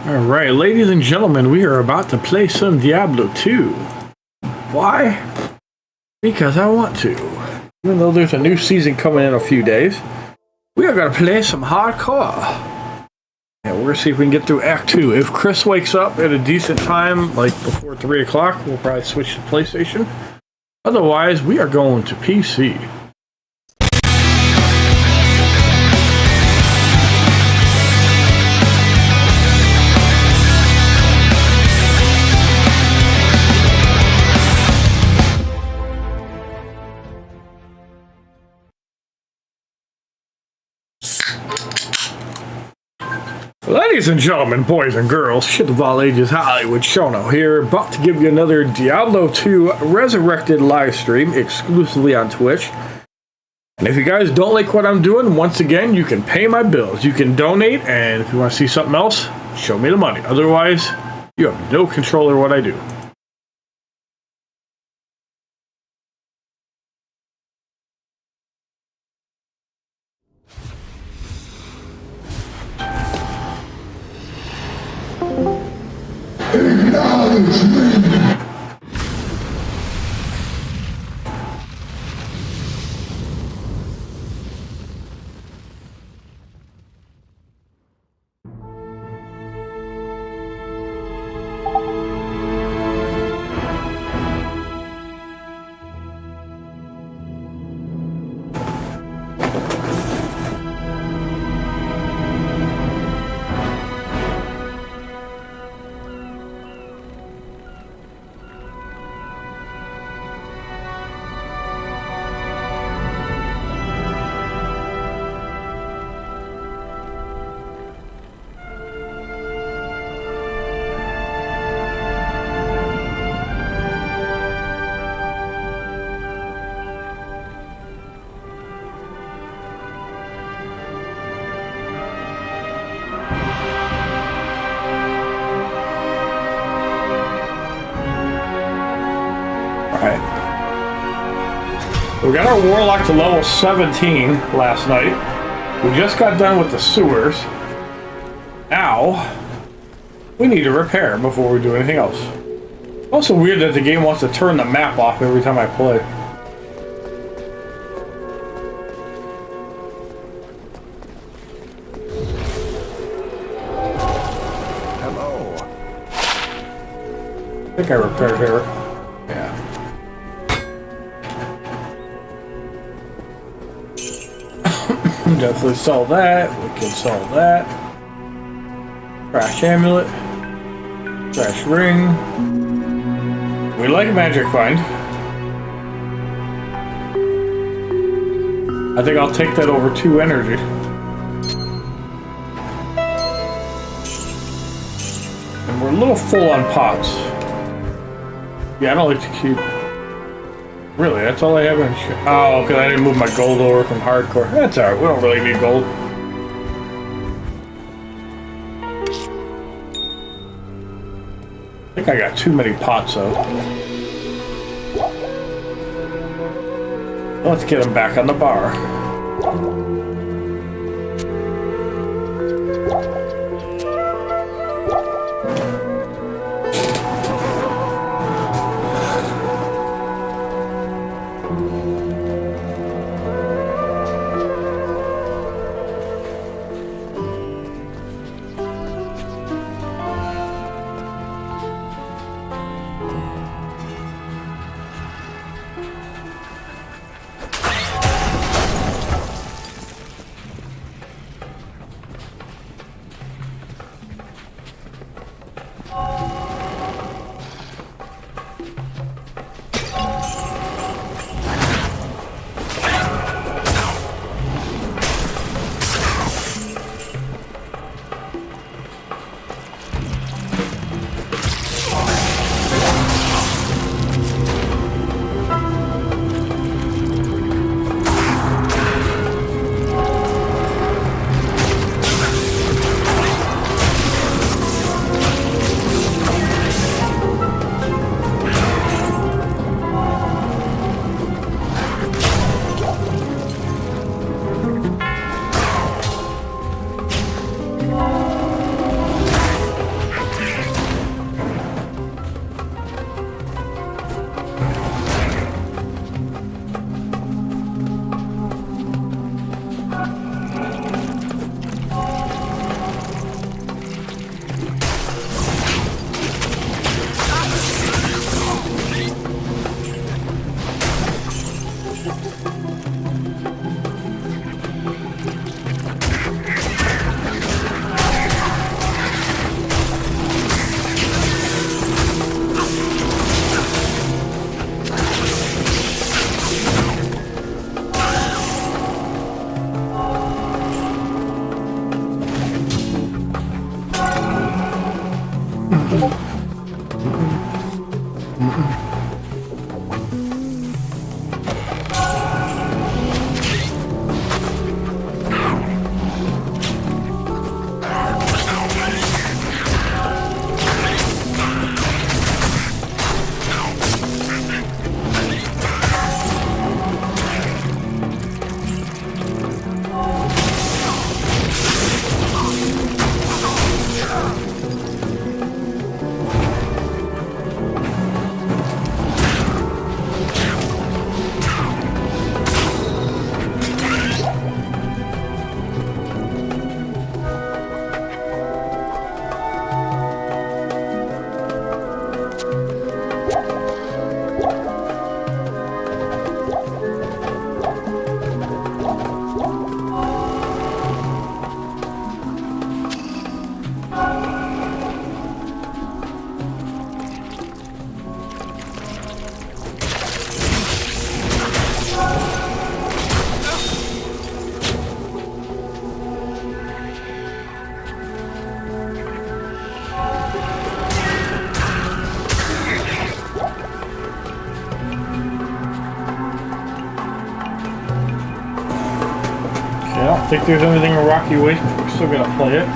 Alright, ladies and gentlemen, we are about to play some Diablo 2. Why? Because I want to. Even though there's a new season coming in a few days, we are going to play some hardcore. And we're going to see if we can get through Act 2. If Chris wakes up at a decent time, like before 3 o'clock, we'll probably switch to PlayStation. Otherwise, we are going to PC. Ladies and gentlemen, boys and girls, shit of all ages, HollywoodShono here, about to give you another Diablo 2 Resurrected live stream exclusively on Twitch. And if you guys don't like what I'm doing, once again, you can pay my bills. You can donate, and if you want to see something else, show me the money. Otherwise, you have no control over what I do. Acknowledge me! We got our Warlock to level 17 last night. We just got done with the sewers. Now, we need to repair before we do anything else. Also weird that the game wants to turn the map off every time I play. Hello. I think I repaired here. Yeah. Definitely sell that. We can sell that. Crash amulet. Crash ring. We like magic find. I think I'll take that over 2 energy. And we're a little full on pots. Yeah, I don't like to keep... Really, that's all I have in shit. Oh, because I didn't move my gold over from hardcore. That's alright, we don't really need gold. I think I got too many pots, though. Let's get them back on the bar. I don't think there's anything in Rocky Waste, but we're still gonna play it.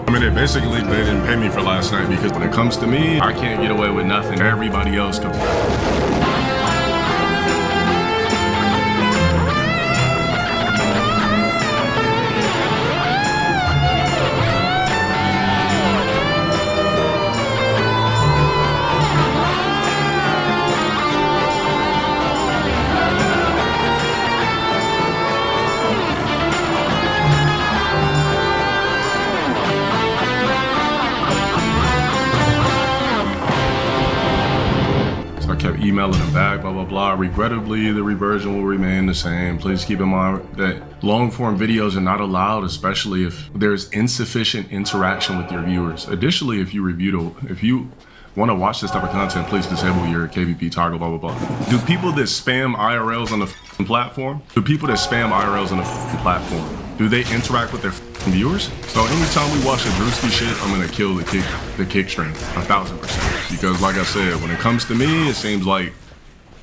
I mean, basically they didn't pay me for last night because when it comes to me, I can't get away with nothing. Everybody else can. Emailing them back, blah, blah, blah. Regrettably, the reversion will remain the same. Please keep in mind that long-form videos are not allowed, especially if there's insufficient interaction with your viewers. Additionally, if you want to watch this type of content, please disable your KVP toggle, blah, blah, blah. Do people that spam IRLs on the platform? Do people that spam IRLs on the platform, do they interact with their viewers? So anytime we watch a Drewski shit, I'm gonna kill the kick stream, 1000%. Because like I said, when it comes to me, it seems like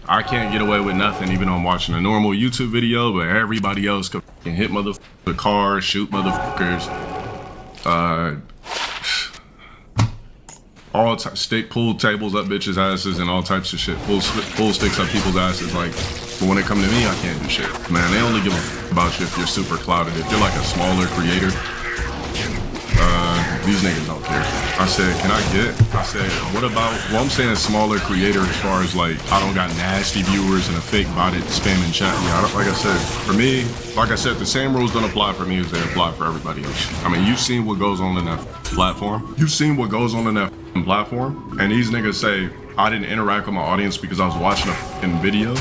I can't get away with nothing, even though I'm watching a normal YouTube video, but everybody else can hit motherfuckers, cars, shoot motherfuckers, pull tables up bitches' asses and all types of shit. Pull sticks up people's asses. Like, but when it come to me, I can't do shit. Man, they only give a about you if you're super clouded. If you're like a smaller creator, these niggas don't care. I said, what about, well, I'm saying smaller creator as far as like, I don't got nasty viewers and a fake botted spamming chat. Yeah, like I said, for me, like I said, the same rules don't apply for me as they apply for everybody else. I mean, you've seen what goes on in that platform. You've seen what goes on in that platform. And these niggas say, I didn't interact with my audience because I was watching a fucking video.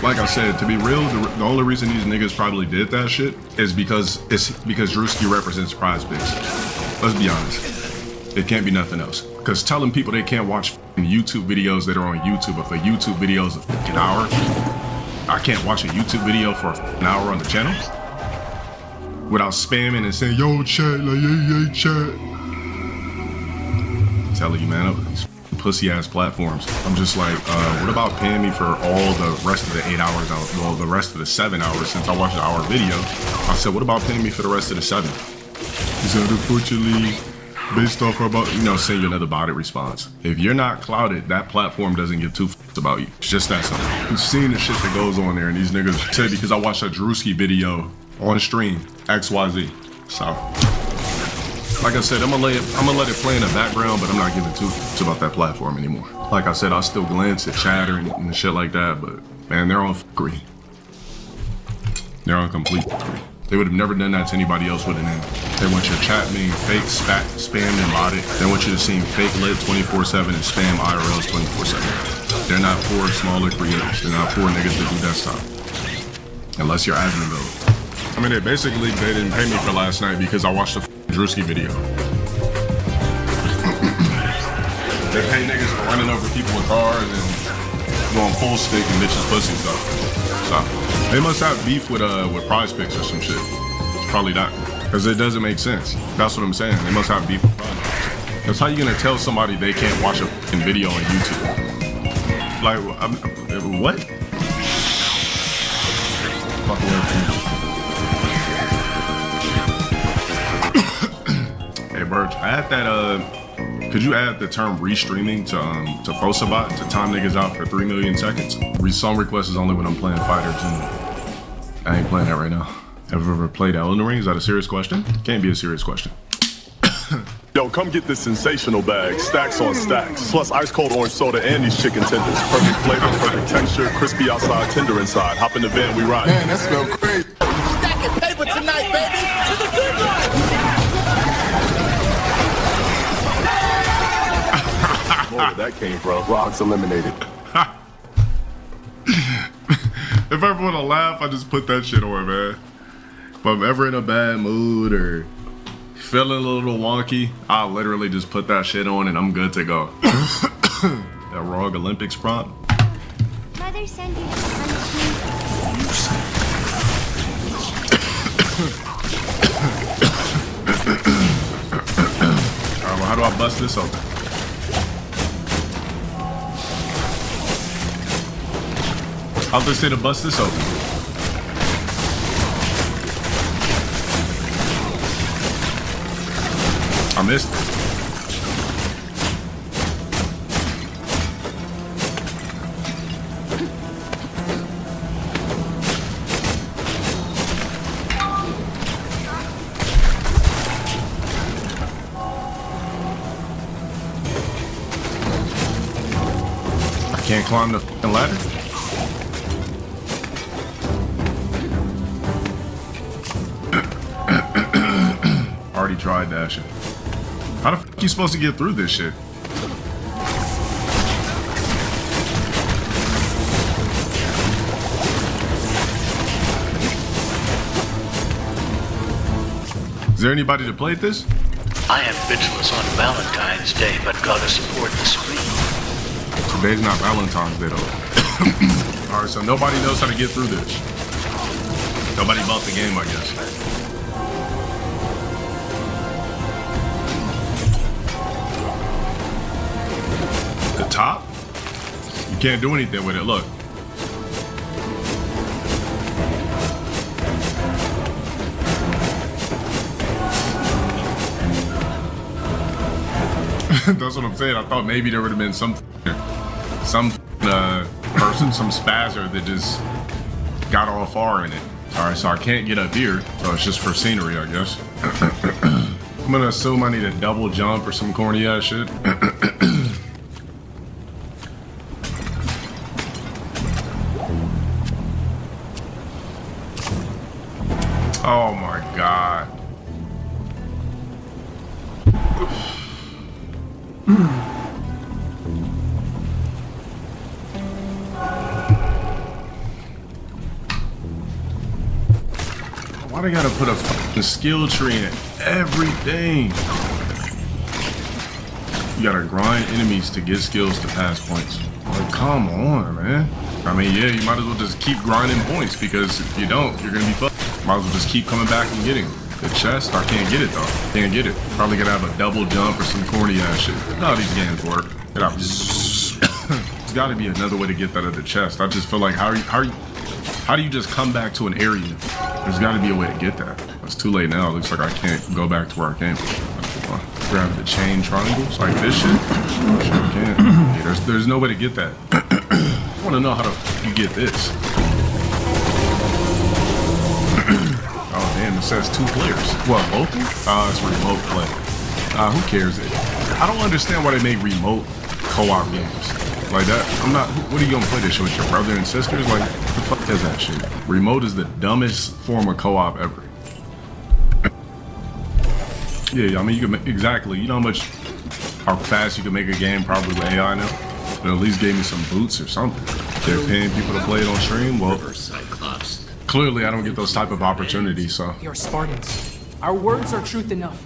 Like I said, to be real, the only reason these niggas probably did that shit is because Drewski represents prize bigs. Let's be honest. It can't be nothing else. Because telling people they can't watch YouTube videos that are on YouTube, if a YouTube video is a fucking hour, I can't watch a YouTube video for an hour on the channel without spamming and saying, yo, chat, like, yeah, chat. I'm telling you, man, these pussy ass platforms. I'm just like, what about paying me for all the rest of the 8 hours, well, the rest of the 7 hours since I watched an hour video? I said, what about paying me for the rest of the 7? He said, unfortunately, based off about, send you another botted response. If you're not clouded, that platform doesn't give two fucks about you. It's just that simple. You've seen the shit that goes on there, and these niggas say because I watched a Drewski video on stream, XYZ. So Like I said, I'm gonna let it play in the background, but I'm not giving too much about that platform anymore. Like I said, I still glance at chatter and shit like that, but man, they're on green. They're on complete green. They would have never done that to anybody else with an end. They want your chat being fake, spammed, and modded. They want you to see fake lit 24/7 and spam IRLs 24/7. They're not for smaller creators. They're not for niggas that do desktop. Unless you're admin though. I mean, they didn't pay me for last night because I watched the Drewski video. They pay niggas for running over people with cars and going full stick and bitches pussy stuff. So they must have beef with Prize Picks or some shit. It's probably that. Because it doesn't make sense. That's what I'm saying. They must have beef with Prize Picks. That's how you gonna tell somebody they can't watch a f***ing video on YouTube. Like, what? Fuck away from me. Hey, Birch, add that, could you add the term restreaming to Fosabot to time niggas out for 3 million seconds? Song request is only when I'm playing fighters, and I ain't playing that right now. Have you ever played Elden Ring? Is that a serious question? Can't be a serious question. Yo, come get this sensational bag, stacks on stacks, plus ice cold orange soda and these chicken tenders. Perfect flavor, perfect texture, crispy outside, tender inside. Hop in the van, we ride. Man, that smells crazy. Stacking paper tonight, baby. To the good life. Where that came from? Rocks eliminated. If I ever want to laugh, I just put that shit on, man. If I'm ever in a bad mood or feeling a little wonky, I'll literally just put that shit on and I'm good to go. That Rogue Olympics prompt. Mother sent you to punish me. Alright, well, how do I bust this open? I'll just say to bust this open. I missed it. I can't climb the f***ing ladder. Already tried dashing. How the f*** you supposed to get through this shit? Is there anybody that played this? I am vigilous on Valentine's Day, but gotta support the screen. Today's not Valentine's Day though. Alright, so nobody knows how to get through this. Nobody bought the game, I guess. The top? You can't do anything with it, look. That's what I'm saying. I thought maybe there would have been some person, some spazzer that just got all far in it. Alright, so I can't get up here, so it's just for scenery, I guess. I'm gonna assume I need a double jump or some corny ass shit. Oh my god. Why they gotta put a fucking skill tree in everything? You gotta grind enemies to get skills to pass points. Like, come on, man. I mean, yeah, you might as well just keep grinding points because if you don't, you're gonna be fucked. Might as well just keep coming back and getting the chest. I can't get it though. Can't get it. Probably gonna have a double jump or some corny ass shit. That's how these games work. Get out. There's gotta be another way to get that at the chest. I just feel like how do you just come back to an area? There's got to be a way to get that. It's too late now. It looks like I can't go back to where I came from. Grab the chain triangles like this shit. Oh, shit, I can't. Yeah, there's no way to get that. I want to know how the f you get this. Oh damn! It says 2 players. What, local? Oh, it's remote play. Who cares? I don't understand why they make remote co-op games like that. I'm not. What are you gonna play this shit with your brother and sisters? Like, the fuck is that shit? Remote is the dumbest form of co-op ever. Yeah, I mean, you can make, exactly. You know how fast you can make a game probably with AI now. But at least gave me some boots or something. They're paying people to play it on stream. Well, clearly I don't get those type of opportunities. So You're Spartans. Our words are truth enough.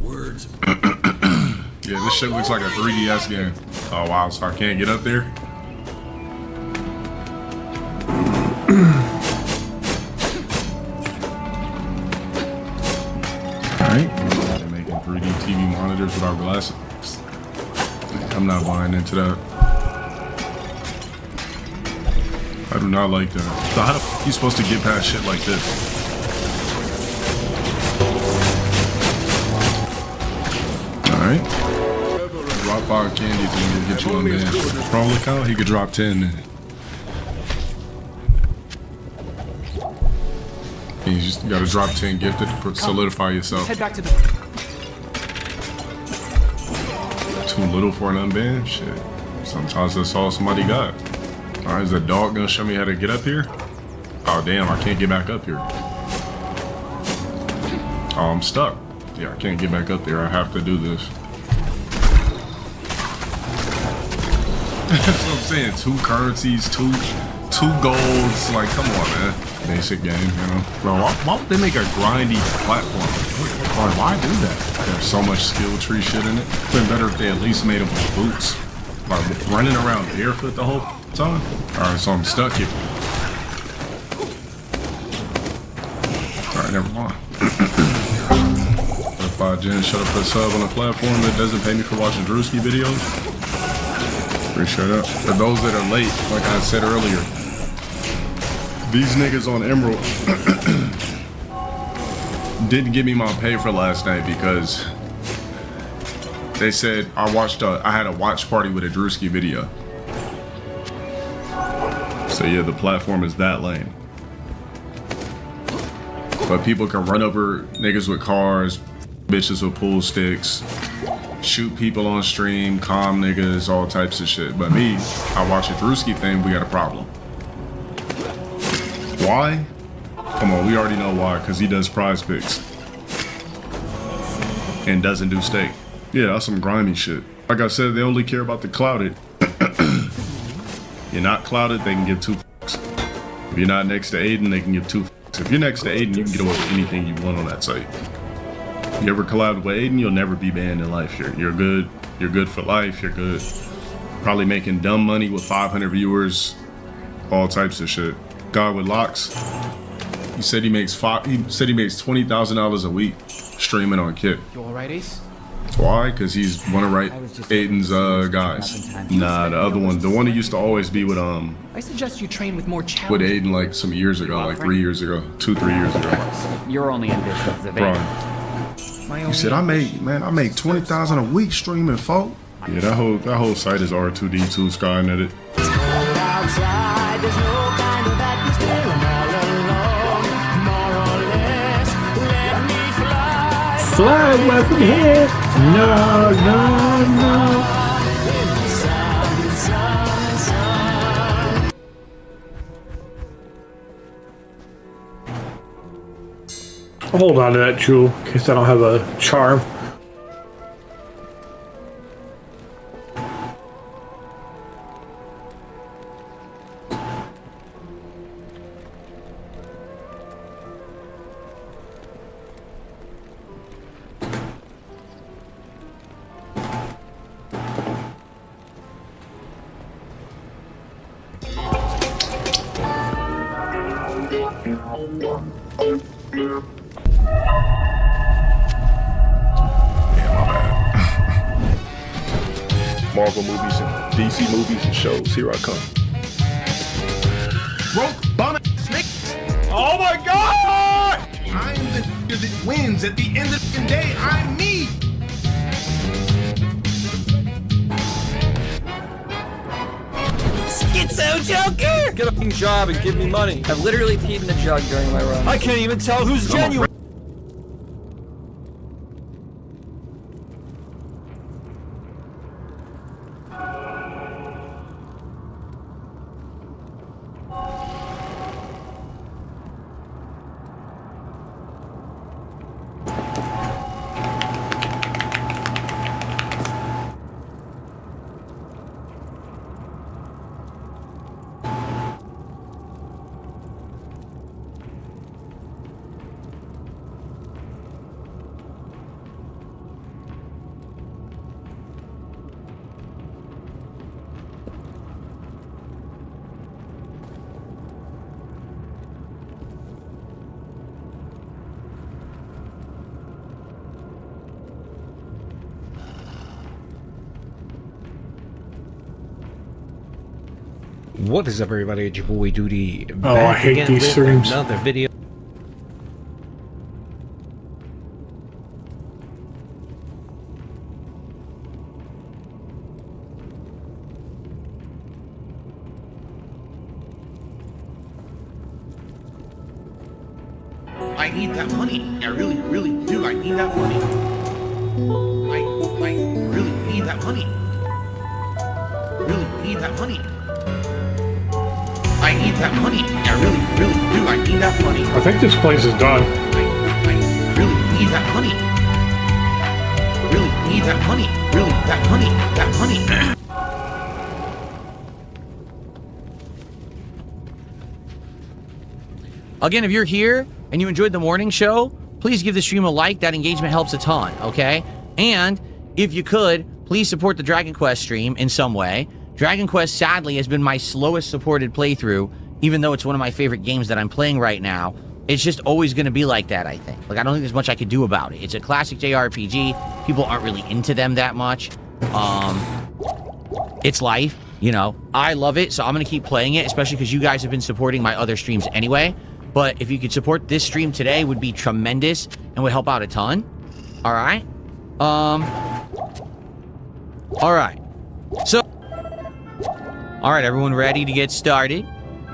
Words. yeah, this shit looks like a 3DS game. Oh wow, so I can't get up there. Alright. They're making 3D TV monitors without glasses. I'm not buying into that. I do not like that. So how the f you supposed to get past shit like this? Alright. Drop 5 candies and we'll get you on man. Pro account, he could drop 10 then. You just gotta drop 10 gifted to solidify yourself. Head back to the... Too little for an unbanned? Shit. Sometimes that's all somebody got. Alright, is the dog gonna show me how to get up here? Oh damn, I can't get back up here. Oh, I'm stuck. Yeah, I can't get back up there. I have to do this. That's what I'm saying. 2 currencies, two golds. Like, come on, man. Basic game, you know. Bro, why would they make a grindy platform? Why do that? There's so much skill tree shit in it. Been better if they at least made them with boots. Like, running around barefoot the whole time. Alright, so I'm stuck here. Alright, never mind. If I didn't shut up a sub on a platform that doesn't pay me for watching Drewski videos, appreciate that. For those that are late, like I said earlier, these niggas on Emerald didn't give me my pay for last night because they said I had a watch party with a Drewski video. So yeah, the platform is that lame. But people can run over niggas with cars, bitches with pool sticks, shoot people on stream, calm niggas, all types of shit. But me, I watch a Drewski thing, we got a problem. Why? Come on, we already know why, because he does prize picks. And doesn't do stake. Yeah, that's some grimy shit. Like I said, they only care about the clouded. You're not clouded, they can give 2 fucks. If you're not next to Aiden, they can give 2 fucks. If you're next to Aiden, you can get away with anything you want on that site. You ever collab with Aiden, you'll never be banned in life. You're good. You're good for life. You're good. Probably making dumb money with 500 viewers. All types of shit. God with locks. He said he makes $20,000 a week streaming on Kit. You alright, Ace? Why? Because he's one of Aiden's guys. Nah, the other one, the one who used to always be with I suggest you train with more with challenge. Aiden like some years ago, like 3 years ago, 2-3 years ago. Your only ambition is the Bro, My he only said I make 20,000 a week streaming, folk. Yeah, that whole site is R2D2 Skynet. Outside, there's no kind of atmosphere. I'm all alone, more or less. Let me fly. Fly away from here. No, no, no. I'll hold on to that jewel in case I don't have a charm. Marvel movies and DC movies and shows. Here I come. Broke bum snake. Oh my god! I'm the that wins. At the end of the day, I'm me. Schizo Joker! Get a fucking job and give me money. I've literally peed in the jug during my run. I can't even tell who's genuine. What is up, everybody? It's your boy Duty. Oh, I hate again these with streams. Another video. I need that money. I really, really do. I need that money. I really need that money. Really need that money. I need that money. I really, really do. I need that money. I think this place is done. I really need that money. Really need that money. Really, that money. That money. Again, if you're here and you enjoyed the morning show, please give the stream a like. That engagement helps a ton, okay? And if you could, please support the Dragon Quest stream in some way. Dragon Quest, sadly, has been my slowest supported playthrough, even though it's one of my favorite games that I'm playing right now. It's just always going to be like that, I think. Like, I don't think there's much I could do about it. It's a classic JRPG. People aren't really into them that much. It's life, you know. I love it, so I'm going to keep playing it, especially because you guys have been supporting my other streams anyway. But if you could support this stream today, would be tremendous and would help out a ton. All right. All right. So, all right, everyone ready to get started?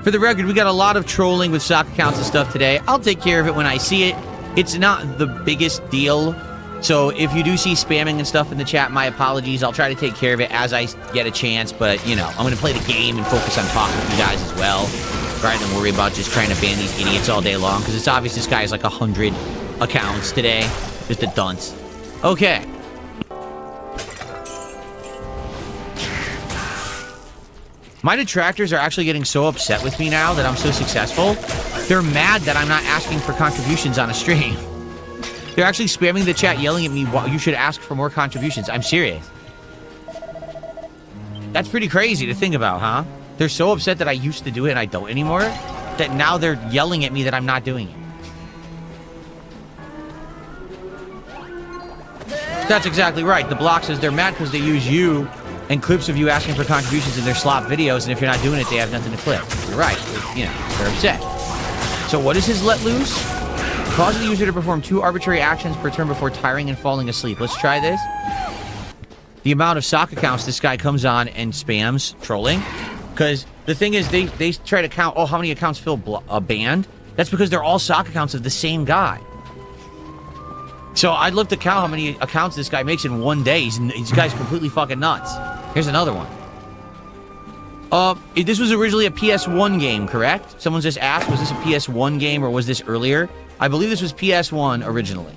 For the record, we got a lot of trolling with sock accounts and stuff today. I'll take care of it when I see it. It's not the biggest deal. So if you do see spamming and stuff in the chat, my apologies. I'll try to take care of it as I get a chance. But, you know, I'm going to play the game and focus on talking to you guys as well, rather than worry about just trying to ban these idiots all day long. Because it's obvious this guy has like 100 accounts today. Just a dunce. Okay. My detractors are actually getting so upset with me now that I'm so successful. They're mad that I'm not asking for contributions on a stream. They're actually spamming the chat, yelling at me, well, you should ask for more contributions. I'm serious. That's pretty crazy to think about, huh? They're so upset that I used to do it and I don't anymore, that now they're yelling at me that I'm not doing it. That's exactly right. The block says they're mad because they use you and clips of you asking for contributions in their slop videos, and if you're not doing it, they have nothing to clip. You're right. You know, they're upset. So what is his let loose? Cause the user to perform 2 arbitrary actions per turn before tiring and falling asleep. Let's try this. The amount of sock accounts this guy comes on and spams trolling. Because the thing is, they try to count, oh, how many accounts feel banned? That's because they're all sock accounts of the same guy. So I'd love to count how many accounts this guy makes in one day. This guy's completely fucking nuts. Here's another one. This was originally a PS1 game, correct? Someone just asked, was this a PS1 game or was this earlier? I believe this was PS1 originally.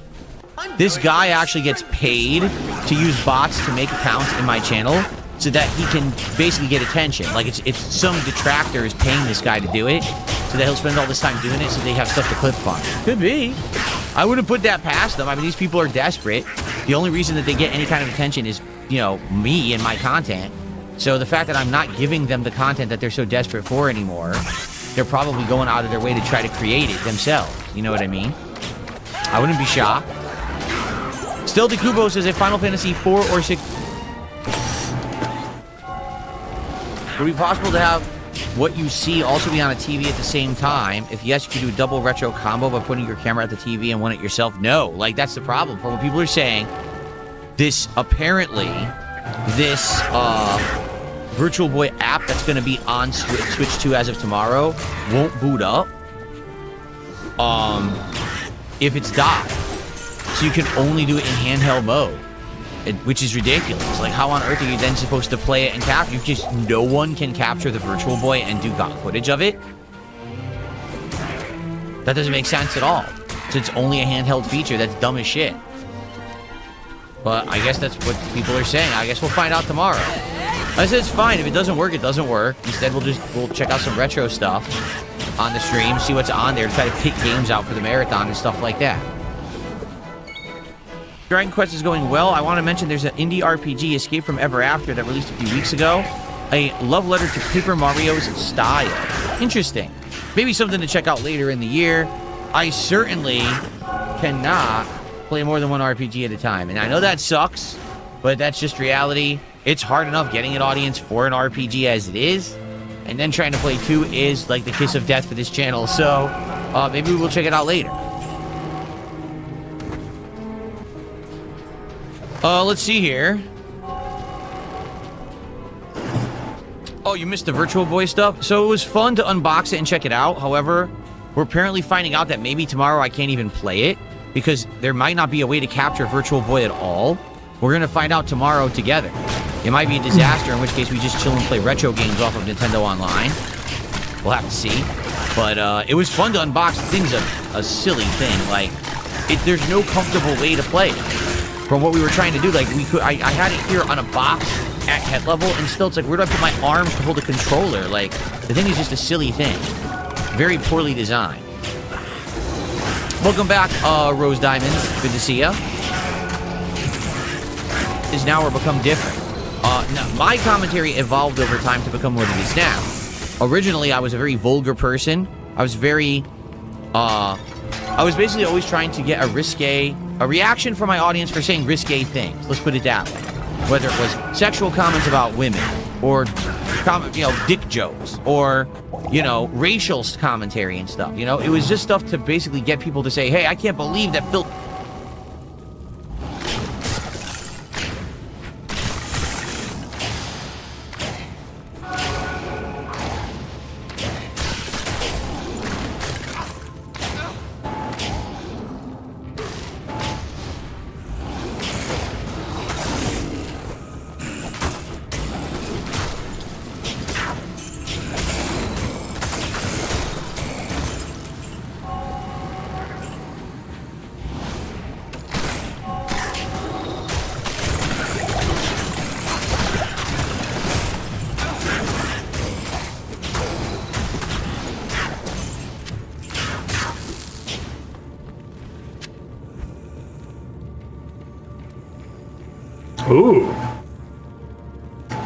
This guy actually gets paid to use bots to make accounts in my channel so that he can basically get attention. Like, it's some detractor is paying this guy to do it so that he'll spend all this time doing it so they have stuff to clip on. Could be. I wouldn't put that past them. I mean, these people are desperate. The only reason that they get any kind of attention is, you know, me and my content. So the fact that I'm not giving them the content that they're so desperate for anymore, they're probably going out of their way to try to create it themselves. You know what I mean? I wouldn't be shocked. Still, DeKubo says, if Final Fantasy 4 or 6... Would it be possible to have what you see also be on a TV at the same time? If yes, you could do a double retro combo by putting your camera at the TV and one at yourself. No, like, that's the problem. From what people are saying, this apparently, this Virtual Boy app that's going to be on Switch 2 as of tomorrow won't boot up if it's docked. So you can only do it in handheld mode, which is ridiculous. Like, how on earth are you then supposed to play it and capture? You just, no one can capture the Virtual Boy and do footage of it. That doesn't make sense at all. So it's only a handheld feature. That's dumb as shit. But I guess that's what people are saying. I guess we'll find out tomorrow. I said it's fine. If it doesn't work, it doesn't work. Instead, we'll check out some retro stuff on the stream, see what's on there, try to pick games out for the marathon and stuff like that. Dragon Quest is going well. I want to mention there's an indie RPG, Escape from Ever After, that released a few weeks ago. A love letter to Paper Mario's style. Interesting. Maybe something to check out later in the year. I certainly cannot play more than one RPG at a time. And I know that sucks, but that's just reality. It's hard enough getting an audience for an RPG as it is. and then trying to play 2 is like the kiss of death for this channel. So maybe we'll check it out later. Let's see here. Oh, you missed the Virtual Boy stuff? So it was fun to unbox it and check it out. However, we're apparently finding out that maybe tomorrow I can't even play it because there might not be a way to capture Virtual Boy at all. We're going to find out tomorrow together. It might be a disaster, in which case we just chill and play retro games off of Nintendo Online. We'll have to see. But it was fun to unbox. The thing's a silly thing. Like, there's no comfortable way to play it. From what we were trying to do, like, I had it here on a box at head level, and still it's like, where do I put my arms to hold a controller? Like, the thing is just a silly thing. Very poorly designed. Welcome back, Rose Diamond. Good to see ya. Is now or become different. Now, my commentary evolved over time to become what it is now. Originally, I was a very vulgar person. I was very, I was basically always trying to get a reaction from my audience for saying risque things. Let's put it that way. Whether it was sexual comments about women, or dick jokes, or racial commentary and stuff. It was just stuff to basically get people to say, "Hey, I can't believe that Phil." Ooh.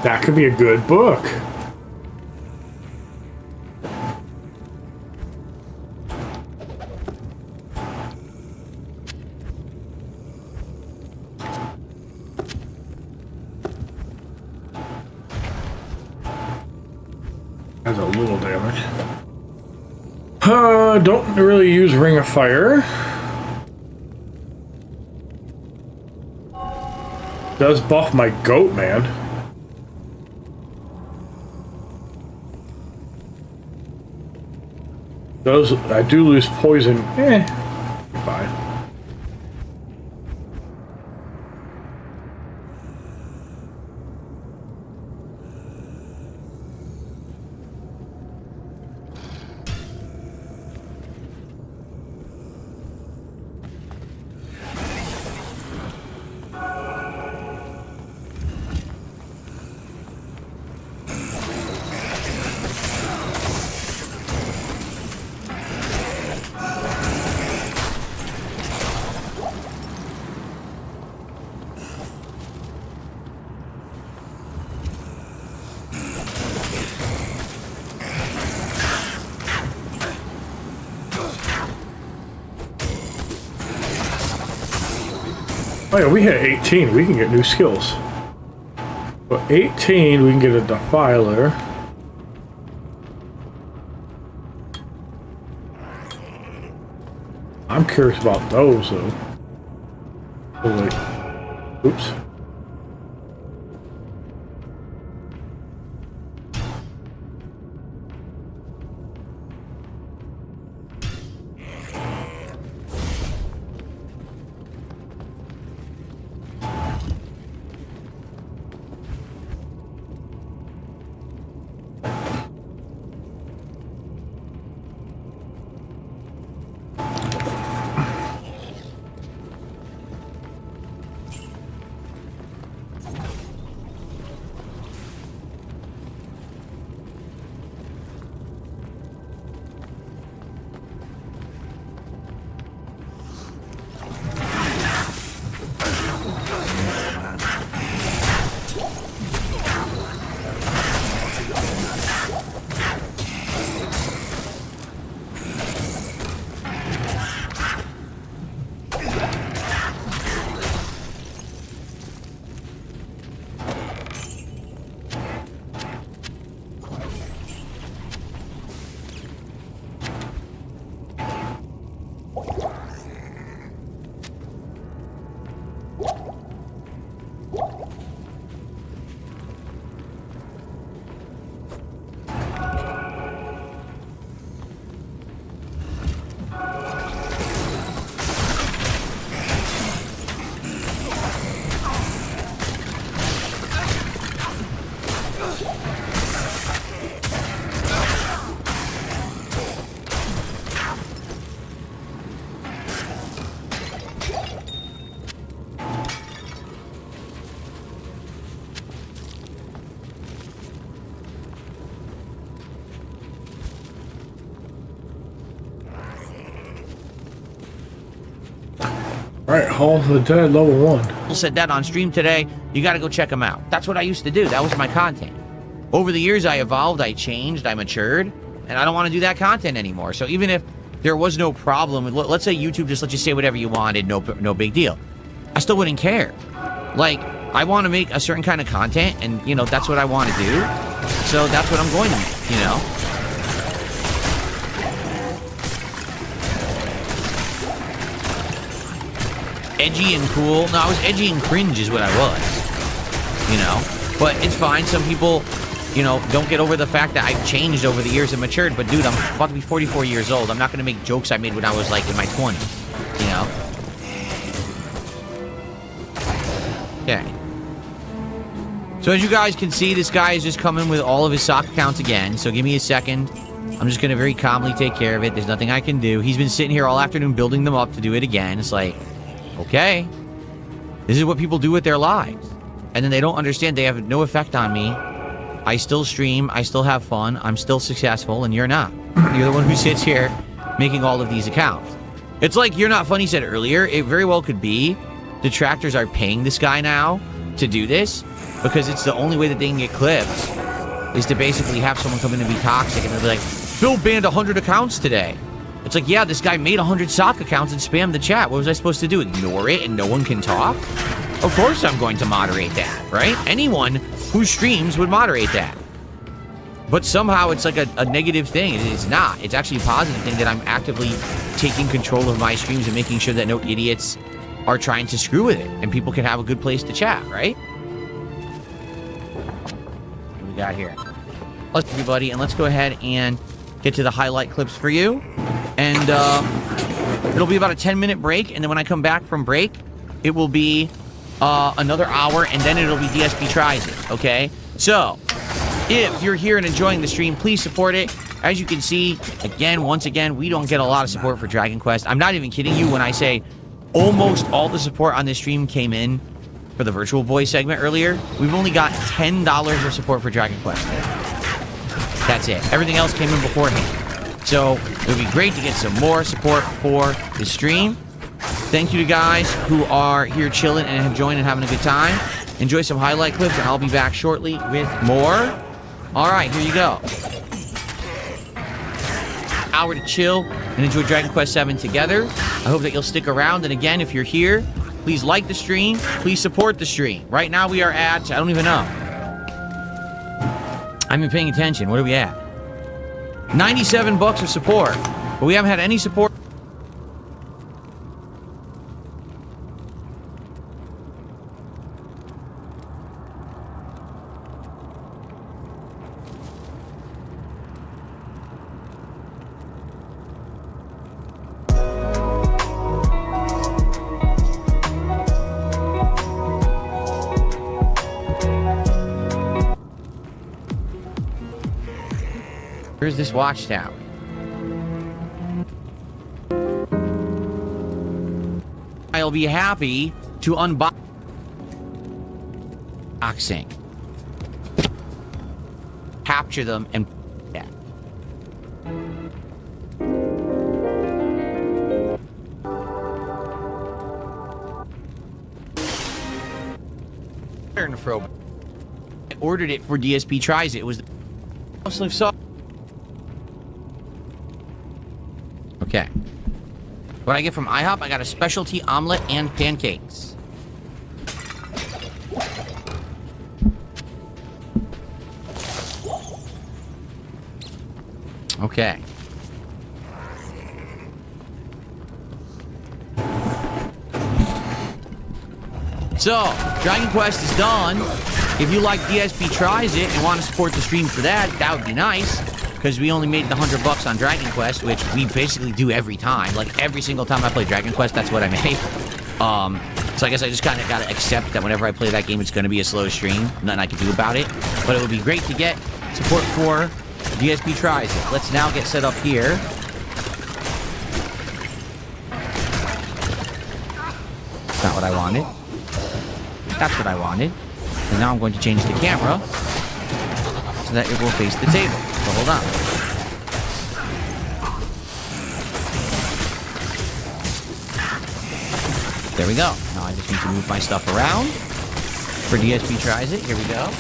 That could be a good book. That's a little damage. Don't really use Ring of Fire. Does buff my goat, man. I do lose poison. Fine. Oh yeah, we hit 18. We can get new skills. But 18, we can get a Defiler. I'm curious about those, though. Oh, wait. Oops. Alright, Hall of the Dead level 1. Said that on stream today. You got to go check them out. That's what I used to do. That was my content. Over the years, I evolved, I changed, I matured, and I don't want to do that content anymore. So even if there was no problem, let's say YouTube just let you say whatever you wanted, no big deal. I still wouldn't care. Like, I want to make a certain kind of content, and, you know, that's what I want to do. So that's what I'm going to make, you know? Edgy and cool. No, I was edgy and cringe is what I was, you know? But it's fine. Some people, you know, don't get over the fact that I've changed over the years and matured. But, dude, I'm about to be 44 years old. I'm not going to make jokes I made when I was, like, in my 20s, you know? Okay. So as you guys can see, this guy is just coming with all of his sock accounts again. So give me a second. I'm just going to very calmly take care of it. There's nothing I can do. He's been sitting here all afternoon building them up to do it again. It's like, okay. This is what people do with their lives. And then they don't understand they have no effect on me. I still stream. I still have fun. I'm still successful, and you're not. You're the one who sits here making all of these accounts. It's like You're Not Funny said earlier. It very well could be detractors are paying this guy now to do this because it's the only way that they can get clips is to basically have someone come in and be toxic and they'll be like, Phil banned 100 accounts today. It's like, yeah, this guy made 100 sock accounts and spammed the chat. What was I supposed to do? Ignore it and no one can talk? Of course I'm going to moderate that, right? Anyone who streams would moderate that. But somehow it's like a negative thing. It is not. It's actually a positive thing that I'm actively taking control of my streams and making sure that no idiots are trying to screw with it and people can have a good place to chat, right? What we got here? Let's everybody, and let's go ahead and get to the highlight clips for you. And it'll be about a 10-minute break, and then when I come back from break, it will be another hour, and then it'll be DSP Tries It, okay? So, if you're here and enjoying the stream, please support it. As you can see, once again, we don't get a lot of support for Dragon Quest. I'm not even kidding you when I say almost all the support on this stream came in for the Virtual Boy segment earlier. We've only got $10 of support for Dragon Quest. That's it. Everything else came in beforehand. So it would be great to get some more support for the stream. Thank you to guys who are here chilling and have joined and having a good time. Enjoy some highlight clips, and I'll be back shortly with more. All right, here you go. Hour to chill and enjoy Dragon Quest VII together. I hope that you'll stick around. And again, if you're here, please like the stream. Please support the stream. Right now we are at, I don't even know. I've been paying attention. What are we at? 97 bucks of support. But we haven't had any support. Here's this watchtower. I'll be happy to unboxing. Capture them and yeah. I ordered it for DSP Tries It. It was the okay. What I get from IHOP, I got a specialty omelet and pancakes. Okay. So, Dragon Quest is done. If you like DSP Tries It and want to support the stream for that, that would be nice. Because we only made the $100 on Dragon Quest, which we basically do every time. Like, every single time I play Dragon Quest, that's what I make. So I guess I just kind of got to accept that whenever I play that game, it's going to be a slow stream. Nothing I can do about it. But it would be great to get support for DSP Tries It. Let's now get set up here. That's not what I wanted. That's what I wanted. And now I'm going to change the camera so that it will face the table. So hold on. There we go. Now I just need to move my stuff around for DSP tries it. Here we go.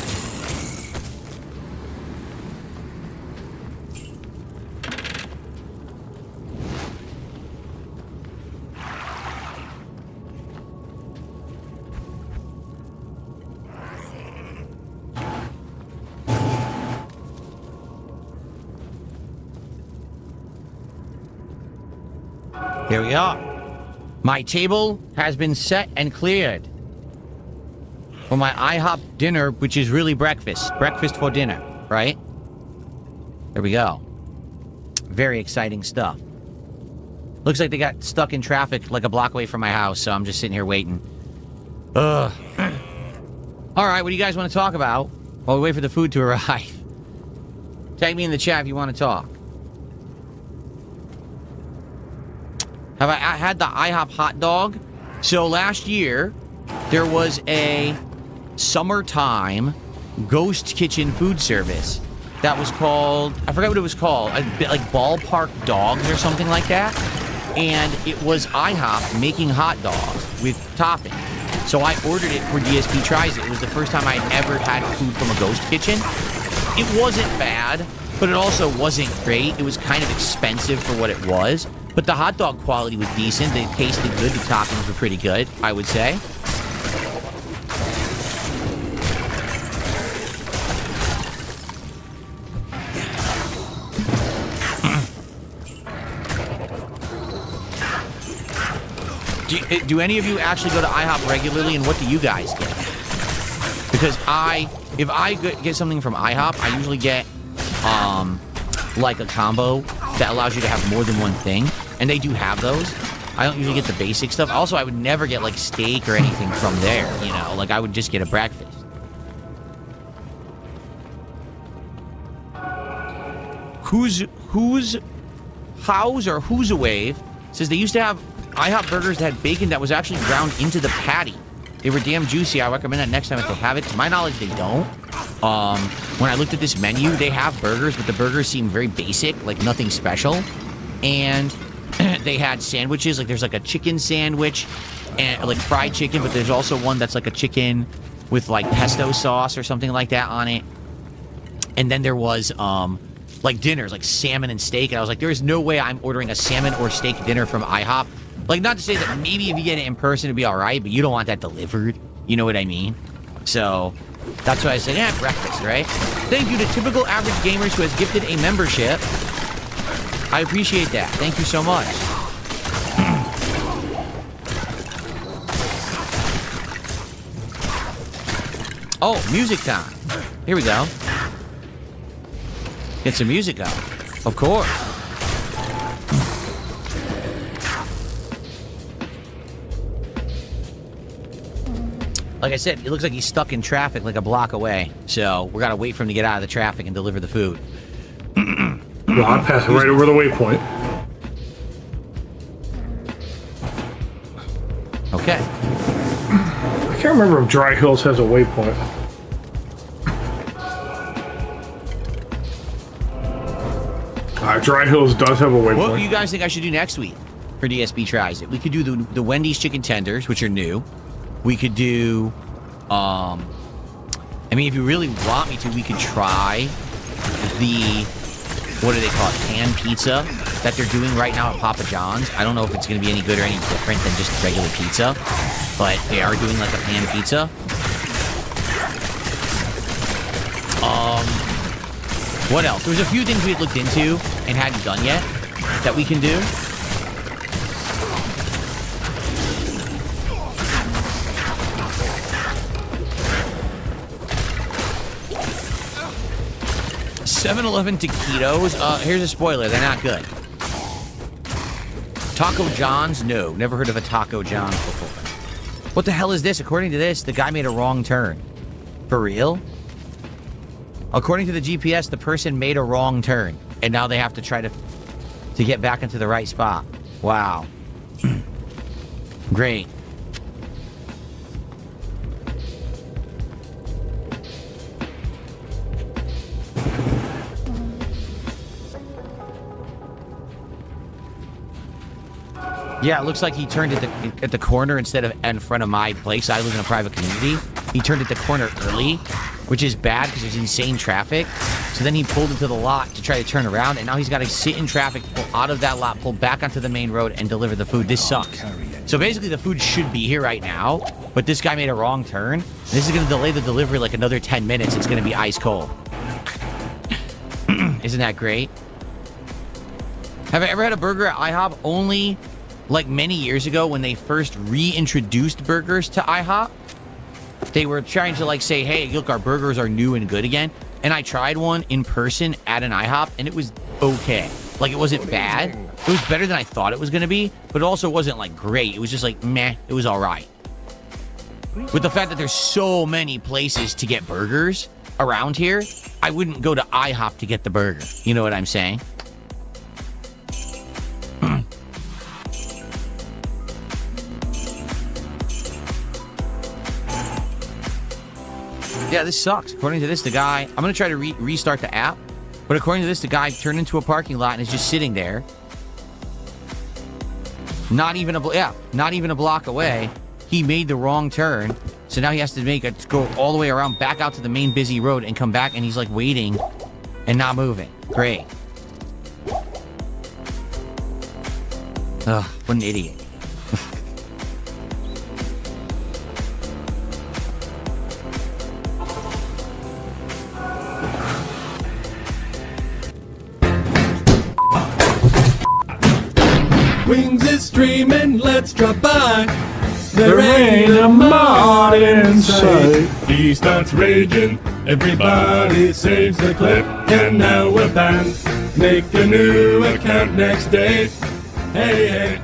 Here we are. My table has been set and cleared for my IHOP dinner, which is really breakfast. Breakfast for dinner, right? There we go. Very exciting stuff. Looks like they got stuck in traffic like a block away from my house, so I'm just sitting here waiting. Ugh. All right, what do you guys want to talk about while we wait for the food to arrive? Tag me in the chat if you want to talk. Have I had the IHOP hot dog? So last year, there was a summertime ghost kitchen food service that was called, I forgot what it was called, a bit like Ballpark Dogs or something like that. And it was IHOP making hot dogs with topping. So I ordered it for DSP Tries It. It was the first time I'd ever had food from a ghost kitchen. It wasn't bad, but it also wasn't great. It was kind of expensive for what it was. But the hot dog quality was decent. They tasted good. The toppings were pretty good, I would say. Do any of you actually go to IHOP regularly, and what do you guys get? Because if I get something from IHOP, I usually get like a combo that allows you to have more than one thing, and they do have those. I don't usually get the basic stuff. Also, I would never get like steak or anything from there, you know, like I would just get a breakfast. Who's a wave says they used to have IHOP burgers that had bacon that was actually ground into the patty. They were damn juicy. I recommend that next time if they'll have it. To my knowledge, they don't. When I looked at this menu, they have burgers, but the burgers seem very basic, like nothing special. And they had sandwiches, like there's like a chicken sandwich and like fried chicken, but there's also one that's like a chicken with like pesto sauce or something like that on it. And then there was like dinners, like salmon and steak. And I was like, there is no way I'm ordering a salmon or steak dinner from IHOP. Like, not to say that maybe if you get it in person it'd be all right, but you don't want that delivered. You know what I mean? So that's why I said, yeah, breakfast, right? Thank you to Typical Average Gamers who has gifted a membership. I appreciate that. Thank you so much. Oh, music time. Here we go. Get some music going. Of course. Like I said, it looks like he's stuck in traffic like a block away. So we gotta wait for him to get out of the traffic and deliver the food. Well, I'm passing right over the waypoint. Okay. I can't remember if Dry Hills has a waypoint. Dry Hills does have a waypoint. What do you guys think I should do next week for DSP Tries It? We could do the Wendy's chicken tenders, which are new. We could do, I mean, if you really want me to, we could try the, what do they call it, pan pizza that they're doing right now at Papa John's. I don't know if it's going to be any good or any different than just regular pizza, but they are doing like a pan pizza. What else? There's a few things we had looked into and hadn't done yet that we can do. $7-Eleven taquitos. Here's a spoiler. They're not good. Taco John's? No. Never heard of a Taco John's before. What the hell is this? According to this, the guy made a wrong turn. For real? According to the GPS, the person made a wrong turn. And now they have to try to get back into the right spot. Wow. Great. Yeah, it looks like he turned it at the corner instead of in front of my place. I live in a private community. He turned at the corner early, which is bad because there's insane traffic. So then he pulled into the lot to try to turn around, and now he's got to sit in traffic, pull out of that lot, pull back onto the main road, and deliver the food. This sucks. So basically, the food should be here right now, but this guy made a wrong turn. And this is going to delay the delivery like another 10 minutes. It's going to be ice cold. Isn't that great? Have I ever had a burger at IHOP? Only like many years ago when they first reintroduced burgers to IHOP. They were trying to like say, hey, look, our burgers are new and good again. And I tried one in person at an IHOP and it was okay. Like it wasn't bad. It was better than I thought it was going to be, but it also wasn't like great. It was just like, meh, it was all right. With the fact that there's so many places to get burgers around here, I wouldn't go to IHOP to get the burger. You know what I'm saying? Yeah, this sucks. According to this, the guy... I'm going to try to restart the app. But according to this, the guy turned into a parking lot and is just sitting there. Not even a block away. He made the wrong turn. So now he has to go all the way around, back out to the main busy road and come back. And he's like waiting and not moving. Great. Ugh, what an idiot. Wings is streaming, let's drop by. There ain't a mod in sight. He starts raging, everybody saves the clip, and now we're banned. Make a new account next day. Hey, hey.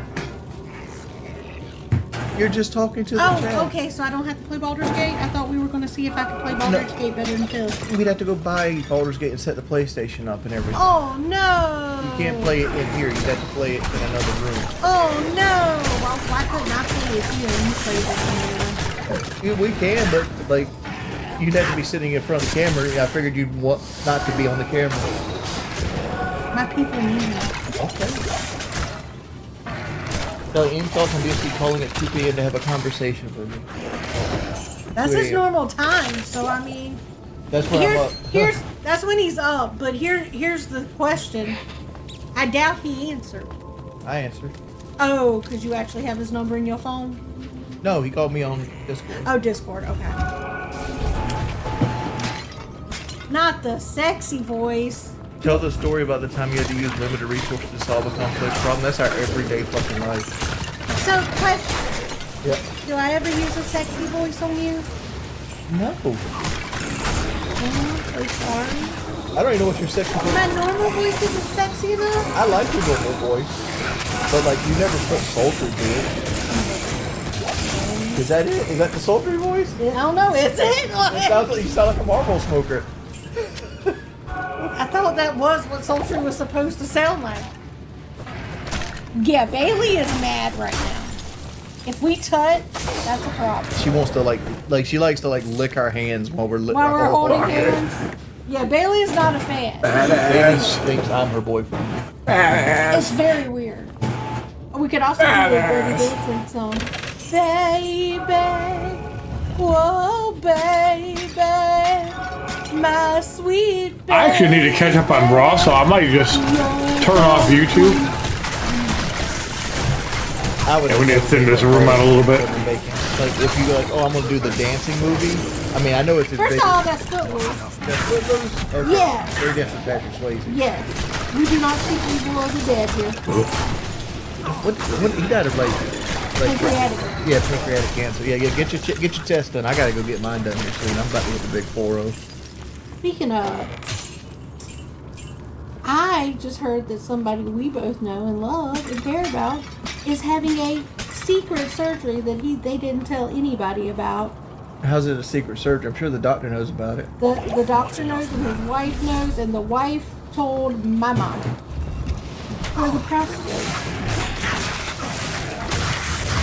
You're just talking to the chat. Oh, okay, so I don't have to play Baldur's Gate? I thought we were going to see if I could play Baldur's Gate better than Phil. We'd have to go buy Baldur's Gate and set the PlayStation up and everything. Oh, no! You can't play it in here. You'd have to play it in another room. Oh, no! Well, why couldn't I play it here and you play it in here? We can, but, like, you'd have to be sitting in front of the camera. I figured you'd want not to be on the camera. My people need me. Okay. So, any thoughts on DSP calling at 2 p.m. to have a conversation with me? That's his normal time, so I mean... That's when I'm up. That's when he's up, but here's the question. I doubt he answered. I answered. Oh, because you actually have his number in your phone? No, he called me on Discord. Oh, Discord, okay. Not the sexy voice. Tell the story about the time you had to use limited resources to solve a complex problem. That's our everyday fucking life. So, question. Yep. Do I ever use a sexy voice on you? No. Oh, I'm so sorry. I don't even know what your sexy voice is. My normal voice isn't sexy enough? I like your normal voice. But, like, you never put sultry to it. Is that it? Is that the sultry voice? I don't know, is it? It sounds like you sound like a Marlboro smoker. I thought that was what sultry was supposed to sound like. Yeah, Bailey is mad right now. If we touch, that's a problem. She wants to like she likes to like lick our hands while we're holding hands. Yeah, Bailey is not a fan. Bailey thinks I'm her boyfriend. It's very weird. We could also do a dirty dancing song. Baby, whoa, baby. My sweet baby. I actually need to catch up on Raw, so I might just turn off YouTube. We need to thin this room out a little bit. Like, if you go like, oh, I'm going to do the dancing movie. I mean, I know it's... First of all, that's Footloose. That's Footloose? Okay. Yeah. They're against Patrick Swayze. Yes. We do not speak evil of the dead here. What he died of like pancreatic. Yeah, pancreatic cancer. Yeah, get your test done. I gotta go get mine done here soon. I'm about to hit the big 4-0. Speaking of, I just heard that somebody we both know and love and care about is having a secret surgery that they didn't tell anybody about. How's it a secret surgery? I'm sure the doctor knows about it. The doctor knows and his wife knows, and the wife told my mom. Where the prostate.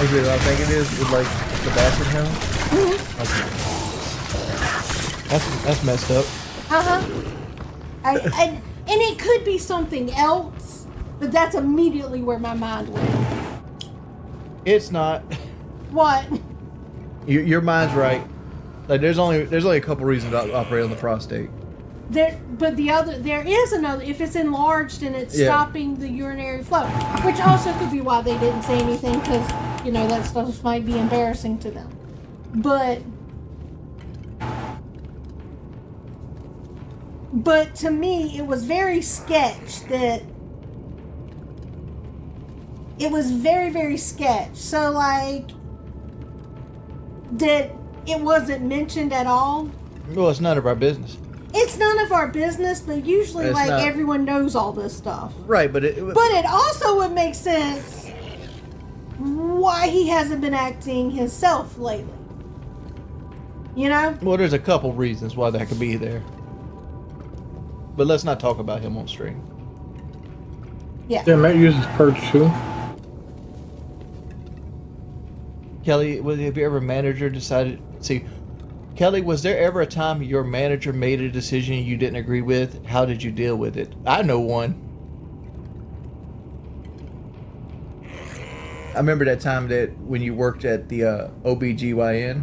Is it what I think it is? With like the basset hound? Mm-hmm. Okay. That's messed up. And it could be something else, but that's immediately where my mind went. It's not. What? Your mind's right. Like there's only a couple reasons to operate on the prostate. There is another. If it's enlarged and it's stopping the urinary flow, which also could be why they didn't say anything, because that stuff might be embarrassing to them. But to me, it was very sketch that. It was very, very sketch. So like, that it wasn't mentioned at all. Well, it's none of our business. It's none of our business, but usually, It's not. everyone knows all this stuff. Right, but it also would make sense why he hasn't been acting himself lately. Well, there's a couple reasons why that could be there. But let's not talk about him on stream. Yeah. Yeah, Matt uses Purge too. Kelly, have you ever manager decided? See, Kelly, was there ever a time your manager made a decision you didn't agree with? How did you deal with it? I know one. I remember that time that when you worked at the OBGYN.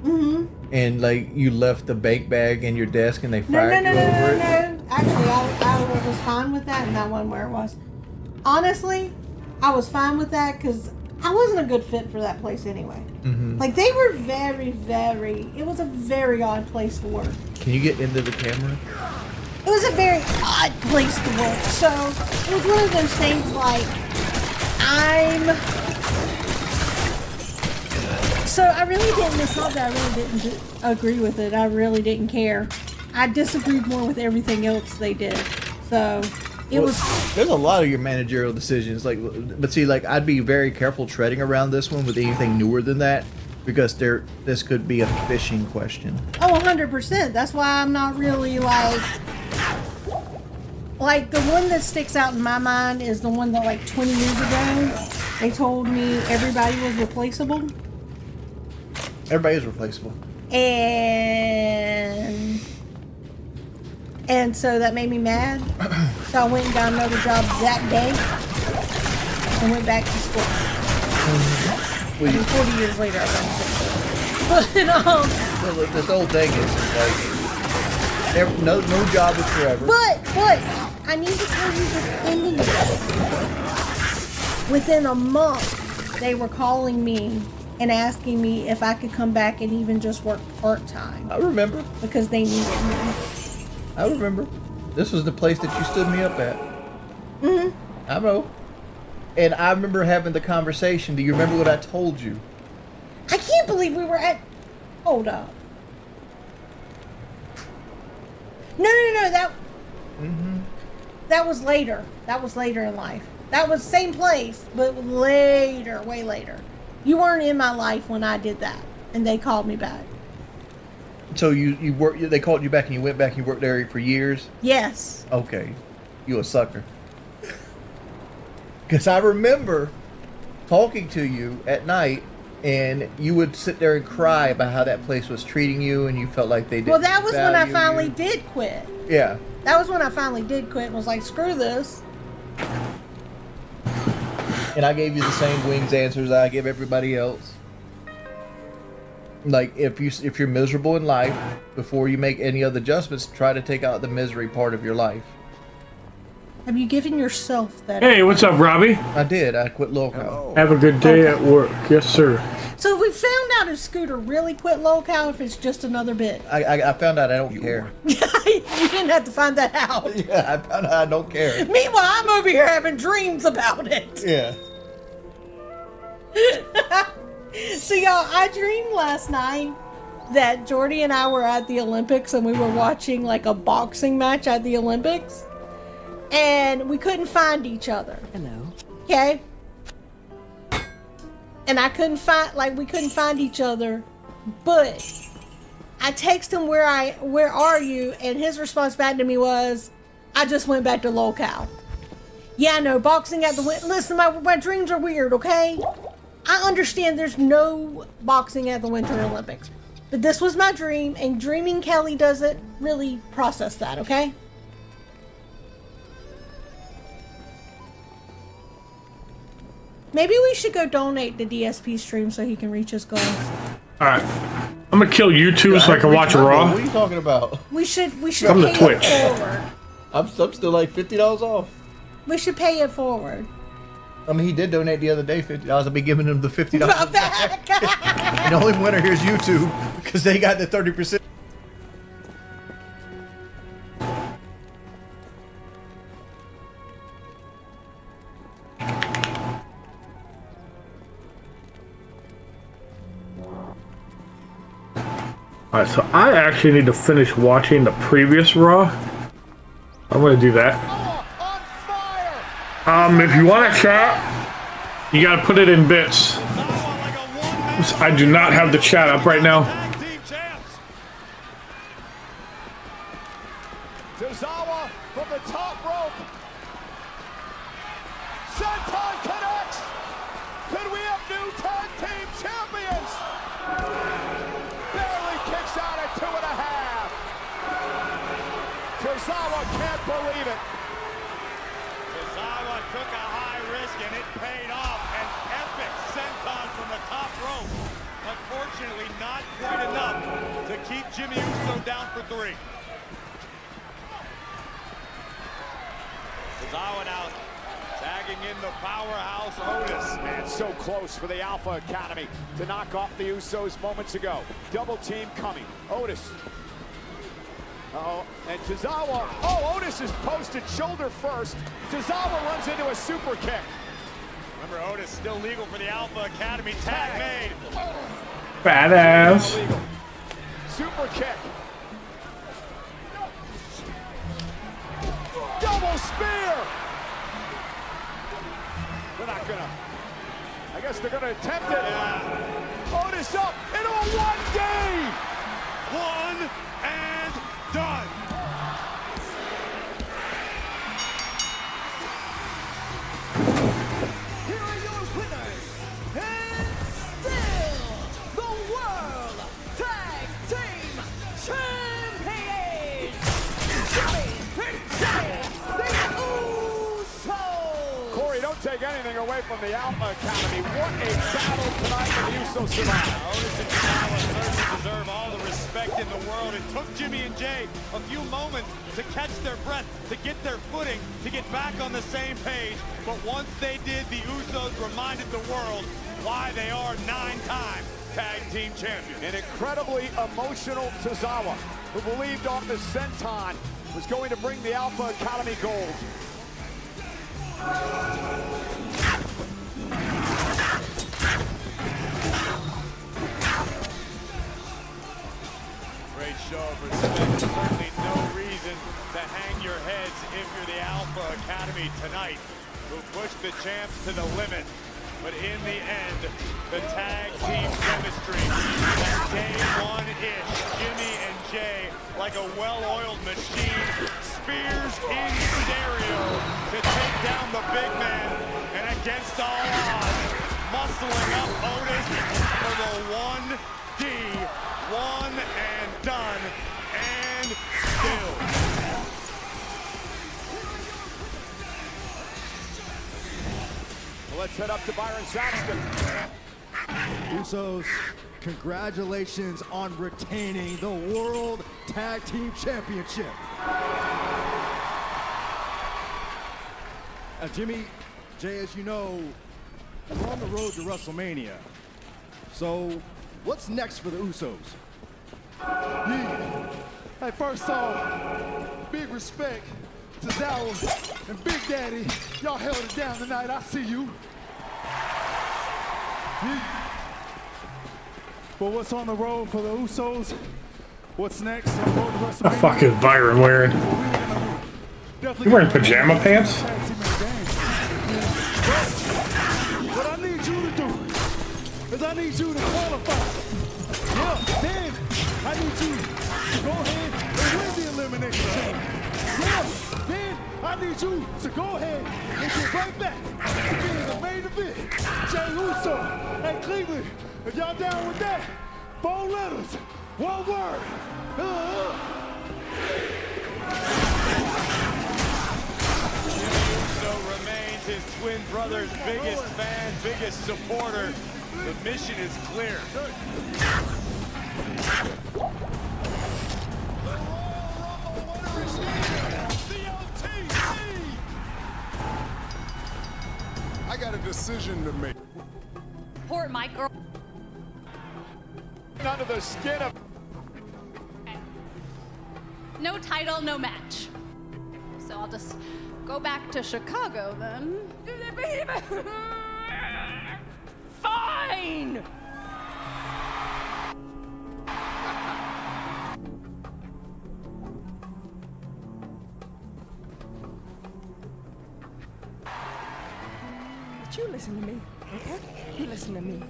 Mm-hmm. And like you left the bank bag in your desk and they fired you over it. No. Actually, I was fine with that, and that wasn't where it was. Honestly, I was fine with that because I wasn't a good fit for that place anyway. Mm-hmm. Like, they were very, very... It was a very odd place to work. Can you get into the camera? It was a very odd place to work. So, it was one of those things like, So, I really didn't... It's not that I really didn't agree with it. I really didn't care. I disagreed more with everything else they did. So... There's a lot of your managerial decisions, but see, I'd be very careful treading around this one with anything newer than that, because this could be a fishing question. Oh, 100%. That's why I'm not really like the one that sticks out in my mind is the one that 20 years ago they told me everybody was replaceable. Everybody is replaceable. And so that made me mad. So I went and got another job that day and went back to school. 40 years later, I went to school. But, the whole thing is, no job is forever. But, I need to tell you this ending. Within a month, they were calling me and asking me if I could come back and even just work part-time. I remember. Because they needed me. I remember. This was the place that you stood me up at. Mm-hmm. I know. And I remember having the conversation. Do you remember what I told you? I can't believe we were at... Hold up. No. That was later. That was later in life. That was same place, but later, way later. You weren't in my life when I did that, and they called me back. So you worked. They called you back, and you went back and you worked there for years? Yes. Okay. You a sucker. Because I remember talking to you at night, and you would sit there and cry about how that place was treating you, and you felt like they didn't. Well, that was when I value finally you. did quit. Yeah. That was when I finally did quit and was like, screw this. And I gave you the same wings answers I give everybody else. Like, if you're miserable in life, before you make any other adjustments, try to take out the misery part of your life. Have you given yourself that? Hey, what's up, Robbie? I did. I quit Lolcow. Have a good day at work. Yes, sir. So we found out if Scooter really quit Lolcow, if it's just another bit. I found out I don't care. You didn't have to find that out. Yeah, I found out I don't care. Meanwhile, I'm over here having dreams about it. Yeah. So y'all, I dreamed last night that Jordy and I were at the Olympics and we were watching like a boxing match at the Olympics. And we couldn't find each other. Hello. Okay? And we couldn't find each other. But I text him, where are you? And his response back to me was, I just went back to Lolcow. Yeah, I know, boxing at the... Listen, my dreams are weird, okay? I understand there's no boxing at the Winter Olympics. But this was my dream, and dreaming Kelly doesn't really process that, okay? Maybe we should go donate to DSP stream so he can reach his goals. Alright. I'm gonna kill you two so I can watch Raw. What are you talking about? We should Come to pay Twitch. it forward. I'm still like $50 off. We should pay it forward. I mean, he did donate the other day $50. I'll be giving him the $50 back. And the only winner here is YouTube because they got the 30%. Alright, so I actually need to finish watching the previous Raw. I'm gonna do that. If you want to chat, you gotta put it in bits. I do not have the chat up right now. Tozawa from the top rope. Senton connects. Could we have new tag team champions? Barely kicks out at 2.5. Tozawa can't believe it. Tozawa took a high risk and it paid off. An epic senton from the top rope. Unfortunately, not quite enough to keep Jimmy Uso down for 3. Tozawa now tagging in the powerhouse Otis. And so close for the Alpha Academy to knock off the Usos moments ago. Double team coming. Otis. Uh-oh. And Tozawa. Oh, Otis is posted shoulder first. Tozawa runs into a super kick. Remember, Otis still legal for the Alpha Academy. Tag made. Badass. Super kick. Double spear. They're not gonna. I guess they're gonna attempt it. Yeah. Otis up into a 1D. 1 and done. Here are your winners, and still the World Tag Team Champions, Jimmy and Jay, the Usos. Corey, don't take anything away from the Alpha Academy. What a battle tonight for the Usos survive. Otis and Tozawa certainly deserve all the respect in the world. It took Jimmy and Jay a few moments to catch their breath, to get their footing, to get back on the same page. But once they did, the Usos reminded the world why they are 9-time tag team champions. An incredibly emotional Tozawa, who believed off the senton was going to bring the Alpha Academy gold. Great show of respect. Certainly no reason to hang your heads if you're the Alpha Academy tonight, who pushed the champs to the limit. But in the end, the tag team chemistry, that day one-ish, Jimmy and Jay, like a well-oiled machine, spears in stereo to take down the big man. And against all odds, muscling up Otis for the 1D, 1 and done, and still. Let's head up to Byron Saxton. Usos, congratulations on retaining the World Tag Team Championship. Jimmy, Jay, as you know, we're on the road to WrestleMania. So, what's next for the Usos? Hey, first off, big respect to Tozawa and Big Daddy. Y'all held it down tonight. I see you. But what's on the road for the Usos? What's next on the road to WrestleMania? The fuck is Byron wearing? You wearing pajama pants? What I need you to do is I need you to qualify. Yeah, then I need you to go ahead and win the elimination chamber. Yeah, then I need you to go ahead and get right back to being the main event. Jay Uso and Cleveland, if y'all down with that, 4 letters, 1 word. Uso remains his twin brother's biggest fan, biggest supporter. The mission is clear. I got a decision to make. Poor Mike. Under the skin of. No title, no match. So I'll just go back to Chicago then. Fine! But you listen to me, okay? You listen to me.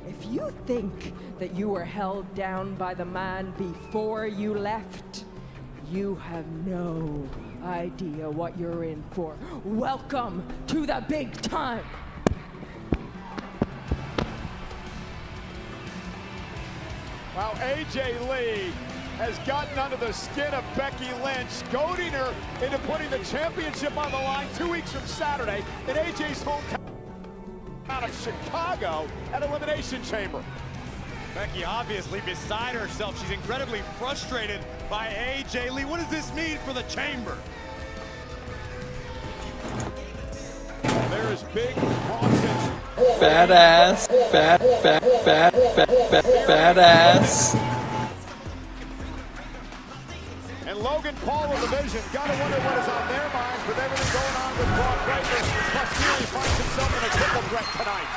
If you think that you were held down by the man before you left, you have no idea what you're in for. Welcome to the big time. Wow, AJ Lee has gotten under the skin of Becky Lynch, goading her into putting the championship on the line 2 weeks from Saturday in AJ's hometown of Chicago at Elimination Chamber. Becky obviously beside herself. She's incredibly frustrated by AJ Lee. What does this mean for the chamber? There is big Bronson. Fat ass. Fat ass. And Logan Paul of the Vision. Gotta wonder what is on their minds with everything going on with Brock Lesnar. Plus Fury finds himself in a triple threat tonight.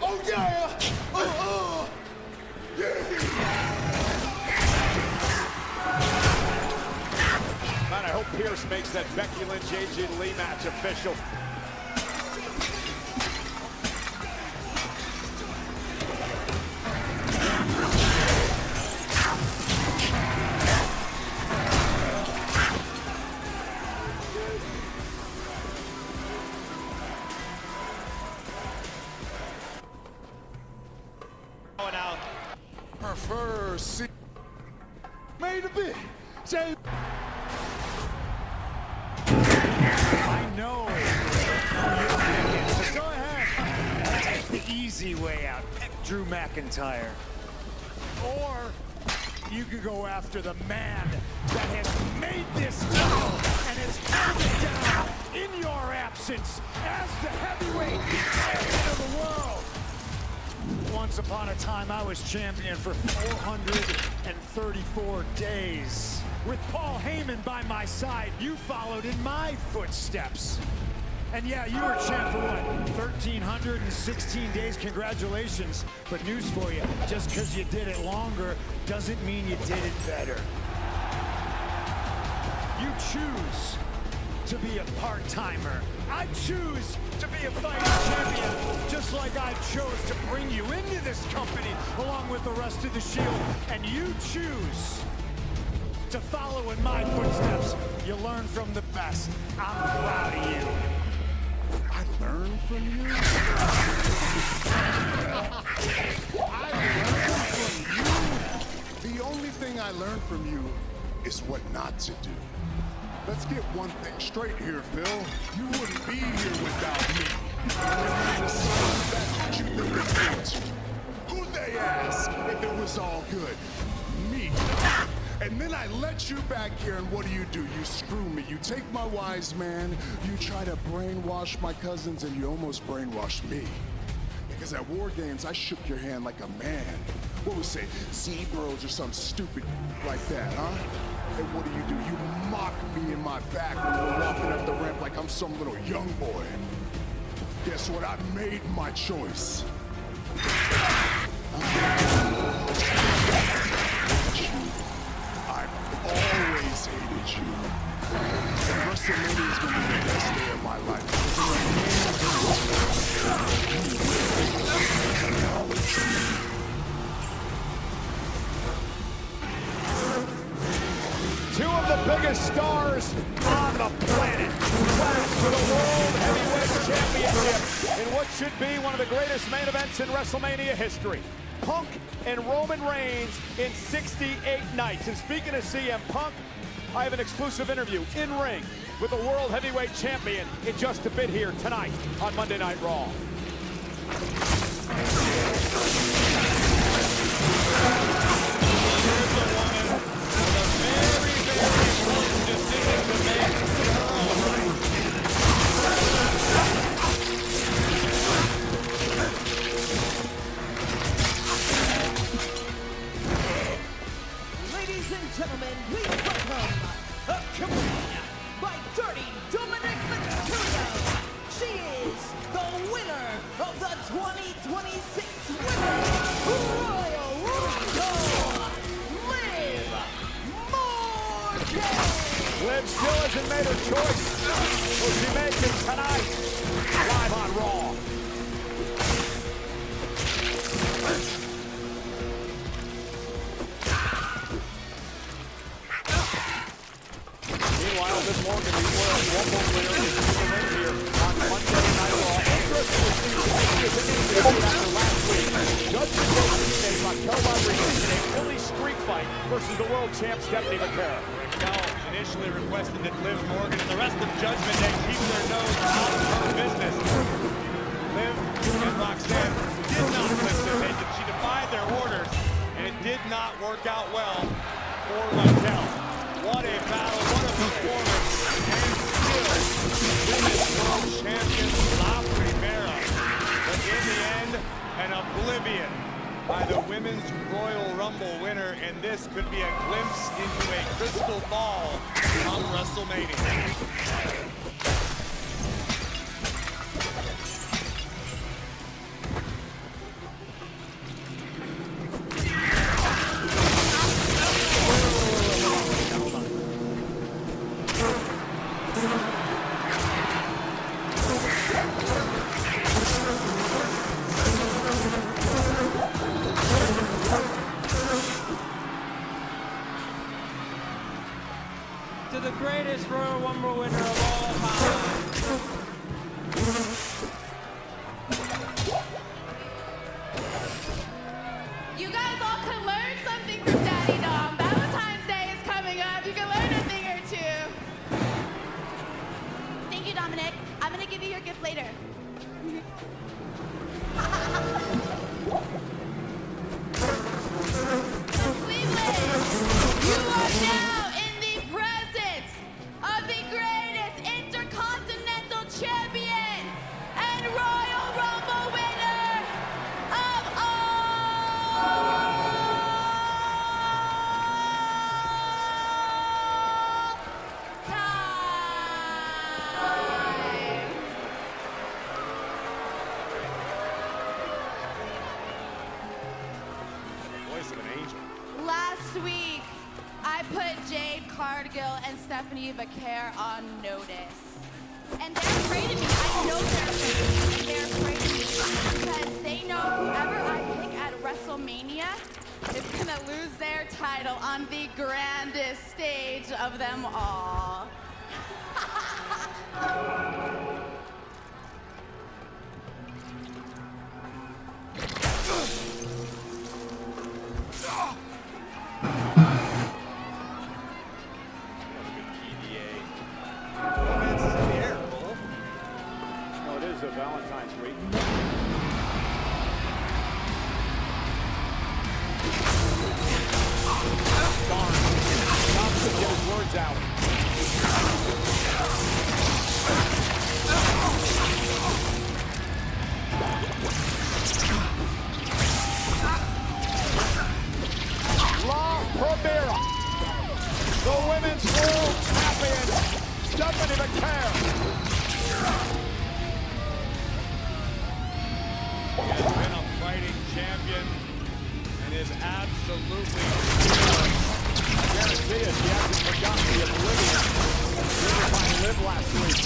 Oh yeah! Man, I hope Pierce makes that Becky Lynch AJ Lee match official. Prefer see made a bit. Say I know. So go ahead. Take the easy way out. Pick Drew McIntyre. Or you could go after the man that has made this title and has held it down in your absence as the heavyweight champion of the world. Once upon a time, I was champion for 434 days. With Paul Heyman by my side, you followed in my footsteps. And yeah, you were champ for what, 1,316 days? Congratulations. But news for you, just because you did it longer doesn't mean you did it better. You choose to be a part-timer. I choose to be a fighting champion, just like I chose to bring you into this company along with the rest of the Shield. And you choose to follow in my footsteps. You learn from the best. I'm proud of you. I learned from you? I learned from you? The only thing I learned from you is what not to do. Let's get one thing straight here, Phil. You wouldn't be here without me. Who'd they ask if it was all good? Me. And then I let you back here, and what do? You screw me. You take my wise man, you try to brainwash my cousins, and you almost brainwashed me. Because at War Games, I shook your hand like a man. What would say, Zebros or something stupid like that, huh? And what do? You mock me in my back when we're walking up the ramp like I'm some little young boy. Guess what? I made my choice. I've always hated you. And WrestleMania is going to be the best day of my life. Two of the biggest stars on the planet clash for the World Heavyweight Championship in what should be one of the greatest main events in WrestleMania history. Punk and Roman Reigns in 68 nights. And speaking of CM Punk, I have an exclusive interview in ring with the World Heavyweight Champion in just a bit here tonight on Monday Night Raw. Ladies and gentlemen, please welcome a comedian by Dirty Dominic Mysterio. She is the winner of the 2026 Royal Rumble, Liv Morgan. Liv still hasn't made her choice. Will she make it tonight? Live on Raw. Meanwhile, Liv Morgan, the Royal Rumble winner, is in the ring here on Monday Night Raw. Interesting to see she is in the after last week. Judgment Day teammate Raquel Rodriguez in a Philly street fight versus the world champ Stephanie McCare. Raquel initially requested that Liv Morgan and the rest of Judgment Day keep their nose out of her business. Liv and Roxanne did not participate. She defied their orders, and it did not work out well for Raquel. What a battle, what a performance, and still, women's world champion La Primera. But in the end, an oblivion by the Women's Royal Rumble winner, and this could be a glimpse into a crystal ball on WrestleMania. To the greatest Royal Rumble winner of all time. You guys all can learn something from Daddy Dom. Valentine's Day is coming up. You can learn a thing or two. Thank you, Dominic. I'm gonna give you your gift later. Cleveland, you are now in the presence of the greatest intercontinental champion and Royal Rumble winner of all Voice of an angel. Last week, I put Jade Cargill and Stephanie McCare on notice. And they're afraid of me. I know they're afraid of me. They're afraid of me because they know whoever I pick at WrestleMania is gonna lose their title on the grandest stage of them all. Oh, it is a Valentine's week. Darn. Thompson get his words out. La Primera, the women's world champion, Stephanie McCare. He has been a fighting champion and is absolutely I guarantee you, she hasn't forgotten the oblivion given by Liv last week.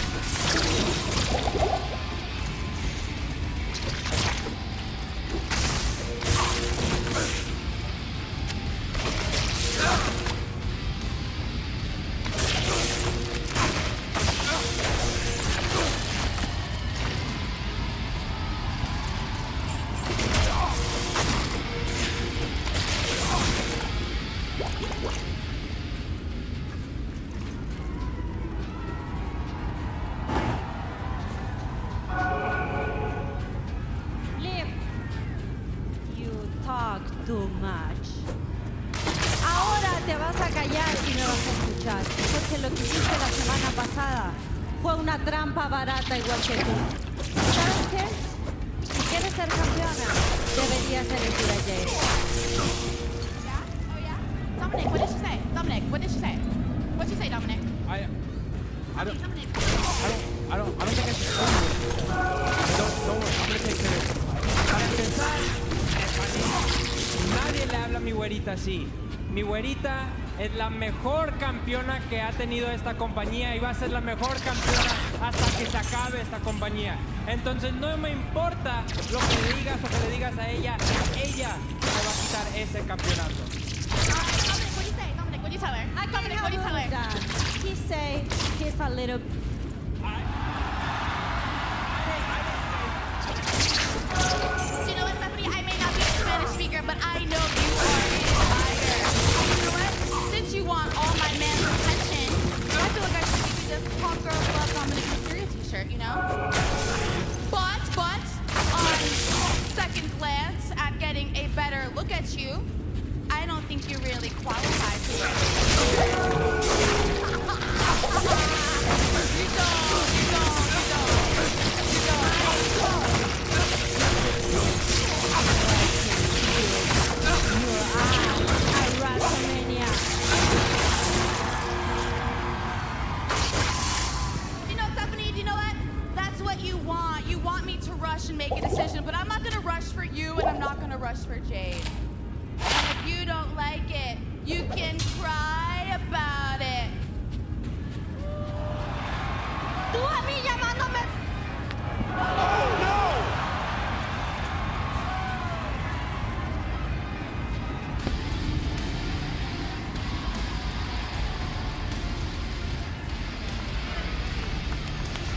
too much. Ahora te vas a callar y me vas a escuchar, porque lo que hiciste la semana pasada fue una trampa barata igual que tú. ¿Sabes qué? Si quieres ser campeona, deberías elegir a Jade. Dominic, what did she say? Dominic, what did she say? What'd you say, Dominic? I don't think I should tell you. Don't worry, I'm gonna take care of it. Para empezar, nadie le habla a mi güerita así. Mi güerita es la mejor campeona que ha tenido esta compañía y va a ser la mejor campeona hasta que se acabe esta compañía. Entonces no me importa lo que le digas o que le digas a ella me va a quitar ese campeonato. Dominic, what do you say? Dominic, what do you tell her? Dominic, what do you tell her? He say he's a little. Do you know what, Stephanie? I may not be a Spanish speaker, but I know you are a liar. You know what? Since you want all my man's attention, I feel like I should give you this Hot Girl Love Dominic Mysterio t-shirt, you know? But, on second glance at getting a better look at you, I don't think you really qualify for it. You don't. You know, Stephanie, do you know what? That's what you want. You want me to rush and make a decision, but I'm not gonna rush for you and I'm not gonna rush for Jade. And if you don't like it, you can cry about it. Tú a mí llamándome. Oh no!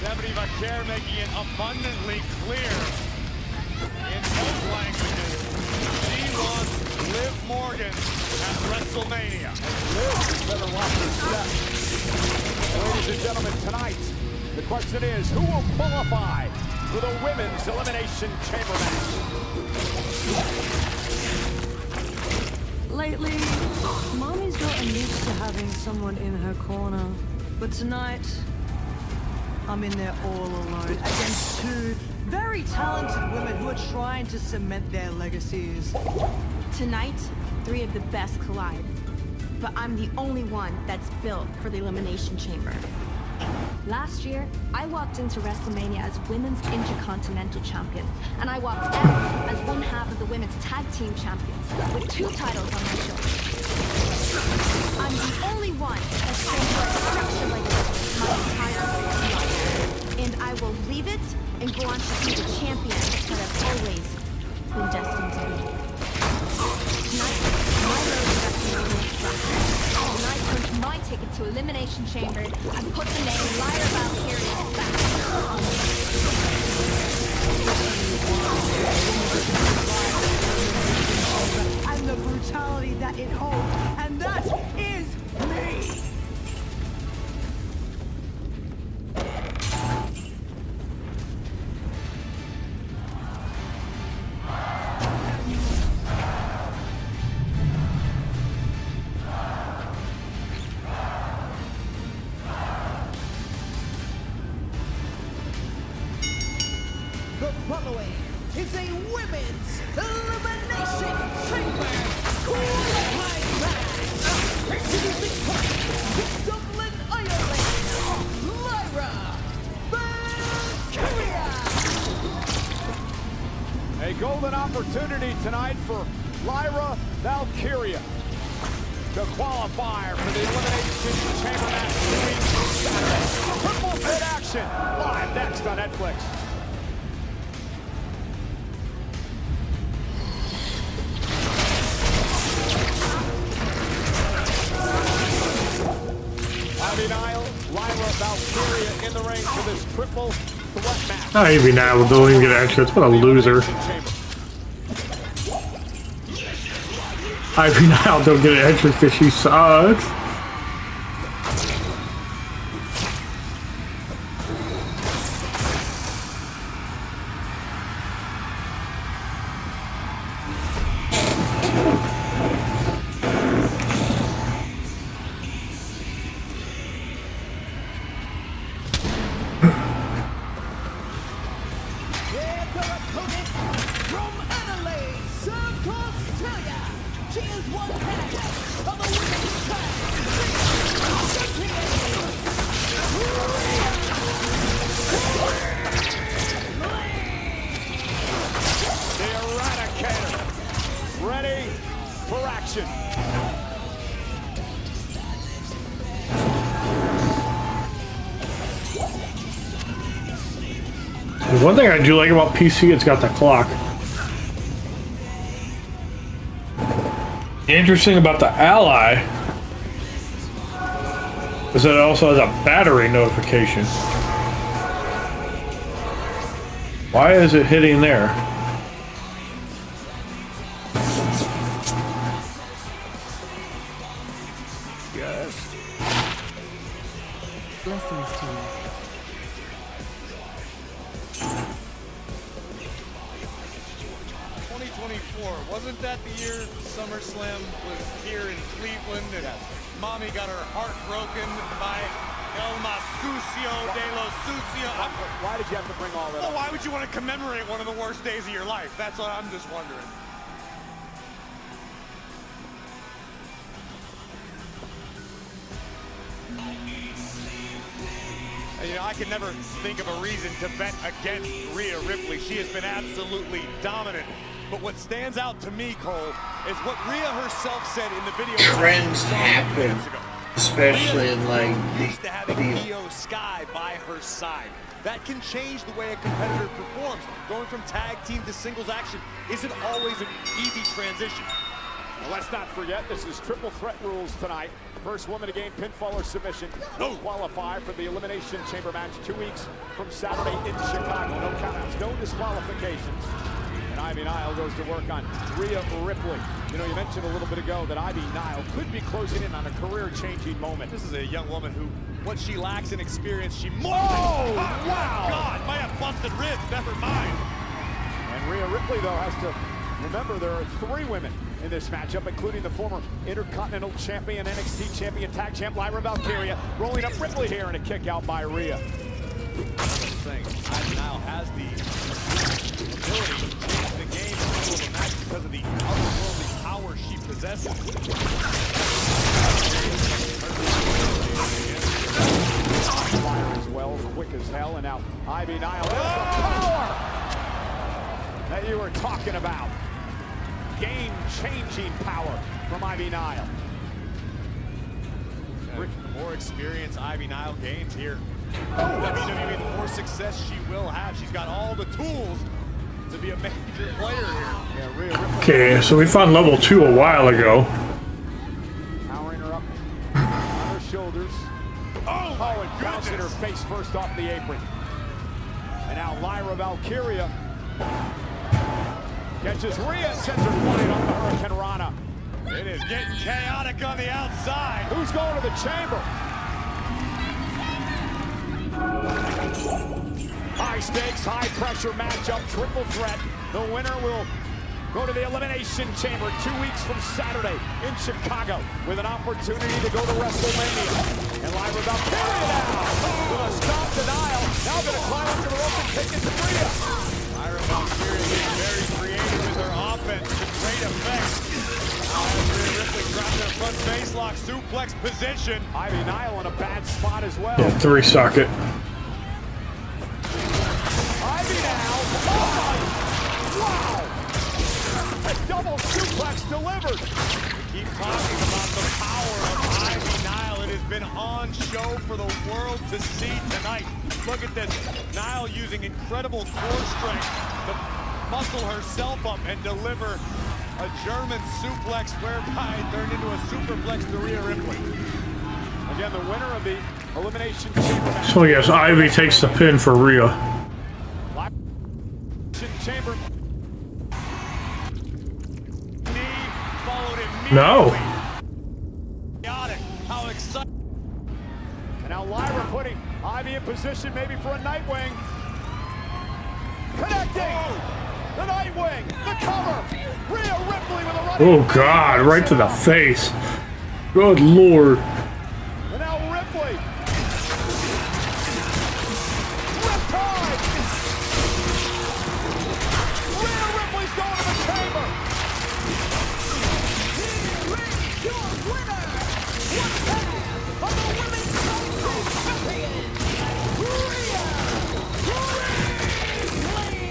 Stephanie Vaquer making it abundantly clear in both languages. She wants Liv Morgan at WrestleMania. And Liv better watch her step. Ladies and gentlemen, tonight, the question is, who will qualify for the Women's Elimination Chamber match? Lately, Mommy's gotten used to having someone in her corner. But tonight, I'm in there all alone against two very talented women who are trying to cement their legacies. Tonight, three of the best collide. But I'm the only one that's built for the Elimination Chamber. Last year, I walked into WrestleMania as Women's Intercontinental Champion, and I walked out as one half of the Women's Tag Team Champions, with 2 titles on my shoulders. I'm the only one that's trained for such a legacy my entire life. And I will leave it and go on to be the champion that I've always been destined to be. Tonight, my road to WrestleMania is rough. And I turned my ticket to Elimination Chamber and put the name Lyra Valkyria back on And the brutality that it holds, and that is me! The following is a women's elimination chamber qualifying match. Introducing first, Dublin, Ireland, Lyra Valkyria. A golden opportunity tonight for Lyra Valkyria to qualify for the Elimination Chamber match Saturday. Triple threat action live next on Netflix. Ivy Nile, Lyra Valkyria in the ring for this triple threat match. Not even now, don't even get entrance. What a loser. Ivy Nile don't get an entrance because she sucks. action. The one thing I do like about PC, it's got the clock. The interesting about the Ally is that it also has a battery notification. Why is it hitting there? Yes. Blessings to you. 2024, wasn't that the year SummerSlam was here in Cleveland and Mommy got her heart broken by El Masucio de los Sucio? Why did you have to bring all that Well, up? why would you want to commemorate one of the worst days of your life? That's what I'm just wondering. You know, I can never think of a reason to bet against Rhea Ripley. She has been absolutely dominant. But what stands out to me, Cole, is what Rhea herself said in the video. Trends happen, especially in like used to having Io Sky by her side. That can change the way a competitor performs. Going from tag team to singles action isn't always an easy transition. Now, let's not forget, this is triple threat rules tonight. First woman to gain pinfall or submission will qualify for the Elimination Chamber match 2 weeks from Saturday in Chicago. No countouts, no disqualifications. And Ivy Nile goes to work on Rhea Ripley. You know, you mentioned a little bit ago that Ivy Nile could be closing in on a career-changing moment. This is a young woman who, what she lacks in experience, she more Oh, than, wow! God, might have busted ribs, never mind. And Rhea Ripley, though, has to remember there are 3 women in this matchup, including the former Intercontinental Champion, NXT Champion, Tag Champ Lyra Valkyria, rolling up Ripley here in a kick out by Rhea. Saying Ivy Nile has the ability to change the game in the middle of the match because of the otherworldly power she possesses. Fire as well, quick as hell, and now Ivy Nile. There's the power that you were talking about. Game-changing power from Ivy Nile. The more experience Ivy Nile gains here, WWE, the more success she will have. She's got all the tools to be a major player here. Yeah, Rhea Ripley. Okay, so we found level 2 a while ago. Powering her up on her shoulders. Oh, and bouncing her face first off the apron. And now Lyra Valkyria catches Rhea, sends her flying off the Hurricane Rana. It is getting chaotic on the outside. Who's going to the chamber? High stakes, high pressure matchup, triple threat. The winner will go to the Elimination Chamber 2 weeks from Saturday in Chicago with an opportunity to go to WrestleMania. And Lyra Valkyria now with a stop denial. Now going to climb up to the rope and take it to Rhea. Lyra Valkyria being very creative with her offense to great effect. Now as Rhea Ripley drops her front face lock suplex position. Ivy Nile in a bad spot as well. Yeah, 3 socket. Ivy now. Oh, wow! A double suplex delivered. We keep talking about the power of Ivy Nile. It has been on show for the world to see tonight. Look at this. Nile using incredible core strength to muscle herself up and deliver a German suplex whereby it turned into a superplex to Rhea Ripley. Again, the winner of the Elimination Chamber match. So yes, Ivy takes the pin for Rhea. Chamber. No. Chaotic. How exciting. And now Lyra putting Ivy in position maybe for a Nightwing. Connecting. The Nightwing. The cover. Rhea Ripley with a running. Oh God, right to the face. Good Lord. And now Ripley. Riptide. Rhea Ripley's going to the chamber. Your winner, one half of the Women's Champion, Rhea Ripley.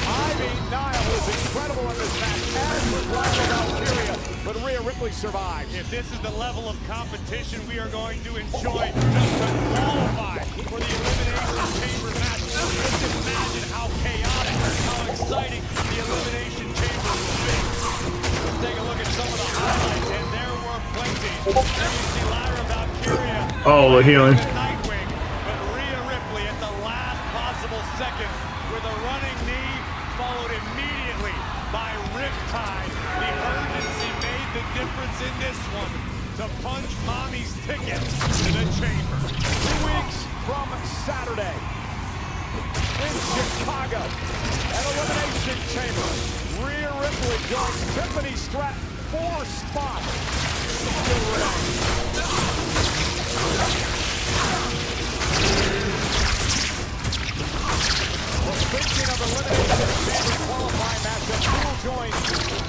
Ivy Nile was incredible in this match, as was Lyra Valkyria, but Rhea Ripley Ripley survived. If this is the level of competition we are going to enjoy just to qualify for the Elimination Chamber match, just imagine how chaotic, how exciting the Elimination Chamber will be. Let's take a look at some of the highlights, and there were plenty. There you see Lyra Valkyria. Oh, the healing. Nightwing, but Rhea Ripley at the last possible second with a running knee, followed immediately by Riptide. The urgency made the difference in this one to punch Mommy's ticket to the chamber. 2 weeks from Saturday in Chicago at Elimination Chamber, Rhea Ripley joins Tiffany Stratton 4 spots. Still remains. Well, speaking of Elimination Chamber qualifying matchup, who will join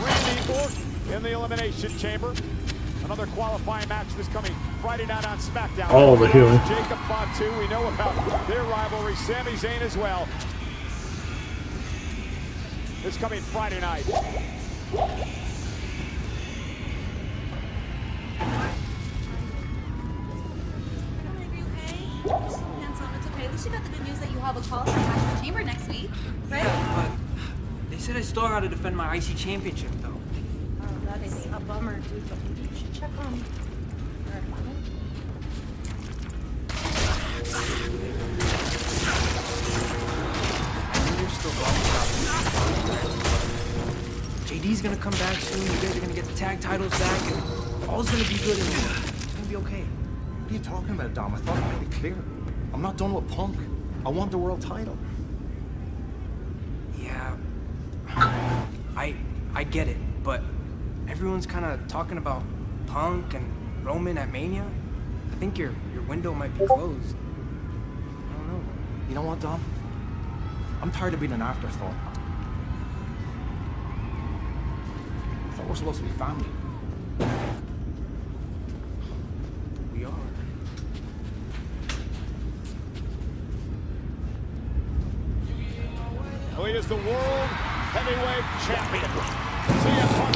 Randy Orton in the Elimination Chamber? Another qualifying match this coming Friday night on SmackDown. Oh, the healing. Jacob Fatu, we know about their rivalry. Sami Zayn as well. This coming Friday night. It's okay. At least you got the good news that you have a qualifying match for Chamber next week, right? Yeah, but they said I still got to defend my IC championship, though. Oh, that is a bummer, dude. But you should check on her. I know you're still bummed about JD's gonna come back soon. You guys are gonna get the tag titles back, and all's gonna be good. And it's gonna be okay. What are you talking about, Dom? I thought I made it clear. I'm not done with Punk. I want the world title. Yeah, I get it, but everyone's kind of talking about Punk and Roman at Mania. I think your window might be closed. I don't know. You know what, Dom? I'm tired of being an afterthought. I thought we're supposed to be family. We are. Well, he is the world heavyweight champion.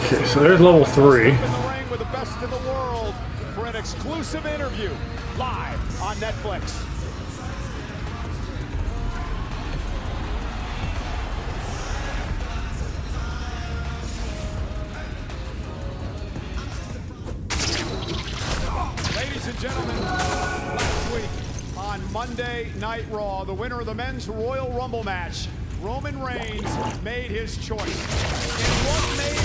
Okay, so there's level 3. In the ring with the best in the world for an exclusive interview live on Netflix. Ladies and gentlemen, last week on Monday Night Raw, the winner of the men's Royal Rumble match, Roman Reigns, made his choice in what may be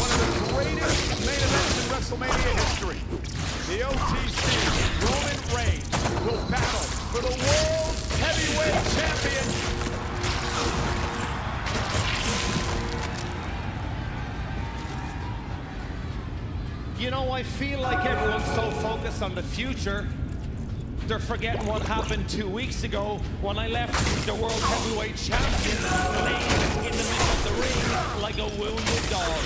one of the greatest main events in WrestleMania history. The OTC, Roman Reigns, will battle for the World Heavyweight Champion. You know, I feel like everyone's so focused on the future, they're forgetting what happened 2 weeks ago when I left the World Heavyweight Champion laying in the middle of the ring like a wounded dog.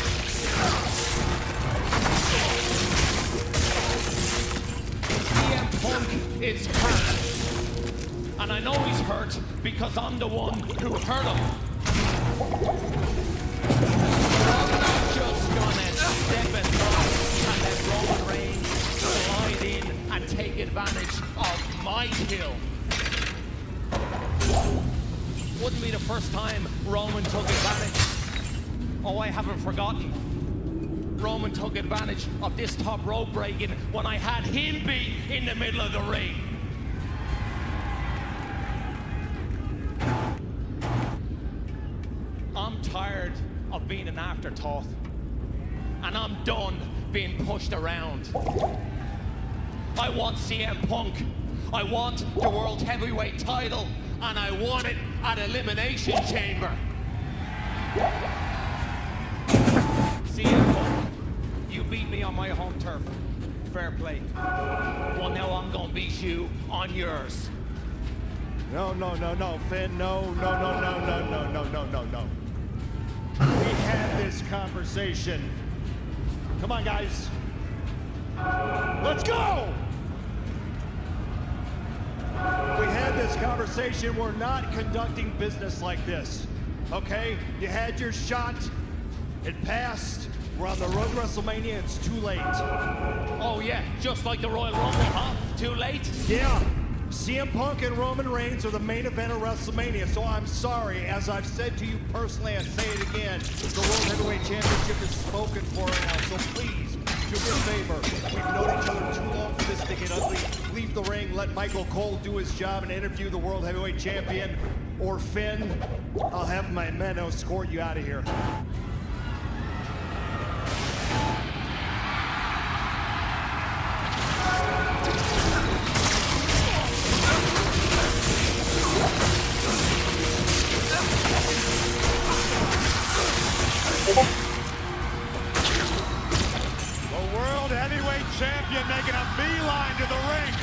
CM Punk is hurt. And I know he's hurt because I'm the one who hurt him. I'm not just gonna step aside and let Roman Reigns slide in and take advantage of my kill. Wouldn't be the first time Roman took advantage. Oh, I haven't forgotten. Roman took advantage of this top rope breaking when I had him beat in the middle of the ring. I'm tired of being an afterthought, and I'm done being pushed around. I want CM Punk. I want the World Heavyweight title, and I want it at Elimination Chamber. CM Punk, you beat me on my home turf. Fair play. Well, now I'm gonna beat you on yours. No, Finn. No. We had this conversation. Come on, guys. Let's go! We had this conversation. We're not conducting business like this, okay? You had your shot. It passed. We're on the road to WrestleMania, it's too late. Oh yeah, just like the Royal Rumble, huh? Too late? Yeah. CM Punk and Roman Reigns are the main event of WrestleMania, so I'm sorry. As I've said to you personally, I say it again. The World Heavyweight Championship is spoken for now, so please, do me a favor. We've known each other too long for this to get ugly. Leave the ring, let Michael Cole do his job and interview the World Heavyweight Champion. Or Finn, I'll have my men escort you out of here. The World Heavyweight Champion making a beeline to the ring.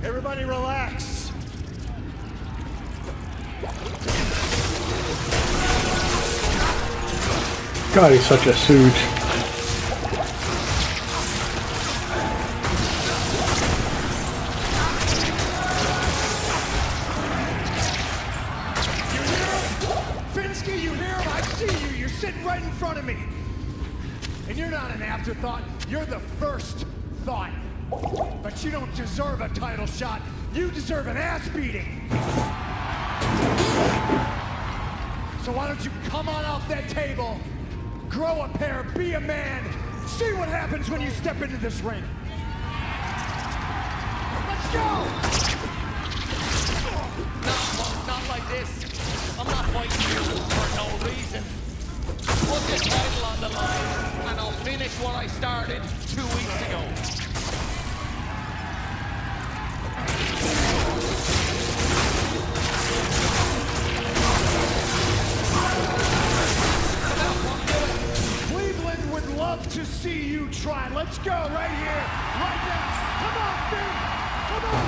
Everybody relax. God, he's such a stooge. Finsky, you hear him? I see you. You're sitting right in front of me. And you're not an afterthought. You're the first thought. But you don't deserve a title shot. You deserve an ass beating. So why don't you come on off that table, grow a pair, be a man, see what happens when you step into this ring. Let's go! Not like this. I'm not fighting you for no reason. Put the title on the line, and I'll finish what I started 2 weeks ago. Cleveland would love to see you try. Let's go right here, right now. Come on, Finn. Come on.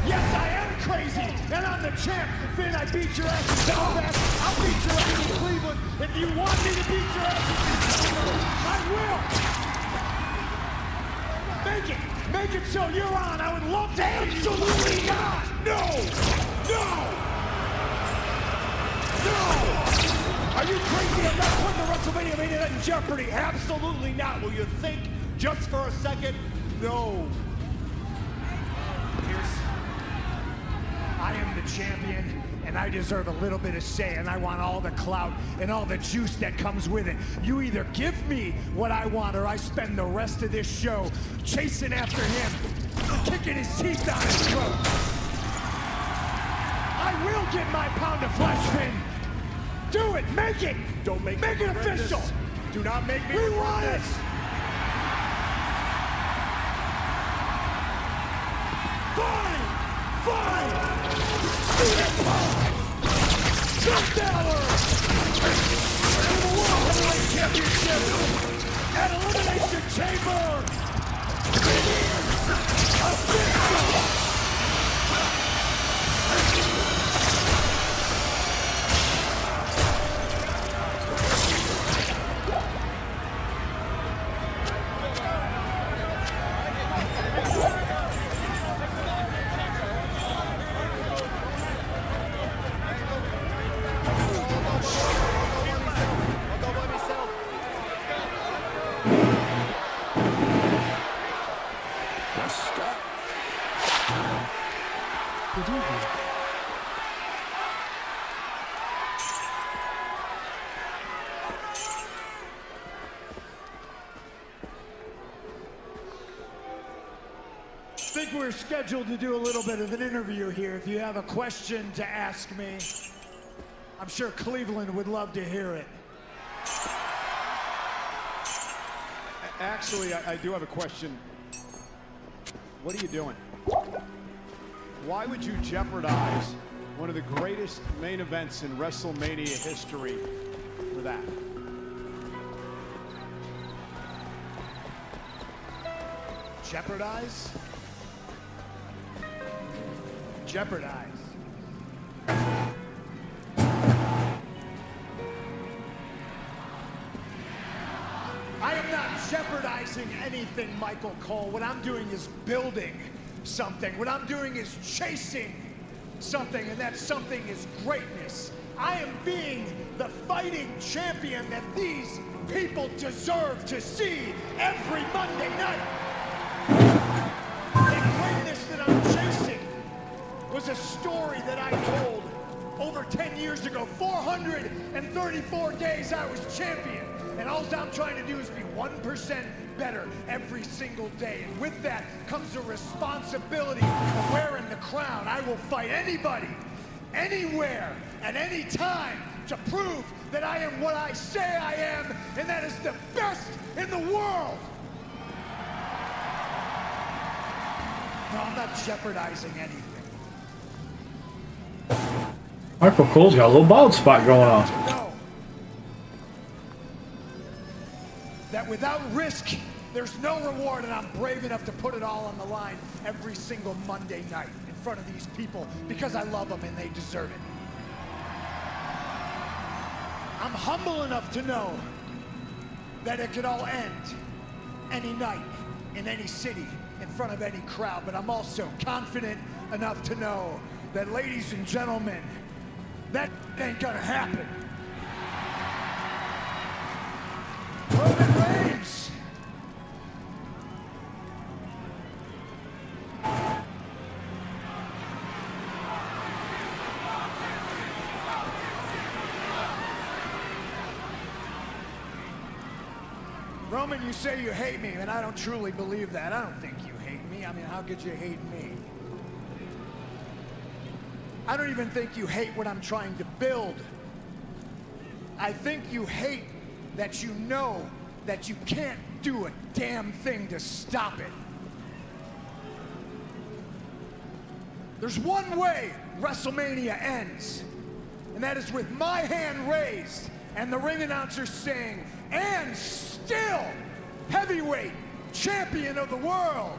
Yes, I am crazy, and I'm the champ. Finn, I beat your ass in Belfast. I'll beat your ass in Cleveland. If you want me to beat your ass in Cleveland, I will. Make it so you're on. I would love to. Absolutely not. No. Are you crazy? I'm not putting the WrestleMania main event in jeopardy. Absolutely not. Will you think just for a second? No. I am the champion, and I deserve a little bit of say, and I want all the clout and all the juice that comes with it. You either give me what I want, or I spend the rest of this show chasing after him, kicking his teeth down his throat. I will get my pound of flesh, Finn. Do it, make it. Don't make it official. Do not make me. We want it. Fine. Jump Dowler! For the World Heavyweight Championship at Elimination Chamber! It is official! I think we're scheduled to do a little bit of an interview here. If you have a question to ask me, I'm sure Cleveland would love to hear it. Actually, I do have a question. What are you doing? Why would you jeopardize one of the greatest main events in WrestleMania history for that? Jeopardize? Jeopardize. I am not jeopardizing anything, Michael Cole. What I'm doing is building something. What I'm doing is chasing something, and that something is greatness. I am being the fighting champion that these people deserve to see every Monday night. The greatness that I'm chasing was a story that I told over 10 years ago. 434 days I was champion. And all I'm trying to do is be 1% better every single day. And with that comes the responsibility of wearing the crown. I will fight anybody, anywhere, at any time to prove that I am what I say I am, and that is the best in the world. No, I'm not jeopardizing anything. Michael Cole's got a little bald spot going on. That without risk, there's no reward, and I'm brave enough to put it all on the line every single Monday night in front of these people because I love them and they deserve it. I'm humble enough to know that it could all end any night in any city in front of any crowd, but I'm also confident enough to know that, ladies and gentlemen, that ain't gonna happen. Roman Reigns. Roman, you say you hate me, and I don't truly believe that. I don't think you hate me. I mean, how could you hate me? I don't even think you hate what I'm trying to build. I think you hate that you know that you can't do a damn thing to stop it. There's one way WrestleMania ends, and that is with my hand raised and the ring announcer saying, "And still heavyweight champion of the world,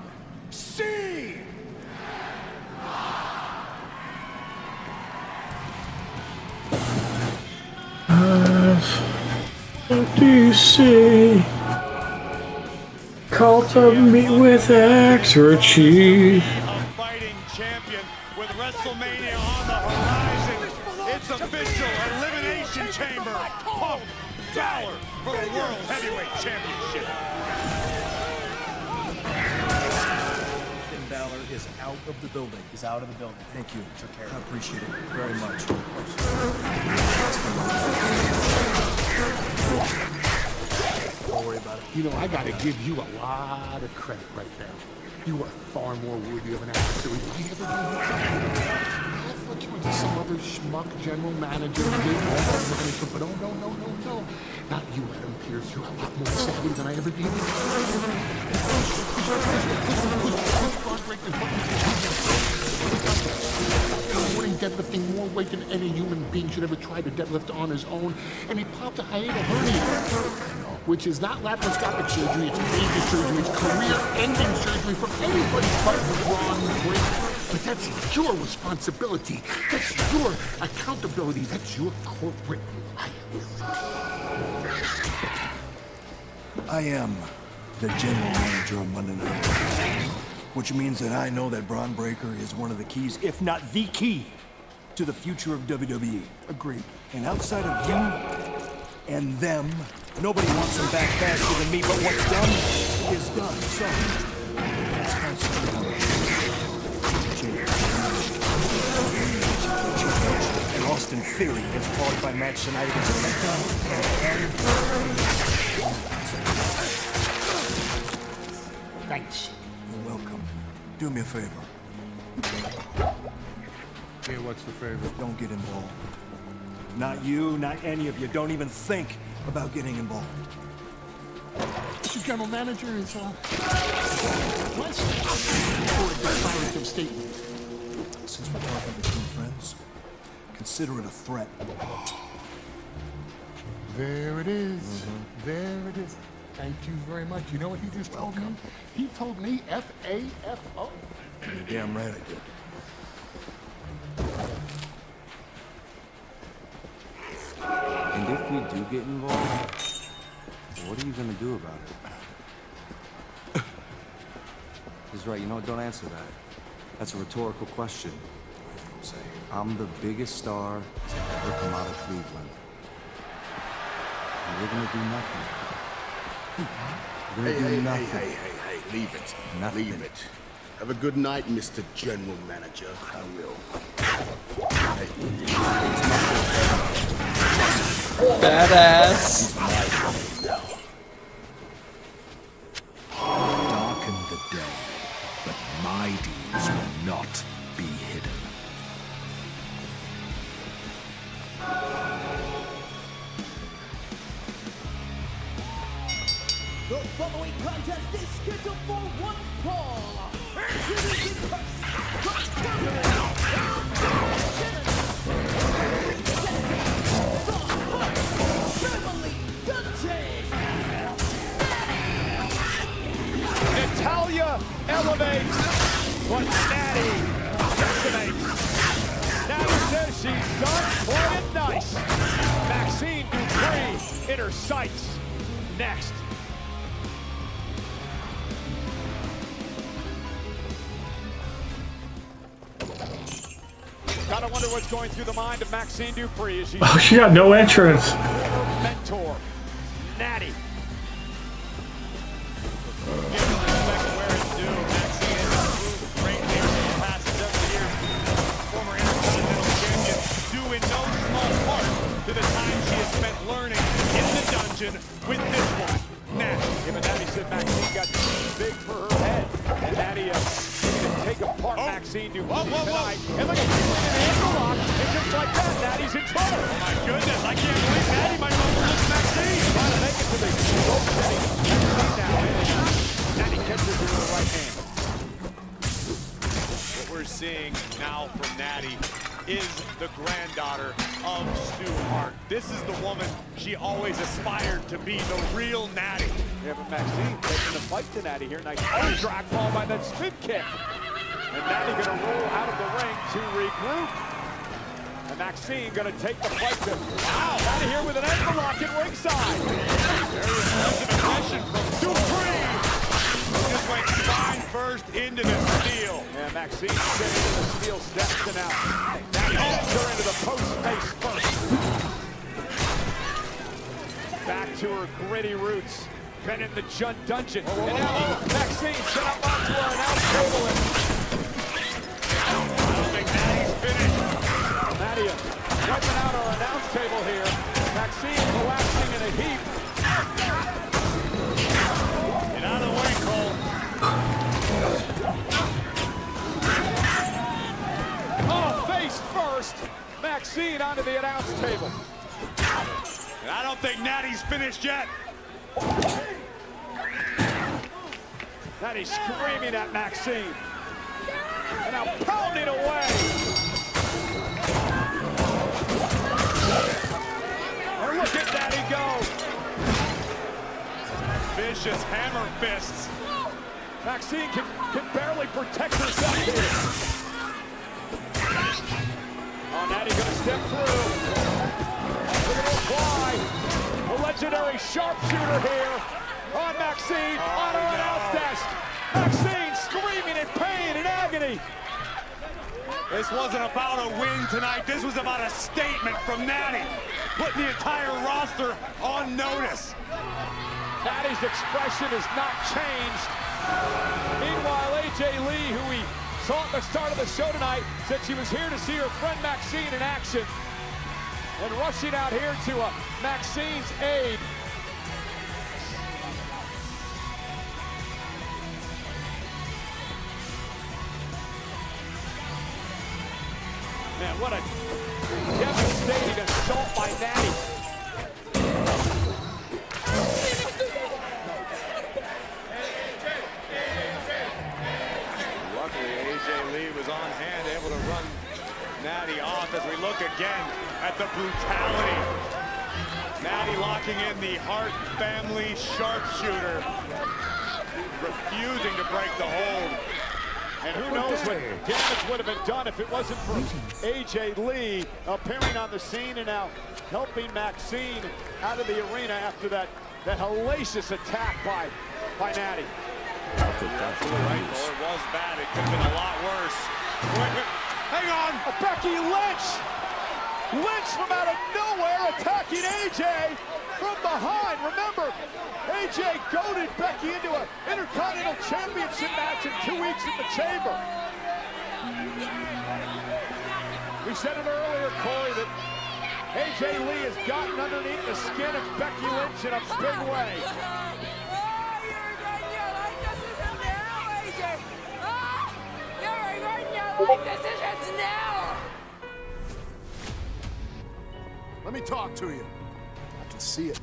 C." DC call to meet with extra chief. Fighting champion with WrestleMania on the horizon. It's official. Elimination Chamber. Pump Balor for the World Heavyweight Championship. Balor is out of the building. He's out of the building. Thank you. Took care. I appreciate it very much. Don't worry about it. You know, I gotta give you a lot of credit right there. You are far more worthy of an adversary than I ever knew. I thought you were just some other schmuck general manager. But oh, no. Not you, Adam Pearce. You're a lot more savvy than I ever did. Morning deadlifting more weight than any human being should ever try to deadlift on his own. And he popped a hiatal hernia. Which is not laparoscopic surgery, it's major surgery, it's career-ending surgery from anybody's part of Ron Break. But that's your responsibility. That's your accountability. That's your corporate liability. I am the general manager of Monday Night Raw, which means that I know that Braun Breaker is one of the keys, if not the key, to the future of WWE. Agreed. And outside of you and them, nobody wants him back faster than me, but what's done is done. So, let's concentrate on and Austin Theory gets qualified match tonight against Thanks. You're welcome. Do me a favor. Hey, what's the favor? Don't get involved. Not you, not any of you. Don't even think about getting involved. Mr. General Manager is, let's for a declarative statement. Since we're talking between friends, consider it a threat. There it is. There it is. Thank you very much. You know what he just told me? He told me F-A-F-O. You're damn right I did. And if we do get involved, what are you gonna do about it? He's right, you know what, don't answer that. That's a rhetorical question. I'm the biggest star to ever come out of Cleveland. And you're gonna do nothing. You're gonna do nothing. Hey, leave it. Nothing. Leave it. Have a good night, Mr. General Manager. I will. Badass. Darken the day, but my deeds will not be hidden. The following contest is scheduled for one fall. Introducing Natalia elevates, but Natty decimates. Natty says she's done playing nice. Maxine Dupree in her sights. Next. Gotta wonder what's going through the mind of Maxine Dupree as she got no entrance. Mentor, Natty. To the time she has spent learning in the dungeon with this one, Natty. Yeah, but Natty said Maxine got too big for her head. And Natty can take apart Maxine Dupree tonight. And look at her in the ankle lock. And just like that, Natty's in trouble. Oh my goodness, I can't believe Natty might overlook Maxine. Trying to make it to the rope setting. Maxine now. And Natty catches her with the right hand. What we're seeing now from Natty is the granddaughter of Stu Hart. This is the woman she always aspired to be, the real Natty. We have a Maxine taking the fight to Natty here. Nice drag fall by that spin kick. And Natty gonna roll out of the ring to regroup. And Maxine gonna take the fight to, wow, Natty here with an ankle lock at ringside. Very impressive aggression from Dupree. Just went spine first into the steel. Yeah, Maxine straight into the steel steps and out. Natty holds her into the post face first. Back to her gritty roots. Been in the dungeon. And now Maxine set up onto her announce table. I don't think Natty's finished. Natty wiping out our announce table here. Maxine collapsing in a heap. Get out of the way, Cole. Oh, face first. Maxine onto the announce table. And I don't think Natty's finished yet. Natty's screaming at Maxine. And now pounding away. And look at Natty go. Vicious hammer fists. Maxine can barely protect herself here. Oh, Natty gonna step through. Look at her fly. A legendary sharpshooter here on Maxine on her announce desk. Maxine screaming in pain and agony. This wasn't about a win tonight. This was about a statement from Natty, putting the entire roster on notice. Natty's expression has not changed. Meanwhile, AJ Lee, who we saw at the start of the show tonight, said she was here to see her friend Maxine in action. And rushing out here to Maxine's aid. Man, what a devastating assault by Natty. Natty off as we look again at the brutality. Natty locking in the Hart family sharpshooter, refusing to break the hold. And who knows what damage would have been done if it wasn't for AJ Lee appearing on the scene and now helping Maxine out of the arena after that hellacious attack by Natty. Right, well, it was bad. It could have been a lot worse. Wait, hang on, Becky Lynch! Lynch from out of nowhere attacking AJ from behind. Remember, AJ goaded Becky into an Intercontinental Championship match in 2 weeks in the Chamber. We said it earlier, Corey, that AJ Lee has gotten underneath the skin of Becky Lynch in a big way. Decisions now! Let me talk to you. I can see it.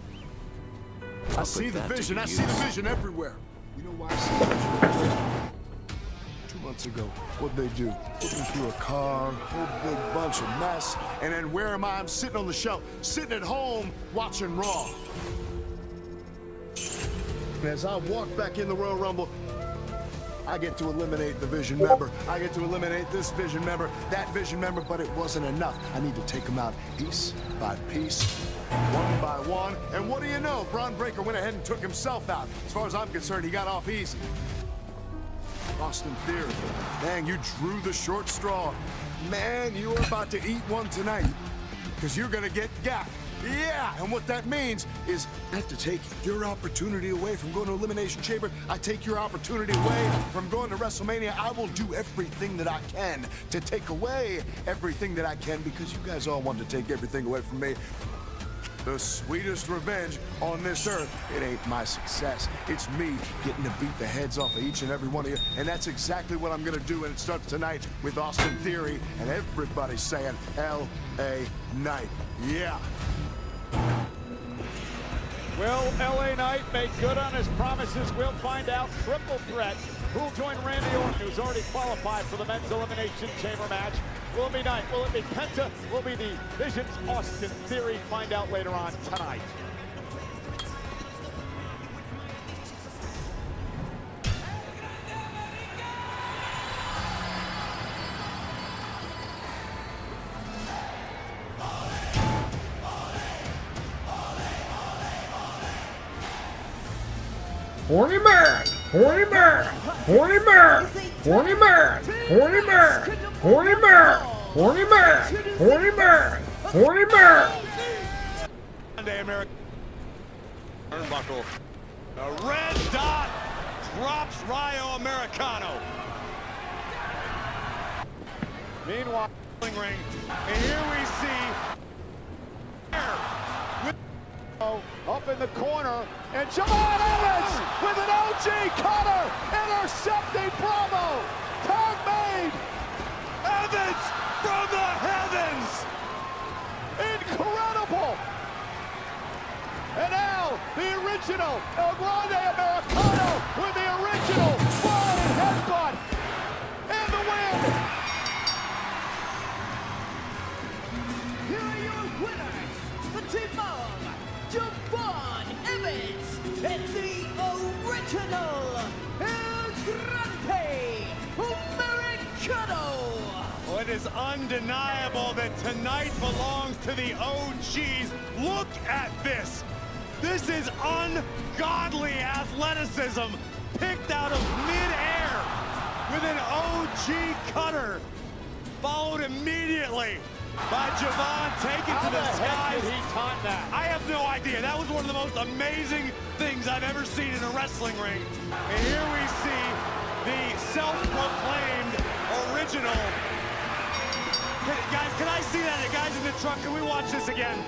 I see the vision. I see the vision everywhere. You know why I see the vision everywhere? 2 months ago, what'd they do? Put me through a car, whole big bunch of mess, and then where am I? I'm sitting on the shelf, sitting at home, watching Raw. And as I walk back in the Royal Rumble, I get to eliminate the Vision member. I get to eliminate this Vision member, that Vision member, but it wasn't enough. I need to take them out piece by piece, one by one. And what do you know? Braun Breaker went ahead and took himself out. As far as I'm concerned, he got off easy. Austin Theory, dang, you drew the short straw. Man, you are about to eat one tonight, because you're gonna get gapped. Yeah, and what that means is I have to take your opportunity away from going to Elimination Chamber. I take your opportunity away from going to WrestleMania. I will do everything that I can to take away everything that I can because you guys all want to take everything away from me. The sweetest revenge on this earth. It ain't my success. It's me getting to beat the heads off of each and every one of you. And that's exactly what I'm going to do. And it starts tonight with Austin Theory. And everybody's saying L.A. Knight. Yeah. Will LA Knight make good on his promises? We'll find out. Triple threat. Who'll join Randy Orton, who's already qualified for the men's elimination chamber match? Will it be Knight? Will it be Penta? Will it be the Vision's Austin Theory? Find out later on tonight. Horny man! Horny man! Horny man! Horny man! Horny man! Horny man! Horny man! Horny man! Horny man! Monday American turnbuckle. The red dot drops Rayo Americano. Meanwhile, ring, and here we see up in the corner, and Javon Evans with an OG cutter, intercepting Bravo. Tag made. Evans from the heavens. Incredible. And now the original El Grande Americano with the original flying headbutt and the win. Here are your winners, the team of Javon Evans and the original El Grande Americano. Well, it is undeniable that tonight belongs to the OGs. Look at this. This is ungodly athleticism picked out of midair with an OG cutter, followed immediately by Javon taken to the skies. Did he taunt that? I have no idea. That was one of the most amazing things I've ever seen in a wrestling ring. And here we see the self-proclaimed original. Guys, can I see that? The guys in the truck, can we watch this again?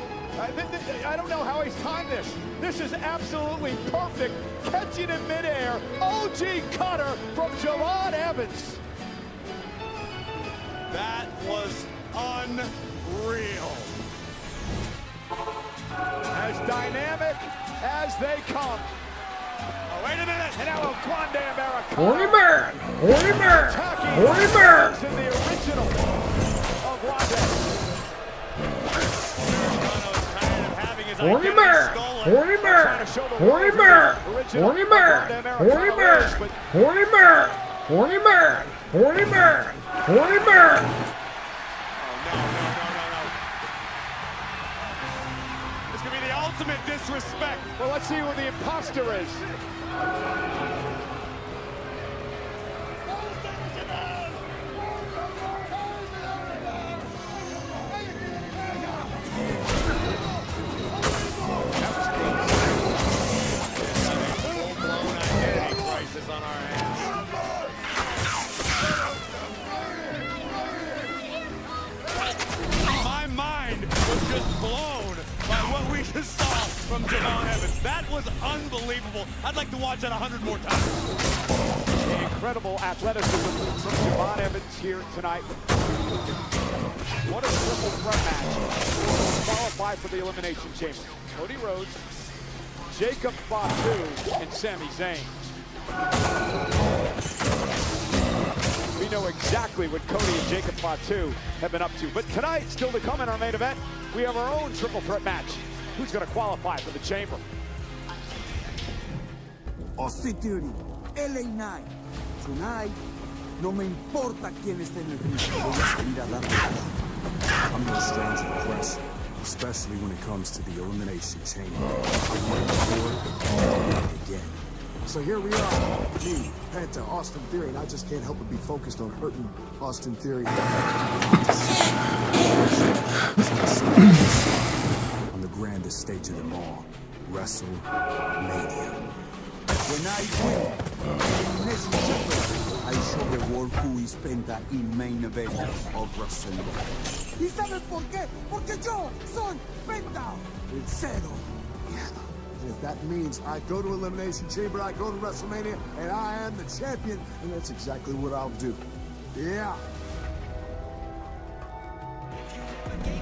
I don't know how he's timed this. This is absolutely perfect. Catching in midair, OG cutter from Javon Evans. That was unreal. As dynamic as they come. Oh, wait a minute. And now El Grande Americano. Horny man! Horny man! Horny man! In the original of Horny bear! Horny bear! Horny bear! Horny bear! Horny bear! Horny bear! Horny bear! Horny bear! Horny bear! This could be the ultimate disrespect. Well, let's see who the imposter is. On our hands. My mind was just blown by what we just saw from Javon Evans. That was unbelievable. I'd like to watch that 100 more times. The incredible athleticism from Javon Evans here tonight. What a triple threat match. Qualify for the Elimination Chamber. Cody Rhodes, Jacob Fatu, and Sami Zayn. We know exactly what Cody and Jacob Fatu have been up to. But tonight, still to come in our main event, we have our own triple threat match. Who's going to qualify for the chamber? Austin Theory, LA Knight. Tonight, no me importa quién esté en el piso. Voy a salir a dar la cara. I'm no stranger to pressure, especially when it comes to the Elimination Chamber. I've won before, again. So here we are, me, Penta, Austin Theory, and I just can't help but be focused on hurting Austin Theory. On the grandest stage of them all, WrestleMania. When I win, Elimination Chamber, I show the world who is Penta in main event of WrestleMania. ¿Y saben por qué? Porque yo soy Penta, el cero. If that means I go to Elimination Chamber, I go to WrestleMania, and I am the champion, and that's exactly what I'll do. Yeah.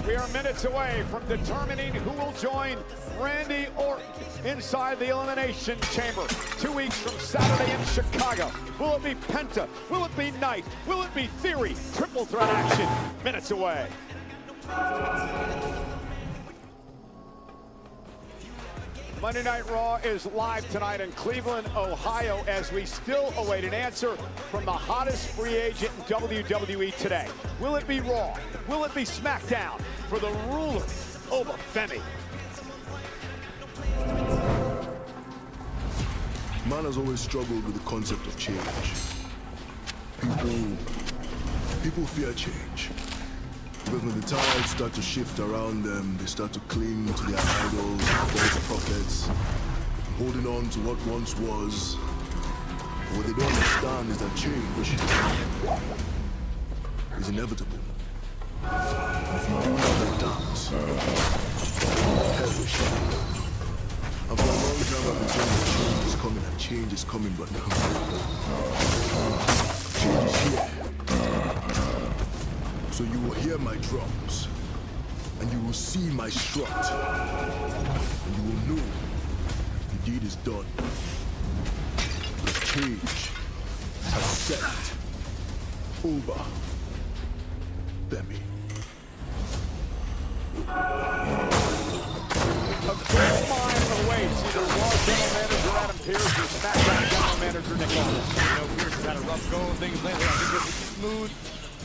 We are minutes away from determining who will join Randy Orton inside the Elimination Chamber. 2 weeks from Saturday in Chicago. Will it be Penta? Will it be Knight? Will it be Theory? Triple threat action. Minutes away. Monday Night Raw is live tonight in Cleveland, Ohio, as we still await an answer from the hottest free agent in WWE today. Will it be Raw? Will it be SmackDown for the ruler over Femi? Man has always struggled with the concept of change. People fear change. Because when the tides start to shift around them, they start to cling to their idols, false prophets, holding on to what once was. What they don't understand is that change is inevitable. If you do not adapt, you perish. And for a long time I've been saying that change is coming and change is coming, but now change is here. So you will hear my drums, and you will see my strut, and you will know the deed is done. The change has set over Femi. A gold mile away. See the Raw General Manager Adam Pearce and SmackDown General Manager Nick Aldis. You know, Pearce has had a rough go of things lately. I think this is smooth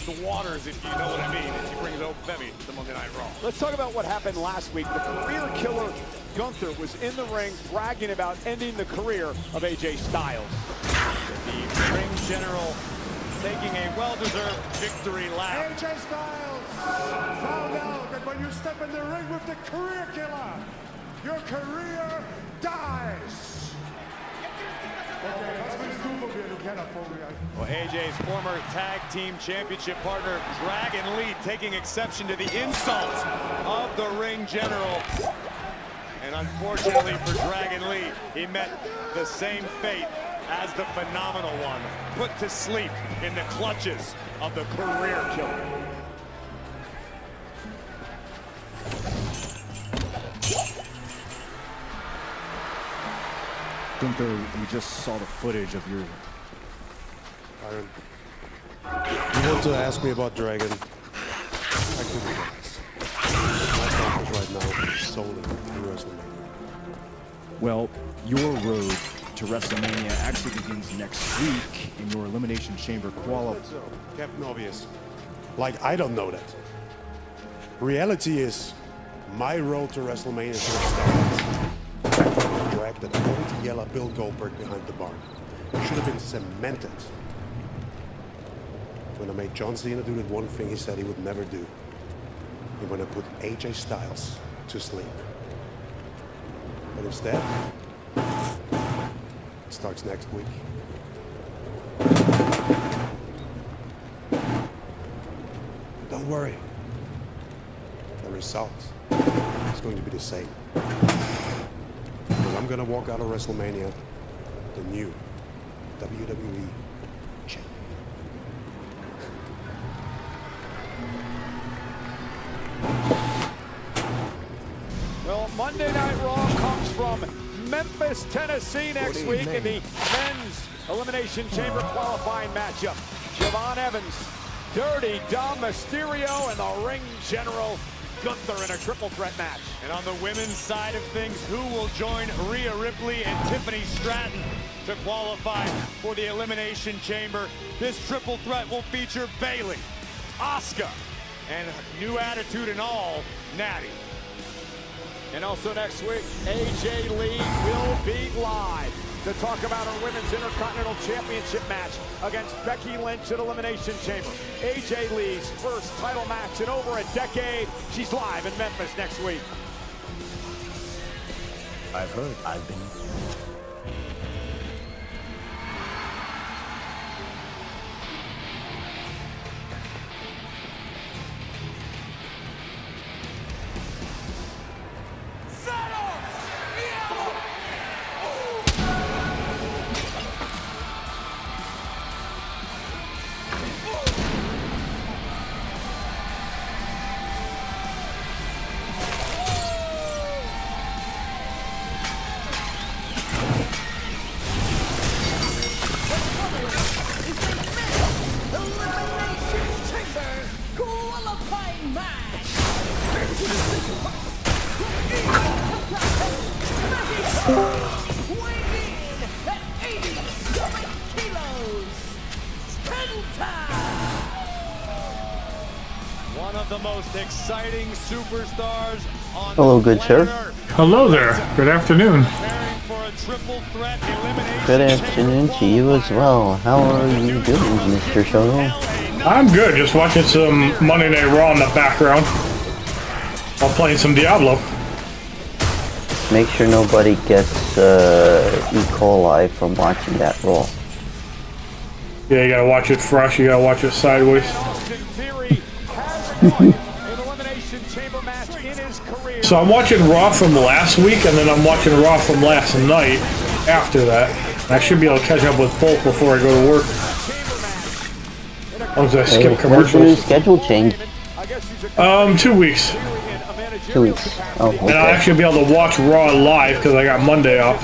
the waters, if you know what I mean, as he brings over Femi to the Monday Night Raw. Let's talk about what happened last week. The career killer Gunther was in the ring bragging about ending the career of AJ Styles. The ring general taking a well-deserved victory lap. AJ Styles found out that when you step in the ring with the career killer, your career dies. Well, AJ's former tag team championship partner, Dragon Lee, taking exception to the insult of the ring general. And unfortunately for Dragon Lee, he met the same fate as the phenomenal one, put to sleep in the clutches of the career killer. Gunther, we just saw the footage of your... Byron, you want to ask me about Dragon? I could be honest. My thought was right now solely in WrestleMania. Well, your road to WrestleMania actually begins next week in your Elimination Chamber qualifier. So, Captain Obvious. Like, I don't know that. Reality is, my road to WrestleMania is going to start. Drag that old yellow Bill Goldberg behind the bar. It should have been cemented. When I made John Cena do that one thing he said he would never do. And when I put AJ Styles to sleep. But instead, it starts next week. Don't worry. The result is going to be the same. Because I'm going to walk out of WrestleMania the new WWE champion. Well, Monday Night Raw comes from Memphis, Tennessee next week in the men's Elimination Chamber qualifying matchup. Javon Evans, Dirty Dom Mysterio, and the ring general Gunther in a triple threat match. And on the women's side of things, who will join Rhea Ripley and Tiffany Stratton to qualify for the Elimination Chamber? This triple threat will feature Bayley, Asuka, and new attitude and all, Natty. And also next week, AJ Lee will be live to talk about her Women's Intercontinental Championship match against Becky Lynch at Elimination Chamber. AJ Lee's first title match in over a decade. She's live in Memphis next week. I've heard. I've been. One of the most exciting superstars on Hello, good sir. Hello there. Good afternoon. Good afternoon to you as well. How are you doing, Mr. Shono? I'm good. Just watching some Monday Night Raw in the background while playing some Diablo. Make sure nobody gets E. coli from watching that Raw. Yeah, you gotta watch it fresh. You gotta watch it sideways. So I'm watching Raw from last week, and then I'm watching Raw from last night after that. I should be able to catch up with both before I go to work. As I skip commercials. What's the new schedule change? 2 weeks. 2 weeks. Oh, okay. And I'll actually be able to watch Raw live because I got Monday off.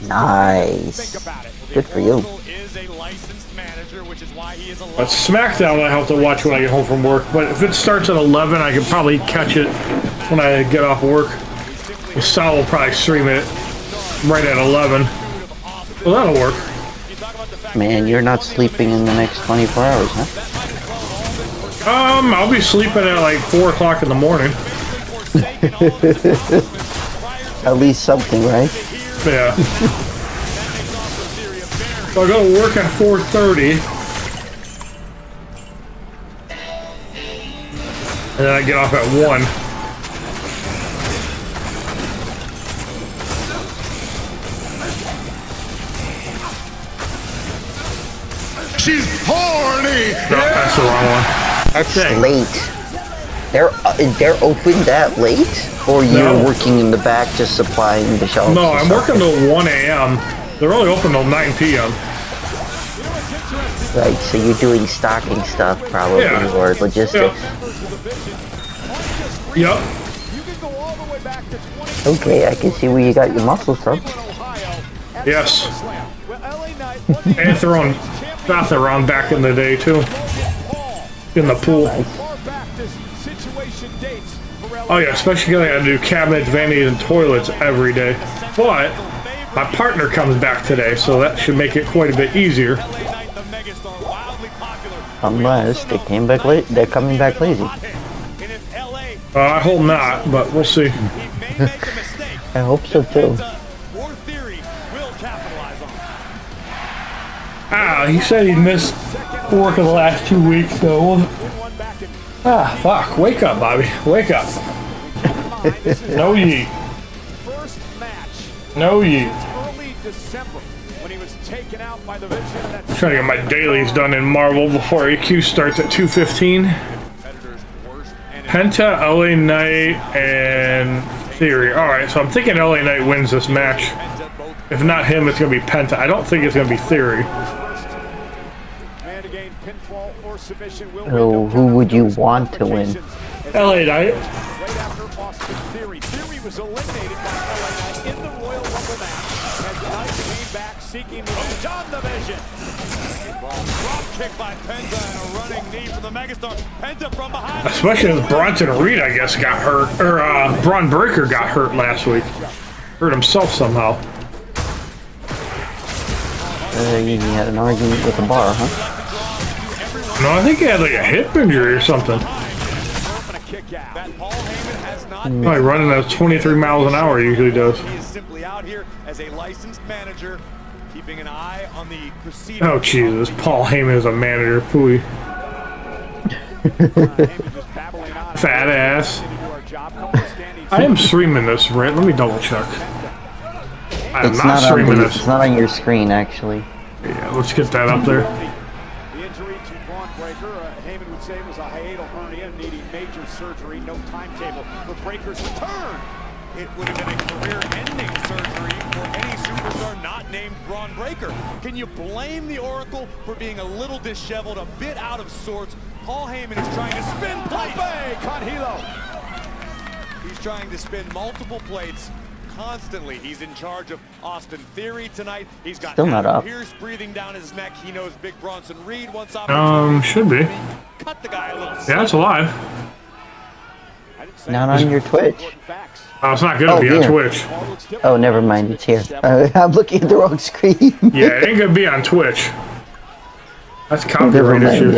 Nice. Good for you. But SmackDown I have to watch when I get home from work. But if it starts at 11, I can probably catch it when I get off work. Sal will probably stream it right at 11. Well, that'll work. Man, you're not sleeping in the next 24 hours, huh? I'll be sleeping at like 4 o'clock in the morning. At least something, right? Yeah. So I go to work at 4:30. And then I get off at 1. She's horny! No, that's the wrong one. That's late. They're open that late? Or you're working in the back just supplying the shelves? No, I'm working till 1 a.m. They're only open till 9 p.m. Right, so you're doing stocking stuff probably, or logistics. Yep. Okay, I can see where you got your muscles from. Yes. And throwing bath around back in the day too. In the pool. Oh yeah, especially because I gotta do cabinets, vanities, and toilets every day. But my partner comes back today, so that should make it quite a bit easier. Unless they came back late, they're coming back lazy. I hope not, but we'll see. I hope so too. Ah, he said he missed work of the last 2 weeks, so... Ah, fuck. Wake up, Bobby. Wake up. No yeet. No yeet. I'm trying to get my dailies done in Marvel before AQ starts at 2:15. Penta, LA Knight, and Theory. Alright, so I'm thinking LA Knight wins this match. If not him, it's going to be Penta. I don't think it's going to be Theory. So who would you want to win? LA Knight. Theory was eliminated by LA Knight in the Royal Rumble match as Knight came back seeking revenge on the Vision. Drop kick by Penta and a running knee from the Megastar. Penta from behind. Especially as Bronson Reed, I guess, got hurt. Or Braun Breaker got hurt last week. Hurt himself somehow. He had an argument with the bar, huh? No, I think he had like a hip injury or something. Like running at 23 miles an hour usually does. He is simply out here as a licensed manager, keeping an eye on the proceedings. Oh Jesus, Paul Heyman is a manager, pooey. Fat ass. I am streaming this, right? Let me double check. I am not streaming this. It's not on your screen, actually. Yeah, let's get that up there. The injury to Braun Breaker, Heyman would say, was a hiatal hernia needing major surgery. No timetable for Breaker's return. It would have been a career-ending surgery for any superstar not named Braun Breaker. Can you blame the Oracle for being a little disheveled, a bit out of sorts? Paul Heyman is trying to spin plates. Conhilo. He's trying to spin multiple plates constantly. He's in charge of Austin Theory tonight. He's got still not up. Pierce breathing down his neck. He knows Big Bronson Reed wants should be. cut the guy a little. Yeah, it's alive. Not on your Twitch. Oh, it's not gonna be on Twitch. Oh, never mind. It's here. I'm looking at the wrong screen. Yeah, it ain't gonna be on Twitch. That's copyright issues.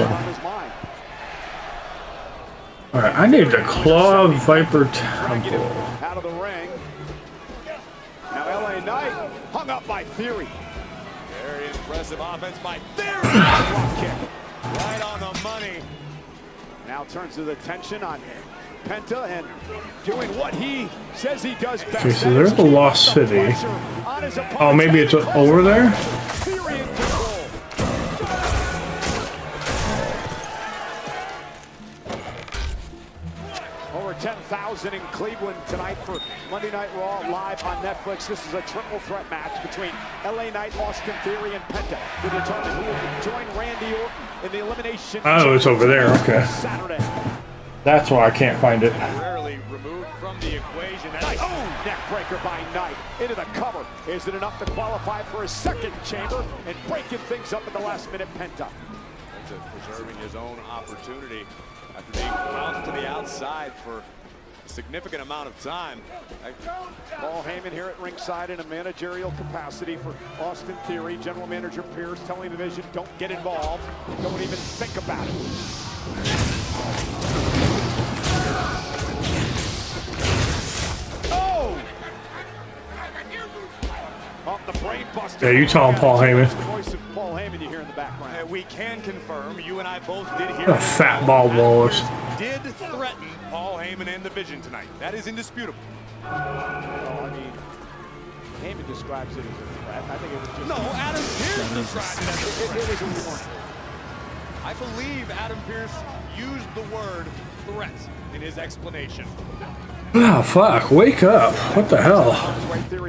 Alright, I need the Claw Viper Temple. Out of the ring. Now LA Knight hung up by Theory. Very impressive offense by Theory. Block kick. Right on the money. Now turns to the tension on Penta and doing what he says he does best. Okay, so there's the Lost City. Oh, maybe it's over there? Theory in control. Over 10,000 in Cleveland tonight for Monday Night Raw live on Netflix. This is a triple threat match between LA Knight, Austin Theory, and Penta to determine who will join Randy Orton in the elimination. Oh, it's over there. Okay. Saturday. That's why I can't find it. Rarely removed from the equation. Nice. Oh, neck breaker by Knight into the cover. Is it enough to qualify for a second chamber and breaking things up at the last minute? Penta. Penta preserving his own opportunity after being bounced to the outside for a significant amount of time. Paul Heyman here at ringside in a managerial capacity for Austin Theory. General Manager Pierce telling the Vision, don't get involved. Don't even think about it. Oh! Off the brain buster. Yeah, you tell him Paul Heyman. Voice of Paul Heyman you hear in the background. We can confirm, you and I both did hear. A fat ball Wallace. Did threaten Paul Heyman and the Vision tonight. That is indisputable. Well, I mean, Heyman describes it as a threat. I think it was just... No, Adam Pearce described it as a threat. It was a warning. I believe Adam Pearce used the word threat in his explanation. Oh, fuck. Wake up. What the hell?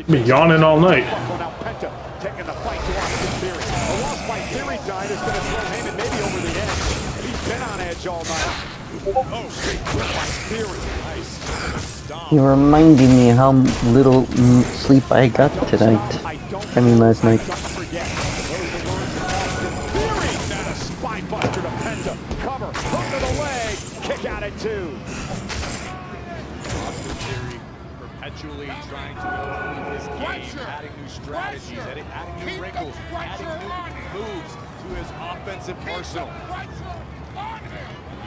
Been yawning all night. Now Penta taking the fight to Austin Theory. A loss by Theory tonight is going to throw Heyman maybe over the edge. He's been on edge all night. Oh, big whip by Theory. Nice. You're reminding me how little sleep I got tonight. I mean, last night. Spine buster to Penta. Cover. Hook to the leg. Kick out at 2. perpetually trying to improve his game, adding new strategies, adding new wrinkles, adding new moves to his offensive arsenal.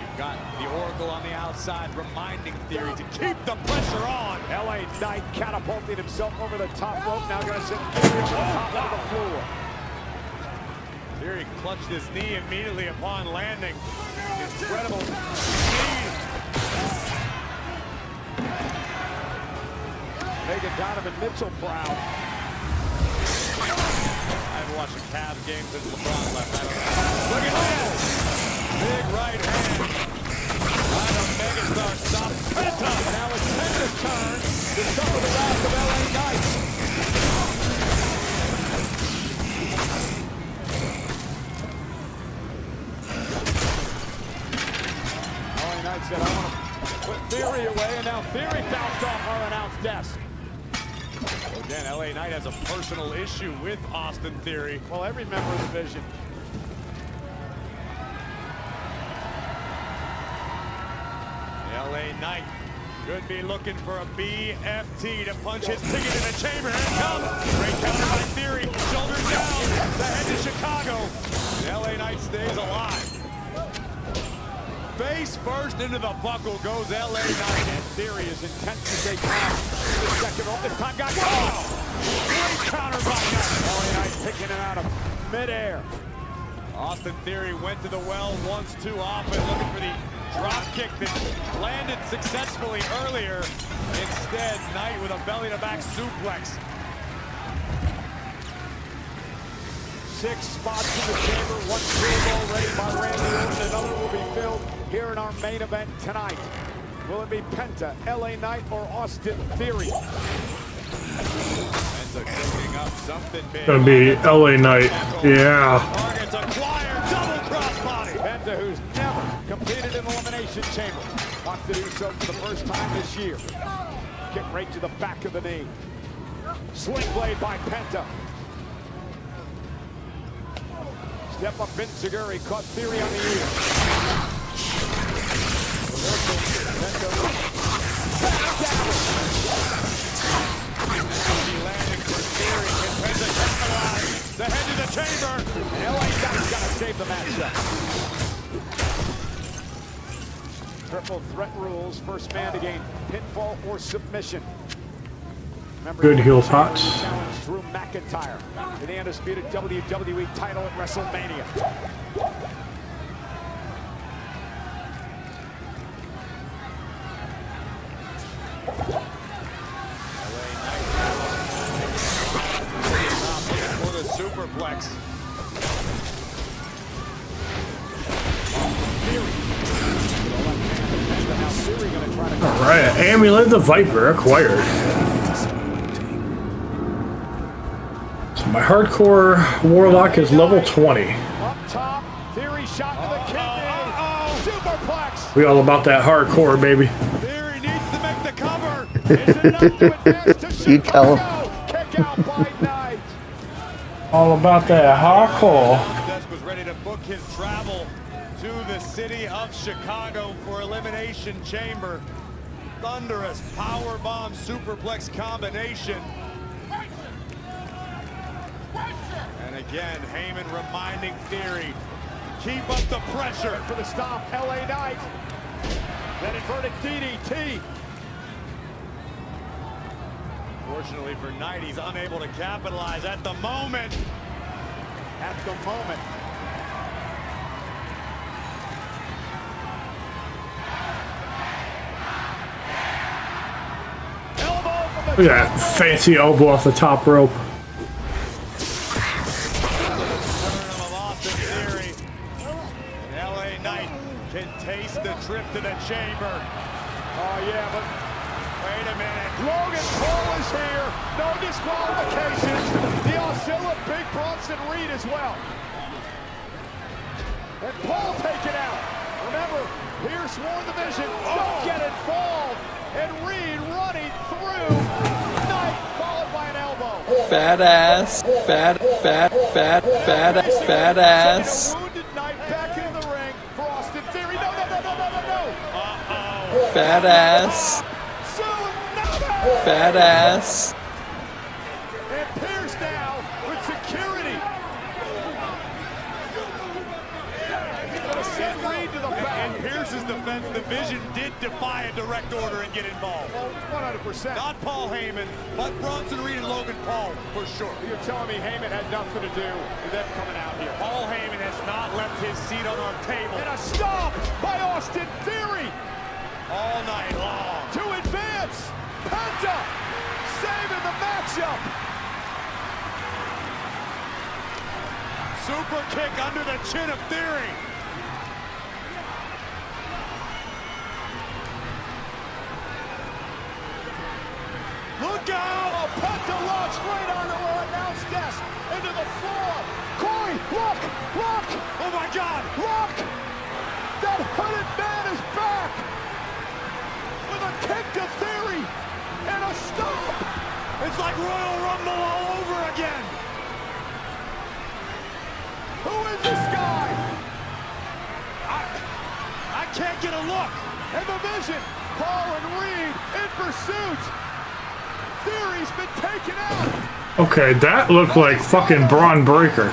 You've got the Oracle on the outside reminding Theory to keep the pressure on. LA Knight catapulted himself over the top rope. Now going to send Theory on top of the floor. Theory clutched his knee immediately upon landing. Incredible speed. Making Donovan Mitchell proud. I haven't watched a Cavs game since LeBron left. I don't know. Look at this! Big right hand. By the megastar stop. Penta! Now it's Penta's turn to suffer the wrath of LA Knight. LA Knight said, I want to put Theory away, and now Theory bounced off our announce desk. Again, LA Knight has a personal issue with Austin Theory. Well, every member of the Vision. LA Knight could be looking for a BFT to punch his ticket in the chamber. Here it comes. Great counter by Theory. Shoulders down. The head to Chicago. And LA Knight stays alive. Face first into the buckle goes LA Knight. And Theory is intent to stay calm. The second rope. This time got caught. Great counter by Knight. LA Knight picking it out of midair. Austin Theory went to the well once too often, looking for the drop kick that landed successfully earlier. Instead, Knight with a belly-to-back suplex. 6 spots in the chamber, 1 field already by Randy Orton. Another will be filled here in our main event tonight. Will it be Penta, LA Knight, or Austin Theory? Penta cooking up something big. Gonna be LA Knight. Yeah. Targets acquired, double crossbody. Penta, who's never competed in the Elimination Chamber, wants to do so for the first time this year. Kick right to the back of the knee. Swing blade by Penta. Step up Vinciguri, caught Theory on the ear. He landing for Theory. Can Penta capitalize? The head to the chamber. And LA Knight's got to save the matchup. Triple threat rules. First man to gain pinfall or submission. Remember, Good heel pots. Challenge Drew McIntyre to the undisputed WWE title at WrestleMania. For the superplex. All right, Amulet the Viper acquired. So my hardcore Warlock is level 20. Up top, Theory shot to the kidney. Superplex. We all about that hardcore, baby. Theory needs to make the cover. Is it enough to advance to You tell him. Chicago? Kick out by Knight. All about that hardcore. Desk was ready to book his travel to the city of Chicago for Elimination Chamber. Thunderous powerbomb superplex combination. And again, Heyman reminding Theory, keep up the pressure. For the stop, LA Knight. That inverted DDT. Fortunately for Knight, he's unable to capitalize at the moment. At the moment. Look at that fancy elbow off the top rope. LA Knight can taste the trip to the chamber. Oh yeah, but wait a minute. Logan Paul is here. No disqualifications. The Oscilla, Big Bronson Reed as well. And Paul taken out. Remember, Pierce won the vision. Don't get involved. And Reed running through. Knight followed by an elbow. Fat ass. Fat ass. Wounded Knight back in the ring for Austin Theory. No. Fat ass. Soon, no. Badass. And Pierce now with security. Gonna send Reed to the back. In Pierce's defense, the Vision did defy a direct order and get involved. 100%. Not Paul Heyman, but Bronson Reed and Logan Paul, for sure. You're telling me Heyman had nothing to do with them coming out here. Paul Heyman has not left his seat on our table. And a stop by Austin Theory. All night long. To advance. Penta saving the matchup. Super kick under the chin of Theory. Look out! Oh, Penta launched right onto our announce desk. Into the floor. Corey, look! Look! Oh my God! Look! That hooded man is back! With a kick to Theory! And a stop! It's like Royal Rumble all over again! Who is this guy? I can't get a look! And the Vision, Paul and Reed in pursuit! Theory's been taken out! Okay, that looked like fucking Braun Breaker.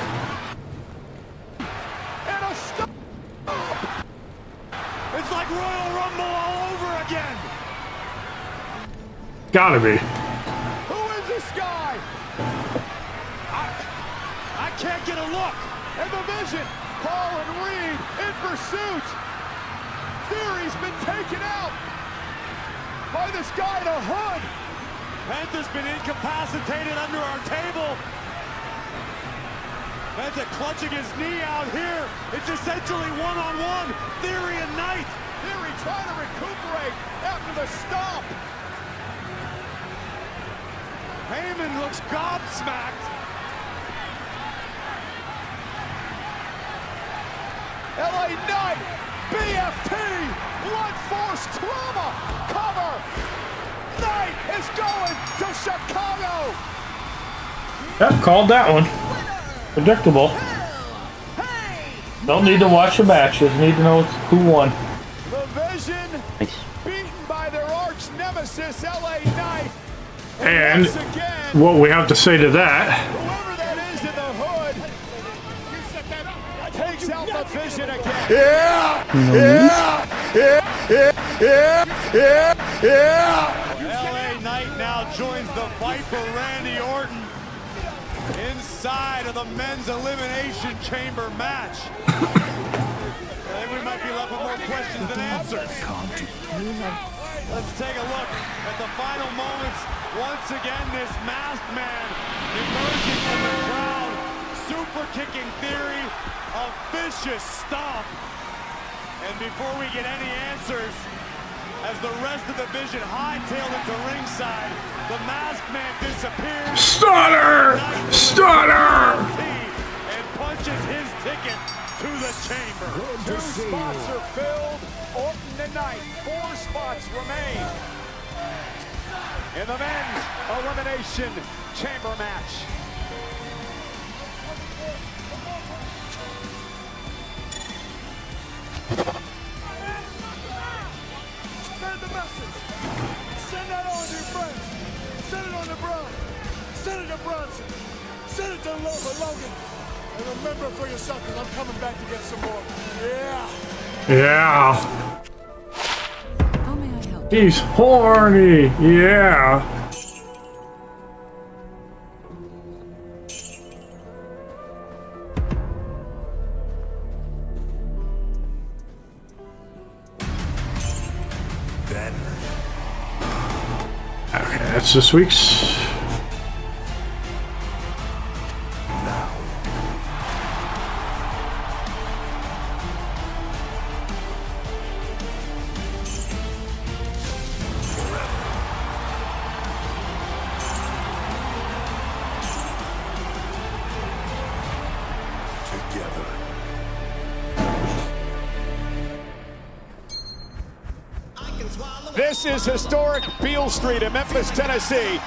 And a stop! It's like Royal Rumble all over again! Gotta be. Who is this guy? I can't get a look! And the Vision, Paul and Reed in pursuit! Theory's been taken out by this guy in a hood! Penta's been incapacitated under our table. Penta clutching his knee out here. It's essentially one-on-one. Theory and Knight. Theory trying to recuperate after the stomp. Heyman looks gobsmacked. LA Knight, BFT, Blood Force Trauma, cover. Knight is going to Chicago. Yep, called that one. Predictable. Don't need to watch the matches. Need to know who won. The Vision beaten by their arch nemesis, LA Knight. And once again, what we have to say to that. whoever that is in the hood takes out the Vision again. LA Knight now joins the Viper Randy Orton inside of the men's elimination chamber match. I think we might be left with more questions than answers. Let's take a look at the final moments. Once again, this masked man emerging from the crowd, super kicking Theory, a vicious stomp. And before we get any answers, as the rest of the Vision hightailed into ringside, the masked man disappears. Stunner! Stunner! And punches his ticket to the chamber. Two spots are filled. Orton and Knight. 4 spots remain in the men's elimination chamber match. Spread the message. Send that on to your friends. Send it on to Braun. Send it to Bronson. Send it to Logan. And remember for yourself, because I'm coming back to get some more. Yeah. Yeah. He's horny. Yeah. Okay, that's this week's. I can swallow This is historic Beale Street in Memphis, Tennessee.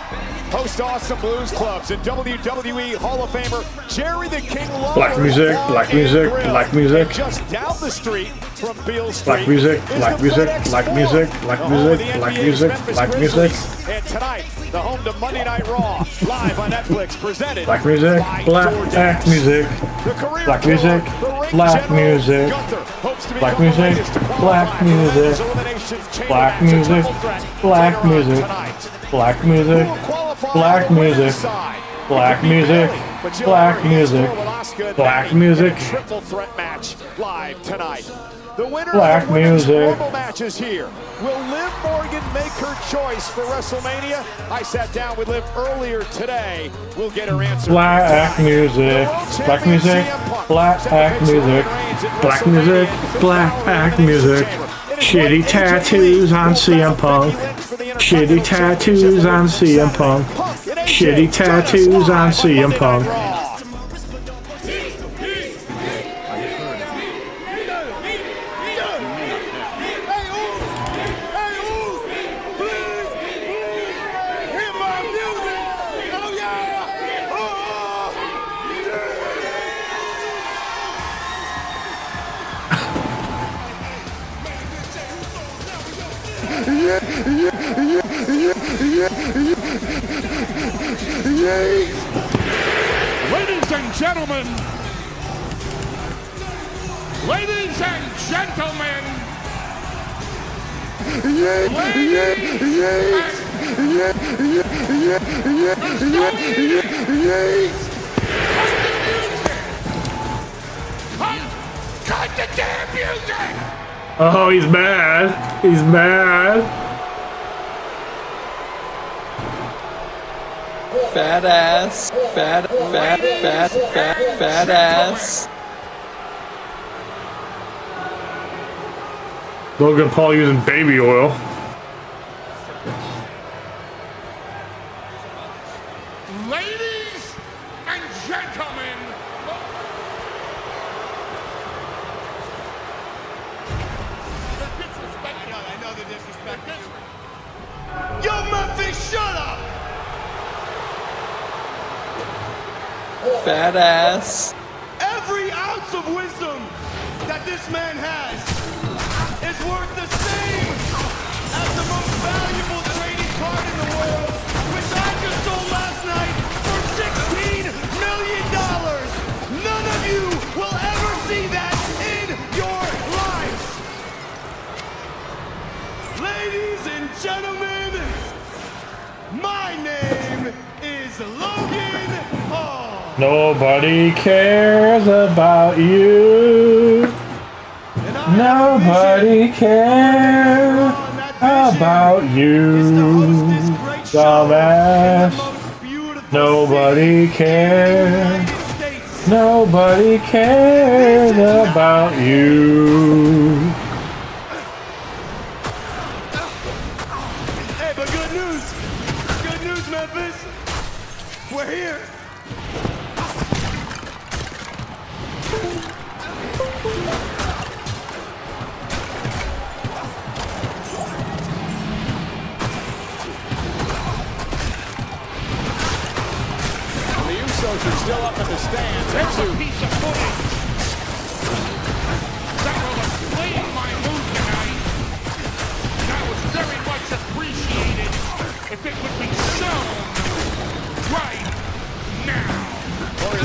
Host awesome blues clubs and WWE Hall of Famer Jerry the King Lawler. Black music, black music, black music. And just down the street from Beale Street. Black music, black music, black music, black music, black music, black music. And tonight, the home to Monday Night Raw, live on Netflix, presented Black music, black music, black music, black music, black music, black music, black music, black music, black music, black music, black music, black music, black music, triple threat match live tonight. The winner black of the women's music. Rumble match is here. Will Liv Morgan make her choice for WrestleMania? I sat down with Liv earlier today. We'll get her answer. Black music, black music, black music, black music, black music. Shitty tattoos on CM Punk. Shitty tattoos on CM Punk. Shitty tattoos on CM Punk. Ladies and gentlemen, ladies and gentlemen, cut the damn music! Oh, he's mad. He's mad. Fat ass. Fat ass. Logan Paul using baby oil. Ladies and gentlemen, I know the disrespect. Yo, Memphis, shut up! Fat ass. Every ounce of wisdom that this man has is worth the same as the most valuable trading card in the world, which I just sold last night for $16 million. None of you will ever see that in your lives. Ladies and gentlemen, my name is Logan Paul. Nobody cares about you. Nobody cares about you, dumbass. Nobody cares. Nobody cares about you. Hey, but good news. Good news, Memphis. We're here. Usos are still up in the stands. There's a piece of footage that will explain my mood tonight. That was very much appreciated if it would be shown right now.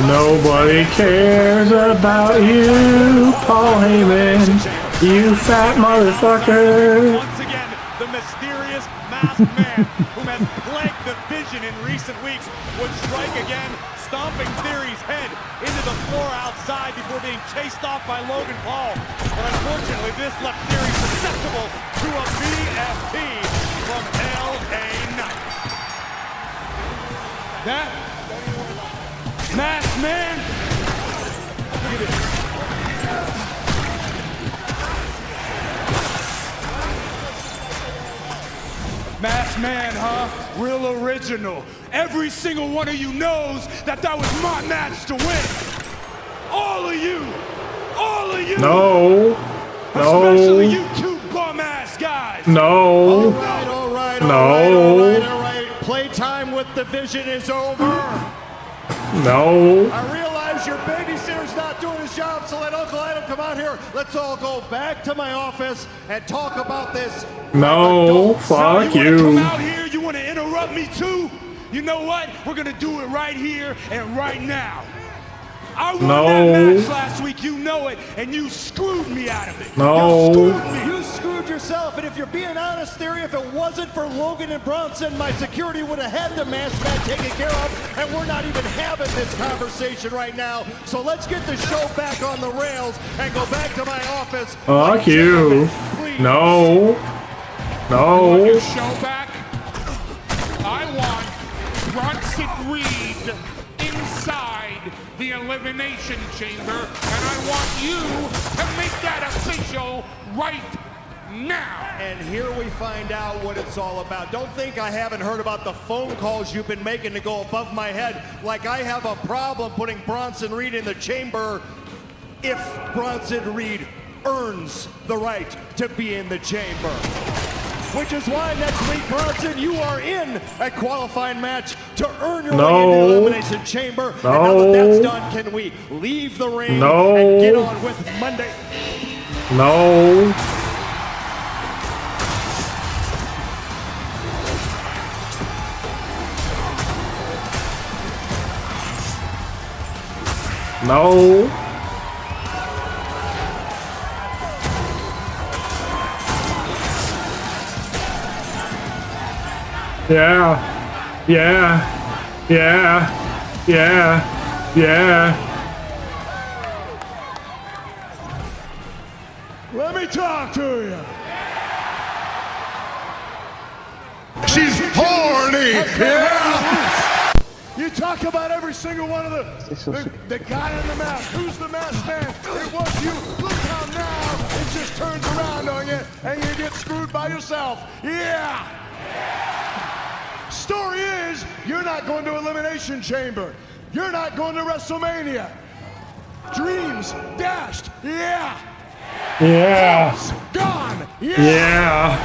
Nobody cares about you, Paul Heyman. You fat motherfucker. Once again, the mysterious masked man who has plagued the vision in recent weeks would strike again, stomping Theory's head into the floor outside before being chased off by Logan Paul. But unfortunately, this left Theory susceptible to a BFT from LA Knight. That masked man. Masked man, huh? Real original. Every single one of you knows that was my match to win. All of you. All of you. No. Especially you two bum-ass guys. No. All right. Playtime with the Vision is over. No. I realize your babysitter's not doing his job, so let Uncle Adam come out here. Let's all go back to my office and talk about this. No. Fuck you. Come out here, you want to interrupt me too? You know what? We're going to do it right here and right now. I won that match last week, you know it, and you screwed me out of it. No. You screwed me. You screwed yourself, and if you're being honest, Theory, if it wasn't for Logan and Bronson, my security would have had the match taken care of, and we're not even having this conversation right now. So let's get the show back on the rails and go back to my office. Fuck you. No. No. You want your show back? I want Bronson Reed inside the Elimination Chamber, and I want you to make that official right now. And here we find out what it's all about. Don't think I haven't heard about the phone calls you've been making to go above my head, like I have a problem putting Bronson Reed in the chamber if Bronson Reed earns the right to be in the chamber. Which is why next week, Bronson, you are in a qualifying match to earn your way into the Elimination Chamber. And now that that's done, can we leave the ring and get on with Monday? No. No. Yeah. Yeah. Yeah. Yeah. Yeah. Let me talk to you. She's horny. Yeah. You talk about every single one of the guy on the map. Who's the masked man? It was you. Look how now it just turns around on you and you get screwed by yourself. Yeah. Story is, you're not going to Elimination Chamber. You're not going to WrestleMania. Dreams dashed. Yeah. Yeah. Hopes gone. Yeah.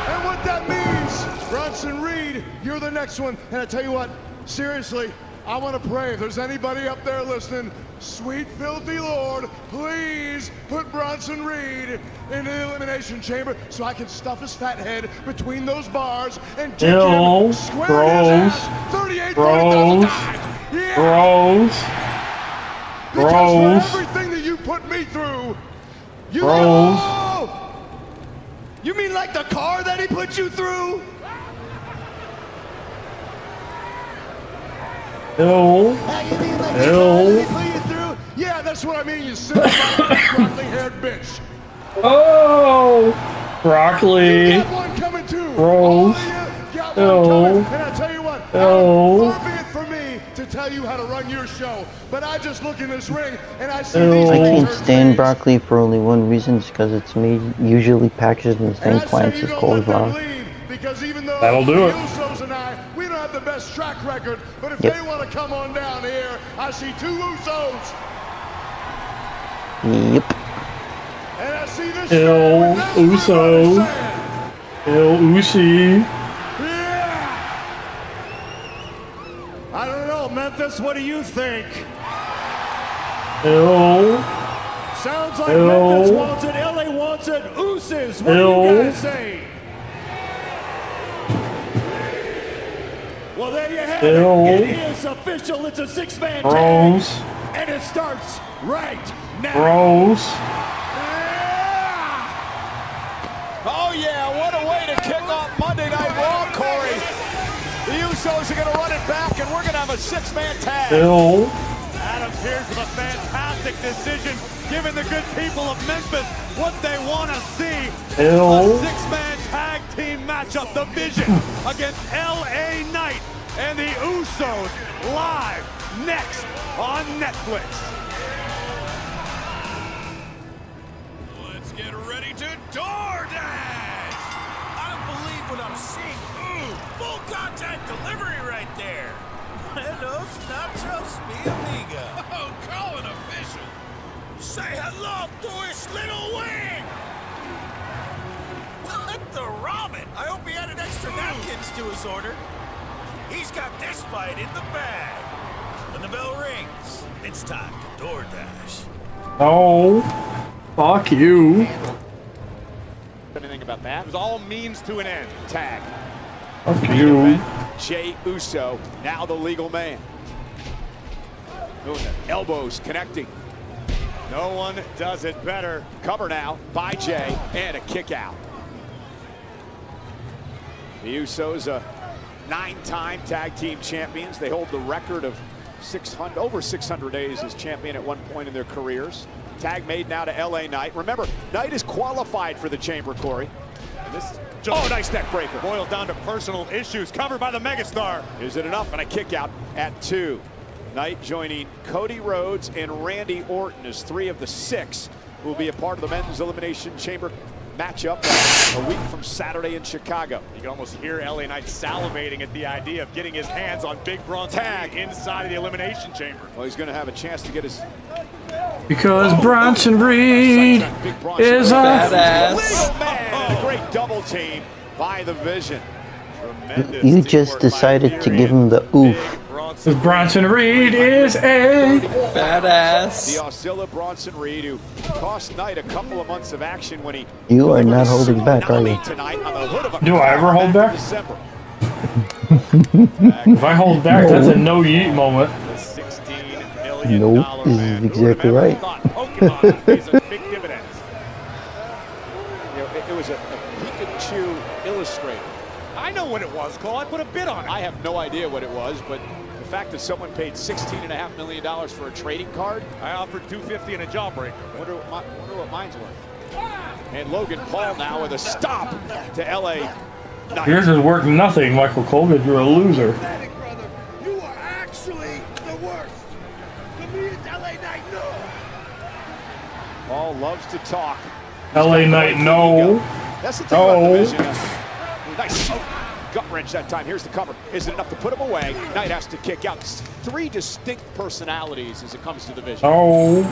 And what that means, Bronson Reed, you're the next one. And I tell you what, seriously, I want to pray if there's anybody up there listening, sweet filthy Lord, please put Bronson Reed in the Elimination Chamber so I can stuff his fat head between those bars and kick him square in his ass 38,000 times. Yeah. Because for everything that you put me through, you You mean like the car that he put you through? No. Yeah, that's what I mean, you silly broccoli-haired bitch. Oh, broccoli. You got one coming too. Rose. Got one coming. And I tell you what, far be it for me to tell you how to run your show, but I just look in this ring and I see these I can't stand broccoli for only one reason, it's because it's made usually packaged in the same plants as cauliflower. Because even though That'll do it. Usos and we don't have the best track record, but if they want to come on down here, I see two Usos. Yep. And I see this El Uso. El Usi. I don't know, Memphis, what do you think? Sounds like Memphis wants it, LA wants it, Usos, what do you guys say? Well, there you have it. It is official. It's a six-man tag. And it starts right now. Oh, yeah. What a way to kick off Monday Night Raw, Corey. The Usos are going to run it back, and we're going to have a six-man tag. Adam Pearce with a fantastic decision, giving the good people of Memphis what they want to see. A six-man tag team matchup, the Vision against LA Knight and the Usos, live next on Netflix. Let's get ready to DoorDash! I don't believe what I'm seeing. Ooh, full contact delivery right there. Buenos nachos, mi amiga. Oh, call it official. Say hello to his little wing. Let the ramen. I hope he added extra napkins to his order. He's got this fight in the bag. When the bell rings, it's time to DoorDash. Oh, fuck you. Anything about that? It was all means to an end. Tag. Fuck you. Jey Uso, now the legal man. Doing the elbows connecting. No one does it better. Cover now by Jey, and a kick out. The Usos, 9-time tag team champions. They hold the record of over 600 days as champion at one point in their careers. Tag made now to LA Knight. Remember, Knight is qualified for the Chamber, Corey. And this nice neck breaker. Boils down to personal issues covered by the megastar. Is it enough? And a kick out at 2. Knight joining Cody Rhodes and Randy Orton as 3 of the 6 who will be a part of the Men's Elimination Chamber matchup a week from Saturday in Chicago. You can almost hear LA Knight salivating at the idea of getting his hands on Big Bronson Tag inside of the Elimination Chamber. Well, he's going to have a chance to get his... Because Bronson Reed is a badass. Legal man, a great double team by the Vision. Tremendous. You just decided to give him the oof. Because Bronson Reed is a badass. The Oscilla Bronson Reed, who cost Knight a couple of months of action when he... You are not holding back, are you? Do I ever hold back? If I hold back, that's a no yeet moment. Nope, this is exactly right. It was a Pikachu illustrator. I know what it was, Cole. I put a bid on it. I have no idea what it was, but the fact that someone paid $16.5 million for a trading card. I offered $250 and a jawbreaker. Wonder what mine's worth. And Logan Paul now with a stop to LA Knight. Yours is worth nothing, Michael Cole, because you're a loser. You are actually the worst. To me, it's LA Knight, no. Paul loves to talk. LA Knight, no. That's the thing about the Vision. Nice gut wrench that time. Here's the cover. Is it enough to put him away? Knight has to kick out. 3 distinct personalities as it comes to the Vision. Oh,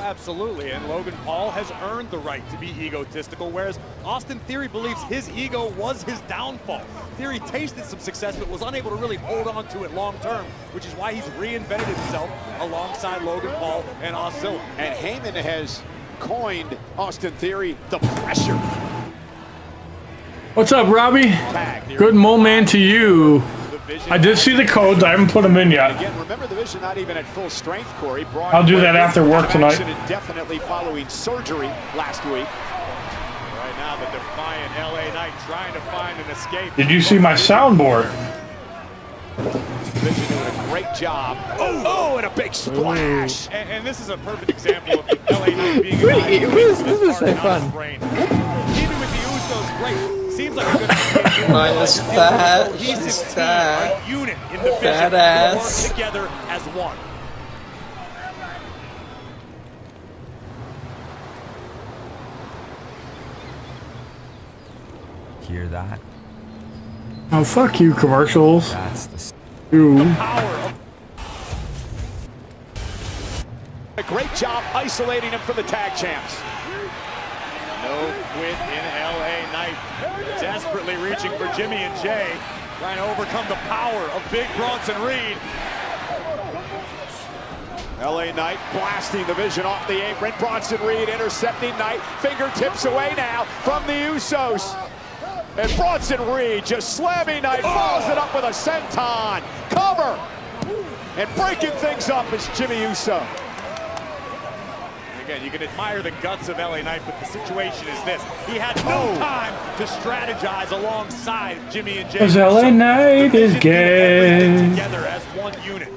absolutely. And Logan Paul has earned the right to be egotistical, whereas Austin Theory believes his ego was his downfall. Theory tasted some success, but was unable to really hold on to it long term, which is why he's reinvented himself alongside Logan Paul and Oscilla. And Heyman has coined Austin Theory the pressure. what's up, Robbie? Good moment to you. I did see the codes. I haven't put them in yet. Again, remember the Vision not even at full strength, Corey. I'll do that after work tonight. Definitely following surgery last week. Right now, the defiant LA Knight trying to find an escape. Did you see my soundboard? Vision doing a great job. Oh, and a big splash. And this is a perfect example of LA Knight being This is so fun. Even with the Usos, great. Seems like a good Minus fat, tag, a unit in the Vision badass. work together as one. Hear that? Oh, fuck you, commercials. That's the Ooh. A great job isolating him from the tag champs. No quit in LA Knight. Desperately reaching for Jimmy and Jey. Trying to overcome the power of Big Bronson Reed. LA Knight blasting the Vision off the apron. Bronson Reed intercepting Knight. Fingertips away now from the Usos. And Bronson Reed just slamming Knight. Follows it up with a senton. Cover. And breaking things up is Jimmy Uso. Again, you can admire the guts of LA Knight, but the situation is this. He had no time to strategize alongside Jimmy and Jey. Because LA Knight is gay. Together as one unit.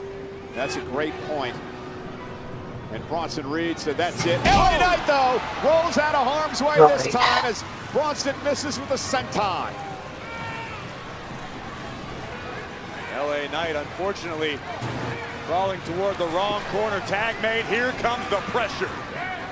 That's a great point. And Bronson Reed said that's it. LA Knight, though, rolls out of harm's way this time as Bronson misses with a senton. LA Knight, unfortunately, crawling toward the wrong corner. Tag made. Here comes the pressure.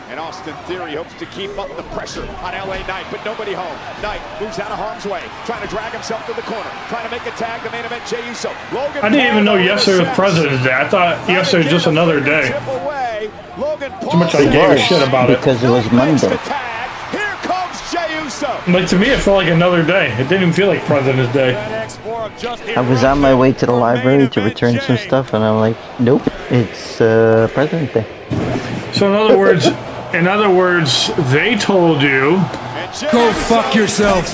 And Austin Theory hopes to keep up the pressure on LA Knight, but nobody home. Knight moves out of harm's way, trying to drag himself to the corner, trying to make a tag, the main event, Jey Uso. Logan I didn't even know yesterday was President's Day. I thought yesterday was just another day. Too much I gave a shit about it. Because it was Monday. Here comes Jey Uso. Like, to me, it felt like another day. It didn't even feel like President's Day. I was on my way to the library to return some stuff, and I'm like, nope, it's President's Day. So in other words, they told you, go fuck yourself.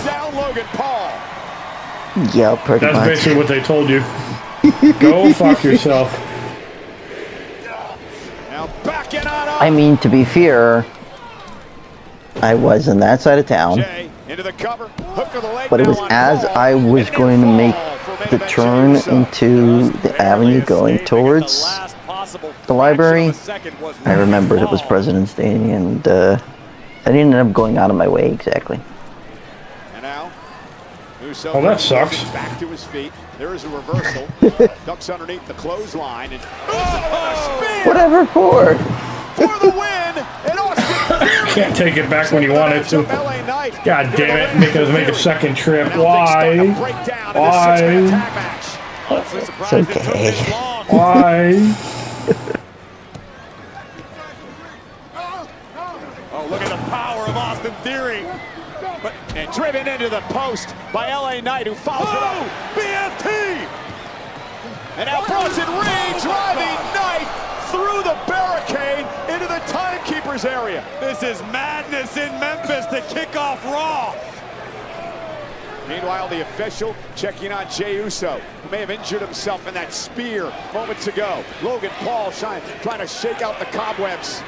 Yeah, pretty that's much. basically what they told you. Go fuck yourself. I mean, to be fair, I was on that side of town, but it was as I was going to make the turn into the avenue going towards the library, I remembered it was President's Day, and I didn't end up going out of my way exactly. Oh, that sucks. Back to his feet. There is a reversal. Ducks underneath the clothesline. And whatever for. For the win. And Austin can't take it back when you wanted to. God damn it! Make a second trip. Why? Why? It's okay. Why? Oh, look at the power of Austin Theory. And driven into the post by LA Knight, who follows it up. BFT! And now Bronson Reed driving Knight through the barricade into the timekeeper's area. This is madness in Memphis to kick off Raw. Meanwhile, the official checking on Jey Uso, who may have injured himself in that spear moments ago. Logan Paul trying to shake out the cobwebs.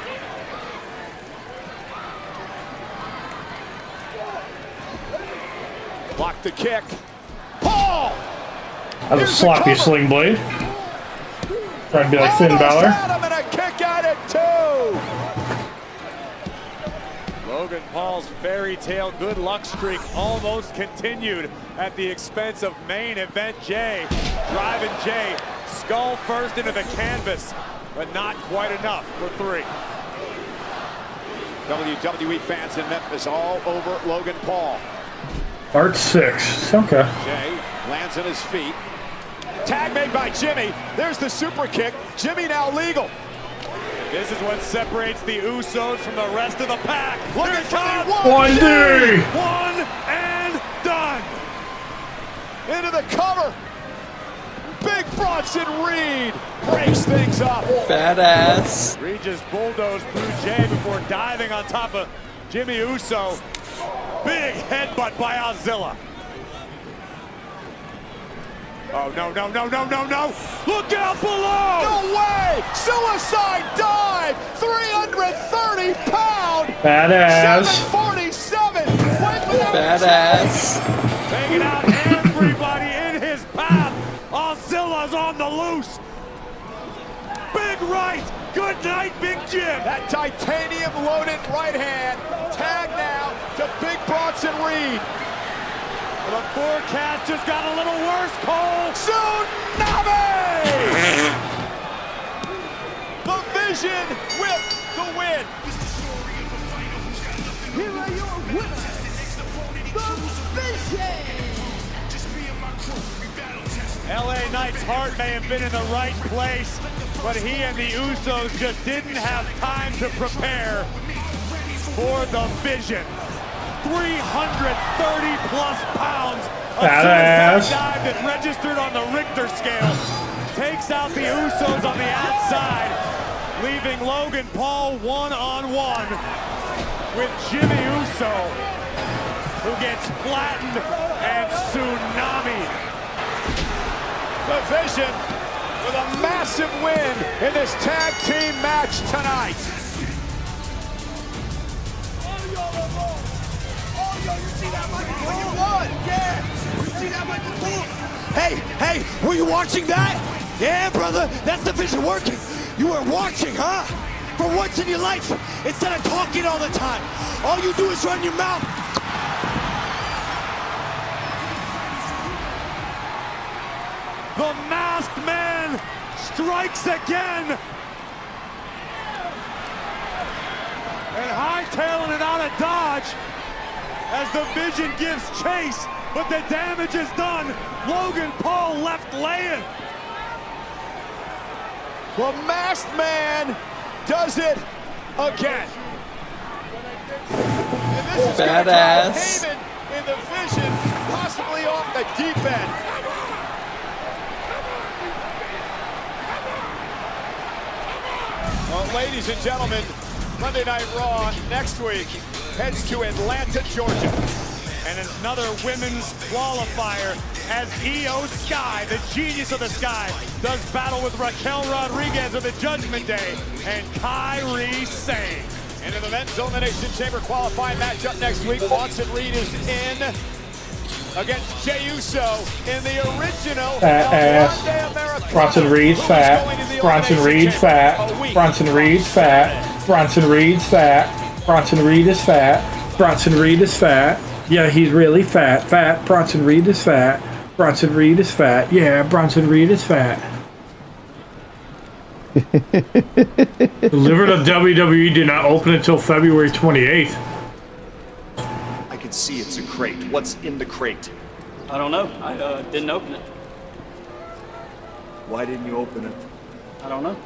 Block the kick. Paul! That was a sloppy sling blade. Trying to be like Finn Balor. And a kick at it too. Logan Paul's fairy tale good luck streak almost continued at the expense of main event Jey. Driving Jey skull first into the canvas, but not quite enough for 3. WWE fans in Memphis all over Logan Paul. Part 6. Okay. Jey lands on his feet. Tag made by Jimmy. There's the super kick. Jimmy now legal. This is what separates the Usos from the rest of the pack. Look at comes 1D. One and done. Into the cover. Big Bronson Reed breaks things up. Badass. Reed just bulldozed through Jey before diving on top of Jimmy Uso. Big headbutt by Ozilla. Oh, no, no, no, no, no, no. Look out below. No way. Suicide dive. 330 pound. Badass. 747. Badass. Taking out everybody in his path. Ozilla's on the loose. Big right. Good night, Big Jim. That titanium loaded right hand. Tag now to Big Bronson Reed. The forecast just got a little worse, Cole. Tsunami! The Vision with the win. Here are your winners, the Vision. LA Knight's heart may have been in the right place, but he and the Usos just didn't have time to prepare for the Vision. 330 plus pounds of suicide dive that registered on the Richter scale takes out the Usos on the outside, leaving Logan Paul one-on-one with Jimmy Uso, who gets flattened and tsunami. The Vision with a massive win in this tag team match tonight. Hey, were you watching that? Yeah, brother, that's the Vision working. You were watching, huh? For once in your life, instead of talking all the time, all you do is run your mouth. The Masked Man strikes again. And hightailing it out of Dodge as the Vision gives chase, but the damage is done. Logan Paul left laying. The Masked Man does it again. And this is Badass. Heyman in the vision, possibly off the deep end. Well, ladies and gentlemen, Monday Night Raw next week heads to Atlanta, Georgia. And another women's qualifier as Io Sky, the genius of the sky, does battle with Raquel Rodriguez of the Judgment Day and Kairi Sane. And in the men's elimination chamber qualifying matchup next week, Bronson Reed is in against Jey Uso in the original fat ass. Bronson Reed's fat. Bronson Reed's fat. Bronson Reed's fat. Bronson Reed's fat. Bronson Reed is fat. Bronson Reed is fat. Yeah, he's really fat. Fat. Bronson Reed is fat. Bronson Reed is fat. Yeah, Bronson Reed is fat. Delivered to WWE did not open until February 28th. I can see it's a crate. What's in the crate? I don't know. I didn't open it. Why didn't you open it? I don't know.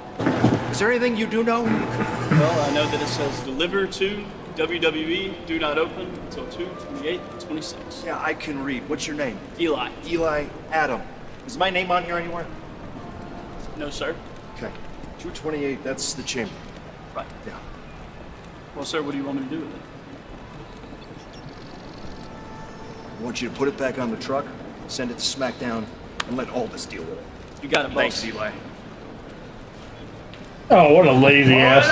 Is there anything you do know? Well, I know that it says deliver to WWE, do not open until 2/28/26. Yeah, I can read. What's your name? Eli. Eli Adam. Is my name on here anywhere? No, sir. Okay. 228, that's the chamber. Right. Yeah. Well, sir, what do you want me to do with it? I want you to put it back on the truck, send it to SmackDown, and let Aldis deal with it. You got it, boss. Thanks, Eli. Oh, what a lazy ass.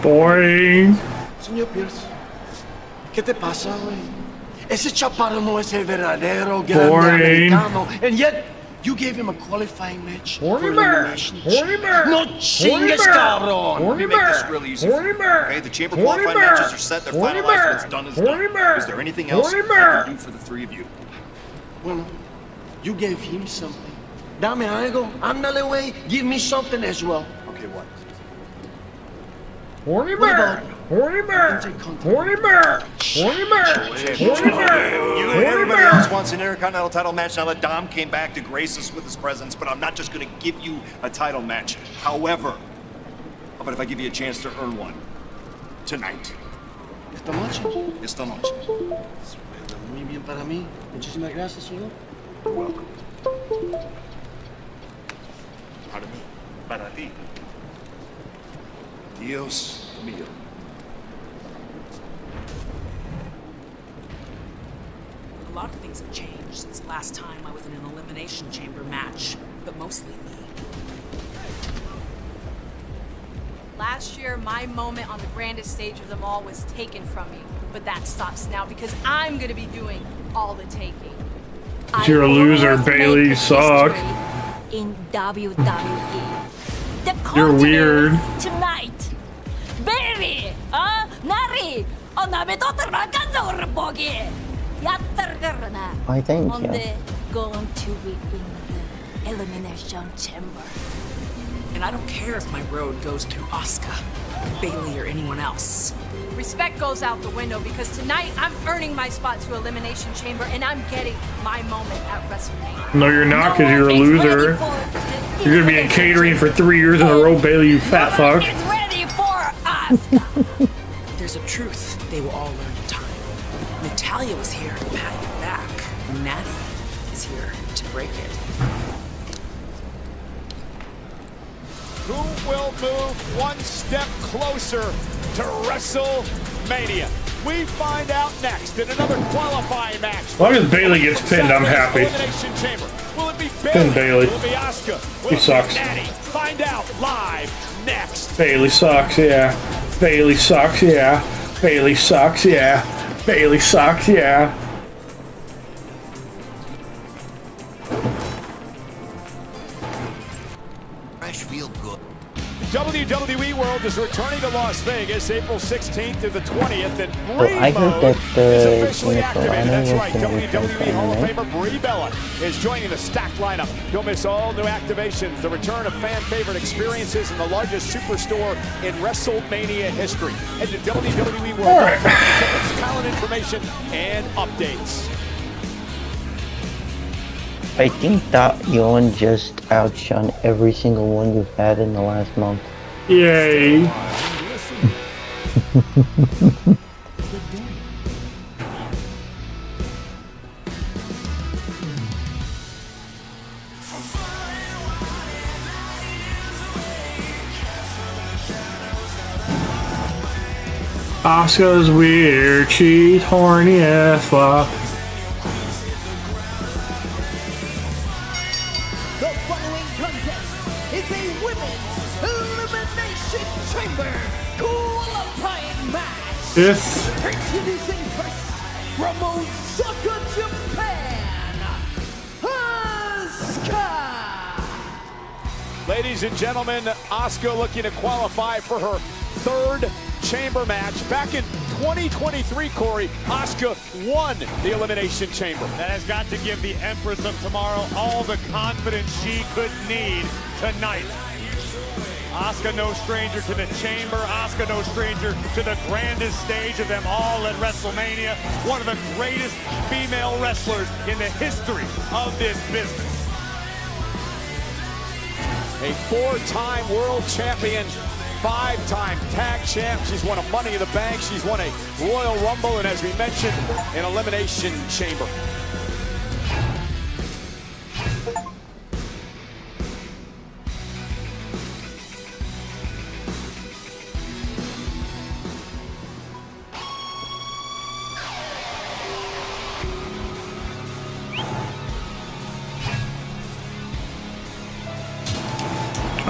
Boring. Señor Pierce, ¿qué te pasa, güey? Ese chaparro no es el verdadero grande americano, and yet you gave him a qualifying match for elimination. No chingues, cabrón. We make this really easy. Okay, the chamber qualifying matches are set. They're finalized. What's done is done. Is there anything else I can do for the three of you? Bueno, you gave him something. Dame algo. Ándale, güey. Give me something as well. Okay, what? Horny bird! Horny bird! Horny bird! Horny bird! Horny bird! You and everybody else wants an Intercontinental title match now that Dom came back to grace us with his presence, but I'm not just going to give you a title match. However, how about if I give you a chance to earn one? Tonight. Esta noche. Esta noche. Muy bien para mí. Muchísimas gracias, señor. You're welcome. Para mí. Para ti. Dios mío. A lot of things have changed since last time I was in an elimination chamber match, but mostly me. Last year, my moment on the grandest stage of them all was taken from me, but that stops now because I'm gonna be doing all the taking. You're a loser, Bailey. You suck. In WWE. The You're weird. Tonight. Baby! Nari! Why, thank you. Going to be in the elimination chamber. And I don't care if my road goes through Asuka, Bailey, or anyone else. Respect goes out the window because tonight I'm earning my spot to Elimination Chamber and I'm getting my moment at WrestleMania. No, you're not, because you're a loser. You're gonna be in catering for 3 years in a row, Bailey, you fat fuck. Ready for Asuka! There's a truth they will all learn in time. Natalia was here to pat your back. Natty is here to break it. Who will move one step closer to WrestleMania? We find out next in another qualifying match. As long as Bailey gets pinned, I'm happy. Elimination Chamber. Will it be Pin Bailey. Will it be Asuka? Will He it sucks. be Natty? Find out live next. Bailey sucks, yeah. Bailey sucks, yeah. Bailey sucks, yeah. Bailey sucks, yeah. Fresh feel good. WWE World is returning to Las Vegas April 16th through the 20th, and So Brie I heard Mode that is officially activated. Toronto That's was right, going to be WWE Hall of right? Famer Brie Bella is joining the stacked lineup. Don't miss all new activations, the return of fan-favorite experiences, and the largest superstore in WrestleMania history. Head to WWE World for tickets, talent information, and updates. I think that Yon just outshone every single one you've had in the last month. Yay. Asuka's weird, she's horny as fuck. The following contest is a women's elimination chamber qualifying match. Yes. Introducing first from Osaka, Japan, Asuka. Ladies and gentlemen, Asuka looking to qualify for her third chamber match. Back in 2023, Corey, Asuka won the Elimination Chamber. That has got to give the Empress of Tomorrow all the confidence she could need tonight. Asuka no stranger to the chamber. Asuka no stranger to the grandest stage of them all at WrestleMania. One of the greatest female wrestlers in the history of this business. A four-time world champion, five-time tag champ. She's won a Money in the Bank. She's won a Royal Rumble, and as we mentioned, an Elimination Chamber.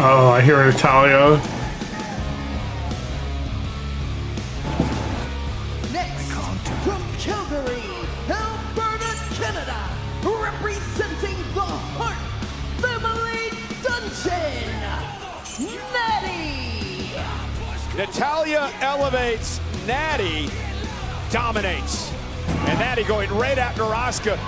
Oh, I hear Natalia. Next, from Calgary, Alberta, Canada, representing the Hart Family Dungeon, Natty. Natalia elevates, Natty dominates. And Natty going right after Asuka.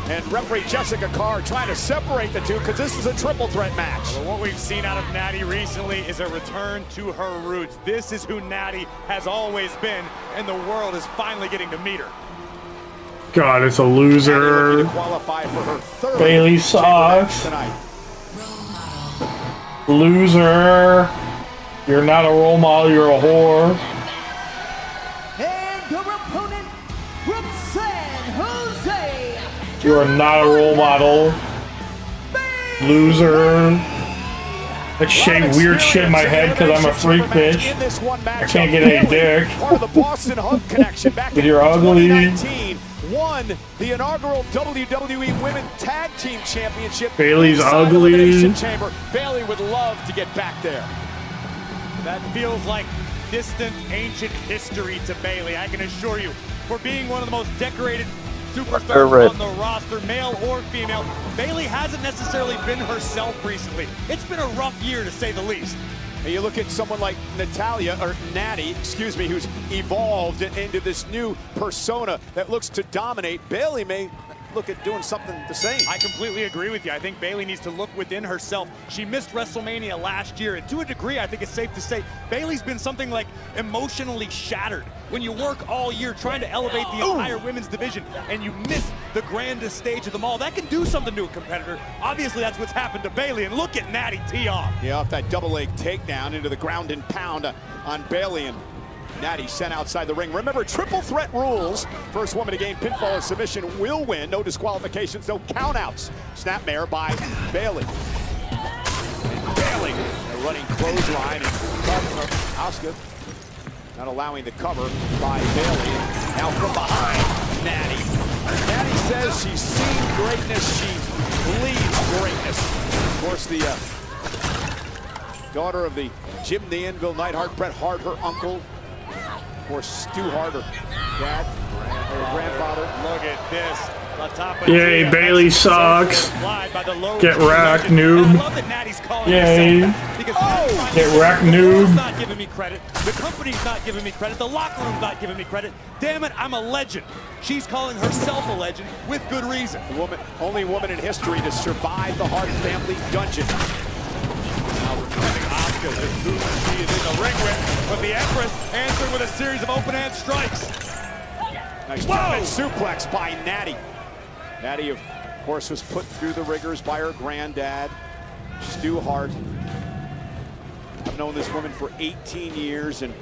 And referee Jessica Carr trying to separate the two because this is a triple threat match. Well, what we've seen out of Natty recently is a return to her roots. This is who Natty has always been, and the world is finally getting to meet her. God, it's a loser. Qualify for her third Bailey sucks. tonight. Loser. You're not a role model, you're a whore. And her opponent from San Jose. You are not a role model. Loser. Let's shave weird shit in my head because I'm a freak bitch. I can't get any dick. Part of the Boston Hug Connection back in You're ugly. 2019. Won the inaugural WWE Women Tag Team Championship. Bailey's inside ugly. Elimination Chamber. Bailey would love to get back there. That feels like distant, ancient history to Bailey, I can assure you. For being one of the most decorated superstars on the roster, male or female, Bailey hasn't necessarily been herself recently. It's been a rough year, to say the least. And you look at someone like Natalia, or Natty, excuse me, who's evolved into this new persona that looks to dominate. Bailey may look at doing something the same. I completely agree with you. I think Bailey needs to look within herself. She missed WrestleMania last year, and to a degree, I think it's safe to say Bailey's been something like emotionally shattered. When you work all year trying to elevate the entire women's division and you miss the grandest stage of them all, that can do something to a competitor. Obviously, that's what's happened to Bailey, and look at Natty tee off. Yeah, off that double leg takedown into the ground and pound on Bailey, and Natty sent outside the ring. Remember, triple threat rules. First woman to gain pinfall or submission will win. No disqualifications, no countouts. Snapmare by Bailey. And Bailey, a running clothesline, and Asuka not allowing the cover by Bailey. Now from behind, Natty. Natty says she's seen greatness, she bleeds greatness. Of course, the daughter of the Jim the Anvil Neidhart, Bret Hart, her uncle. Of course, Stu Hart, her dad, her grandfather. Look at this. Yay, Bailey sucks. Get wrecked, noob. Yay. Get wrecked, noob. Not giving me credit. The company's not giving me credit. The locker room's not giving me credit. Damn it, I'm a legend. She's calling herself a legend with good reason. The only woman in history to survive the Hart family dungeon. Now returning Asuka, who she is in the ring with, but the Empress answering with a series of open hand strikes. Nice German suplex by Natty. Natty, of course, was put through the rigors by her granddad, Stu Hart. I've known this woman for 18 years, and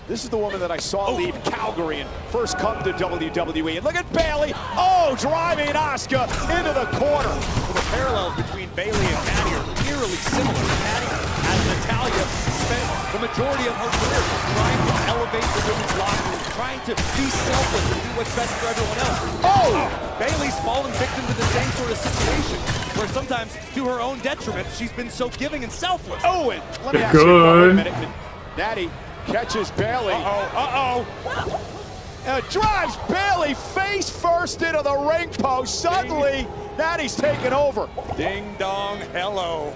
This is the woman that I saw leave Calgary and first come to WWE. And look at Bayley. Oh, driving Asuka into the corner. Well, the parallels between Bayley and Natty are eerily similar. Natty, as Natalya, spent the majority of her career trying to elevate the women's locker room, trying to be selfless and do what's best for everyone else. Oh! Bayley's fallen victim to the same sort of situation, where sometimes, to her own detriment, she's been so giving and selfless. Oh, and let me ask you, wait a minute. Natty catches Bayley. Drives Bayley face first into the ring post. Suddenly, Natty's taken over. Ding dong, hello.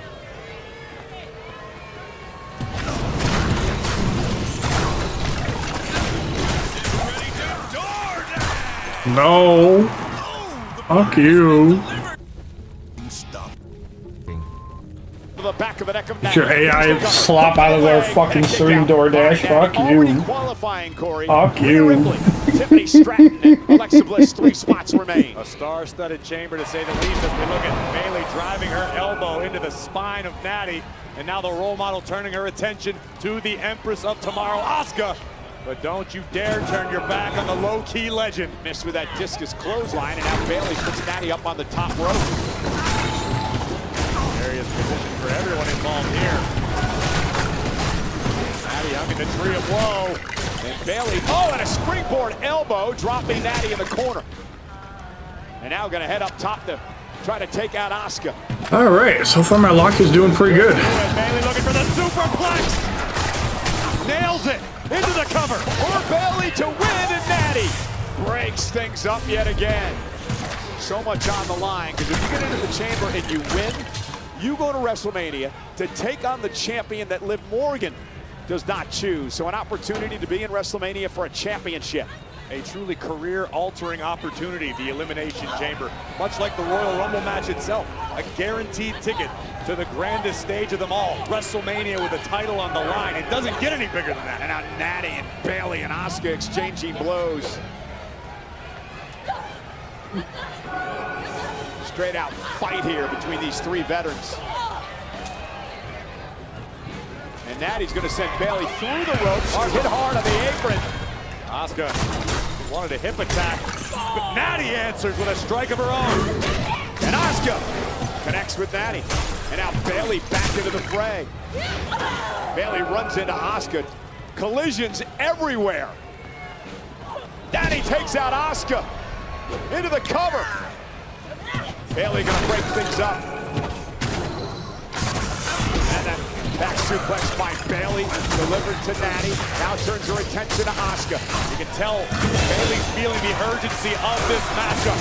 No. Fuck you. The back of the neck of Get your AI slop out of there, fucking stream DoorDash. Fuck you. Qualifying, Corey. Fuck you. Tiffany Stratton and Alexa Bliss, 3 spots remain. A star-studded chamber, to say the least, as we look at Bayley driving her elbow into the spine of Natty, and now the role model turning her attention to the Empress of Tomorrow, Asuka. But don't you dare turn your back on the low-key legend. Missed with that discus clothesline, and now Bayley puts Natty up on the top rope. Various position for everyone involved here. Natty hugging the tree of woe. And Bayley, and a springboard elbow, dropping Natty in the corner. And now going to head up top to try to take out Asuka. All right, so far my lock is doing pretty good. Bayley looking for the superplex. Nails it into the cover. For Bayley to win, and Natty breaks things up yet again. So much on the line, because if you get into the chamber and you win, you go to WrestleMania to take on the champion that Liv Morgan does not choose. So an opportunity to be in WrestleMania for a championship. A truly career-altering opportunity, the Elimination Chamber. Much like the Royal Rumble match itself, a guaranteed ticket to the grandest stage of them all, WrestleMania with a title on the line. It doesn't get any bigger than that. And now Natty and Bayley and Asuka exchanging blows. Straight out fight here between these 3 veterans. And Natty's going to send Bayley through the ropes. Hit hard on the apron. Asuka wanted a hip attack, but Natty answers with a strike of her own. And Asuka connects with Natty. And now Bayley back into the fray. Bayley runs into Asuka. Collisions everywhere. Natty takes out Asuka. Into the cover. Bayley gonna break things up. And then back suplex by Bayley, delivered to Natty. Now turns her attention to Asuka. You can tell Bayley's feeling the urgency of this matchup.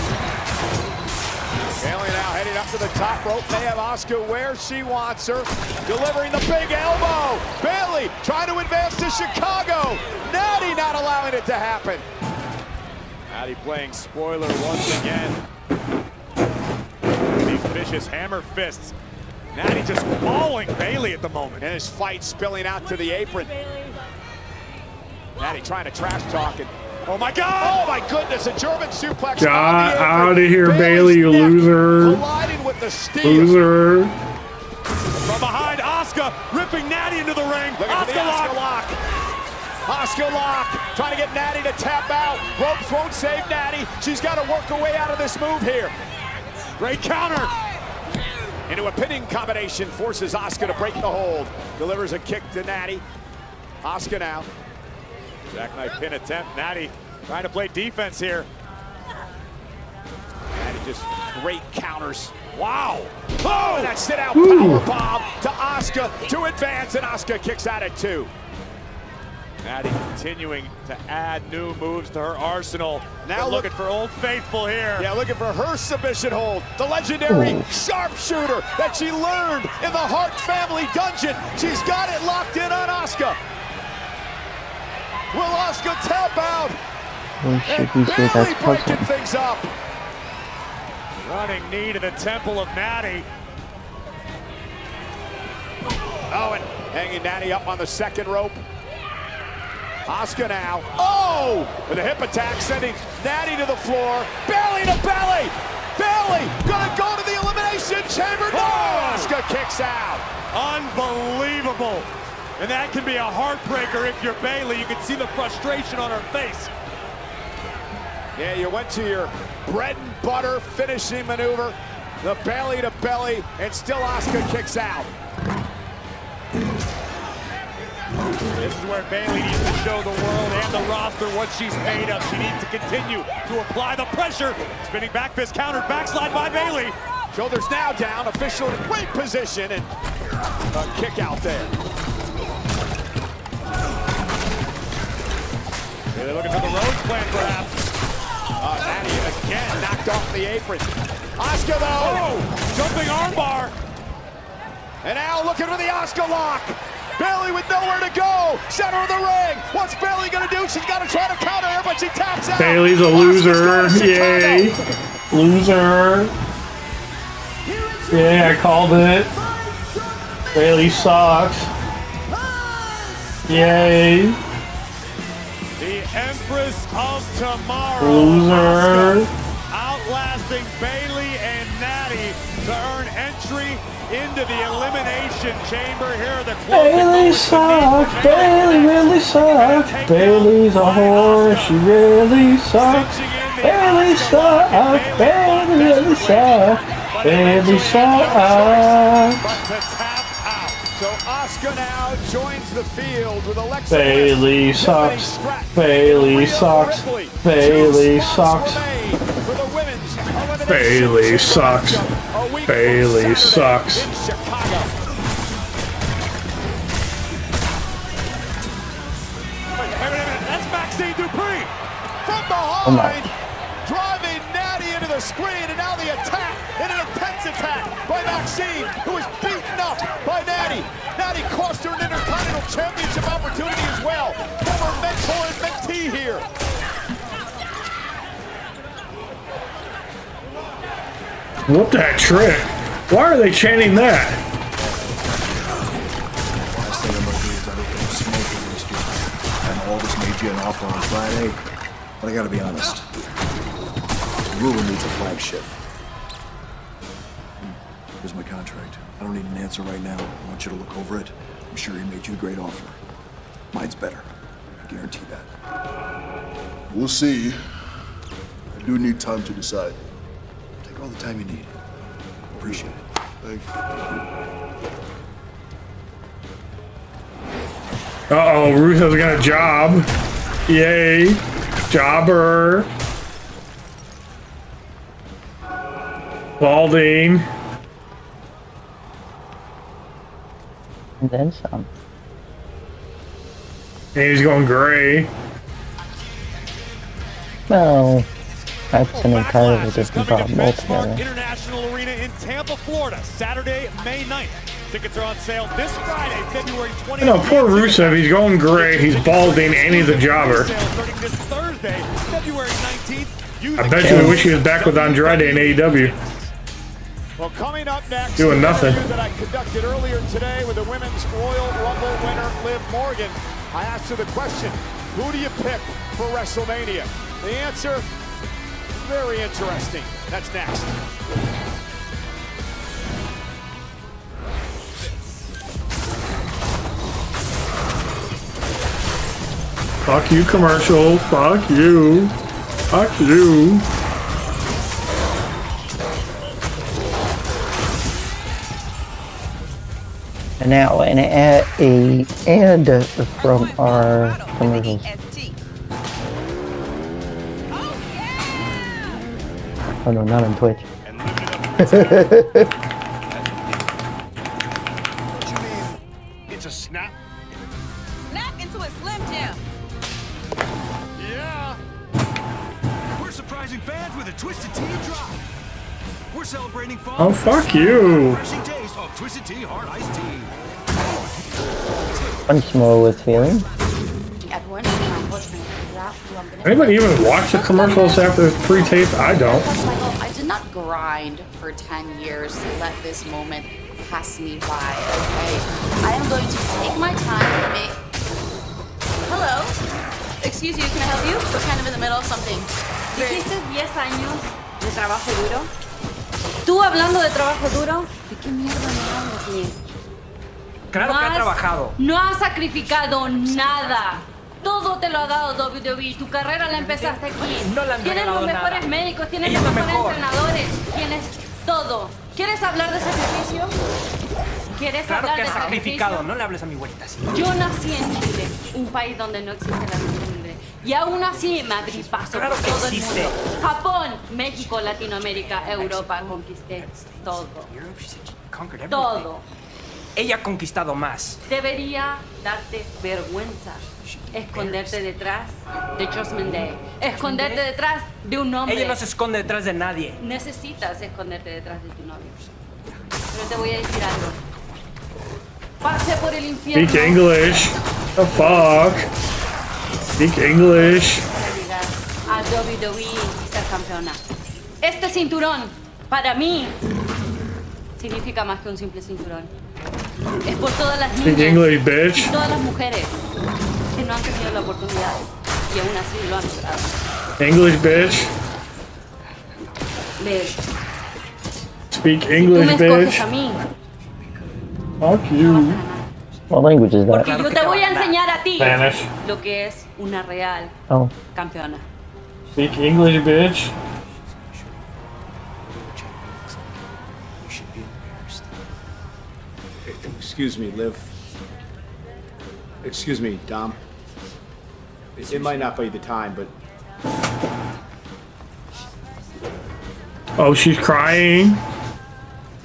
Bayley now heading up to the top rope. They have Asuka where she wants her. Delivering the big elbow. Bayley trying to advance to Chicago. Natty not allowing it to happen. Natty playing spoiler once again. These vicious hammer fists. Natty just mauling Bayley at the moment. And his fight spilling out to the apron. Natty trying to trash talk it. Oh my God! Oh my goodness, a German suplex. Get out of here, Bayley, you loser. Colliding with the steel. Loser. From behind, Asuka ripping Natty into the ring. Asuka lock. Asuka lock. Trying to get Natty to tap out. Ropes won't save Natty. She's got to work her way out of this move here. Great counter. Into a pinning combination, forces Asuka to break the hold. Delivers a kick to Natty. Asuka now. Jackknife pin attempt. Natty trying to play defense here. Natty just great counters. Wow. Oh, and that sit out power bomb to Asuka to advance, and Asuka kicks out at 2. Natty continuing to add new moves to her arsenal. Now looking for Old Faithful here. Yeah, looking for her submission hold. The legendary sharpshooter that she learned in the Hart family dungeon. She's got it locked in on Asuka. Will Asuka tap out? Should we say that's breaking things up. Running knee to the temple of Natty. Oh, and hanging Natty up on the second rope. Asuka now. Oh! With a hip attack, sending Natty to the floor. Bayley to belly! Bayley gonna go to the Elimination Chamber. No! Asuka kicks out. Unbelievable. And that can be a heartbreaker if you're Bayley. You can see the frustration on her face. Yeah, you went to your bread and butter finishing maneuver, the belly to belly, and still Asuka kicks out. This is where Bayley needs to show the world and the roster what she's made of. She needs to continue to apply the pressure. Spinning back fist countered, backslide by Bayley. Shoulders now down, official in great position, and a kick out there. They're looking for the Rose plan, perhaps. Natty again knocked off the apron. Asuka though, jumping armbar. And now looking for the Asuka lock. Bayley with nowhere to go. Center of the ring. What's Bayley gonna do? She's got to try to counter her, but she taps out. Bayley's a loser. Yay. Loser. Yeah, I called it. Bayley sucks. Yay. The Empress of Tomorrow. Loser. Asuka outlasting Bayley and Natty to earn entry into the Elimination Chamber. Here are the Bayley sucks. Bayley really sucks. Bayley's a whore. She really sucks. Bayley sucks. Bayley really sucks. Bayley sucks. But to tap out. So Asuka now joins the field with Alexa. Bayley sucks. Bayley sucks. Bayley sucks. Bayley sucks. Bayley sucks. In Chicago. Wait a minute, that's Maxine Dupree. From behind, driving Natty into the screen, and now the attack, and an intense attack by Maxine, who was beaten up by Natty. Natty cost her an Intercontinental Championship opportunity as well. Former mentor and mentee here. Whoop that trick. Why are they chanting that? Last thing I'm gonna do is I don't think smoke against you. And all this made you an offer on Friday. But I gotta be honest. Ruler needs a flagship. Here's my contract. I don't need an answer right now. I want you to look over it. I'm sure he made you a great offer. Mine's better. I guarantee that. We'll see. I do need time to decide. Take all the time you need. Appreciate it. Thank you. Uh-oh, Russo's got a job. Yay. Jobber. Balding. And then some. And he's going gray. No. That's an entirely different problem altogether. International Arena in Tampa, Florida, Saturday, May 9th. Tickets are on sale this Friday, February 20th. No, poor Rusev. He's going gray. He's balding, and he's a jobber. Starting this Thursday, February 19th. I bet you we wish he was back with Andrade in AEW. Well, coming up next, doing nothing. The interview that I conducted earlier today with the Women's Royal Rumble winner, Liv Morgan. I asked her the question, who do you pick for WrestleMania? The answer, very interesting. That's next. Fuck you, commercial. Fuck you. Fuck you. And now an ad from our commercials. Oh no, not on Twitch. It's a snap. Snap into a Slim Jim. Yeah. We're surprising fans with a Twisted Tea drop. We're celebrating fall. Oh, fuck you. Refreshing taste of Twisted Tea hard iced tea. Once more with feeling. Anybody even watch the commercials after it's pre-taped? I don't. I did not grind for 10 years to let this moment pass me by, okay? I am going to take my time and make... Hello? Excuse you, can I help you? We're kind of in the middle of something. Hiciste 10 años de trabajo duro. Tú hablando de trabajo duro. ¿De qué mierda me hablas, Nick? Claro que ha trabajado. No has sacrificado nada. Todo te lo ha dado WWE. Tu carrera la empezaste aquí. No la han Tienes regalado los mejores nada. médicos, tienes Ella los es la mejores mejor. entrenadores, tienes todo. ¿Quieres hablar de sacrificio? ¿Quieres Claro hablar que de ha sacrificado. sacrificio? No le hables a mi abuelita así. Yo nací en Chile, un país donde no existe la lucha libre. Y aún así me abrí paso Claro por que todo existe. el mundo. Japón, México, Latinoamérica, Europa, conquisté todo. Todo. Ella ha conquistado más. Debería darte vergüenza esconderte detrás de Judgment Day. Esconderte detrás de un hombre. Ella no se esconde detrás de nadie. Necesitas esconderte detrás de tu novio. Pero te voy a decir algo. Pase por el infierno. Speak English. The fuck? Speak English. Para llegar a WWE y ser campeona. Este cinturón, para mí, significa más que un simple cinturón. Es por todas las Speak niñas English, bitch. y todas las mujeres que no han tenido la oportunidad y aún así lo han logrado. English, bitch. Lee. Speak Tú me English, escoges bitch. a mí. Fuck you. What language is that? Porque yo te voy a enseñar a ti Spanish. lo que es una real Oh. campeona. Speak English, bitch. Excuse me, Liv. Excuse me, Dom. It might not be the time, but Oh, she's crying.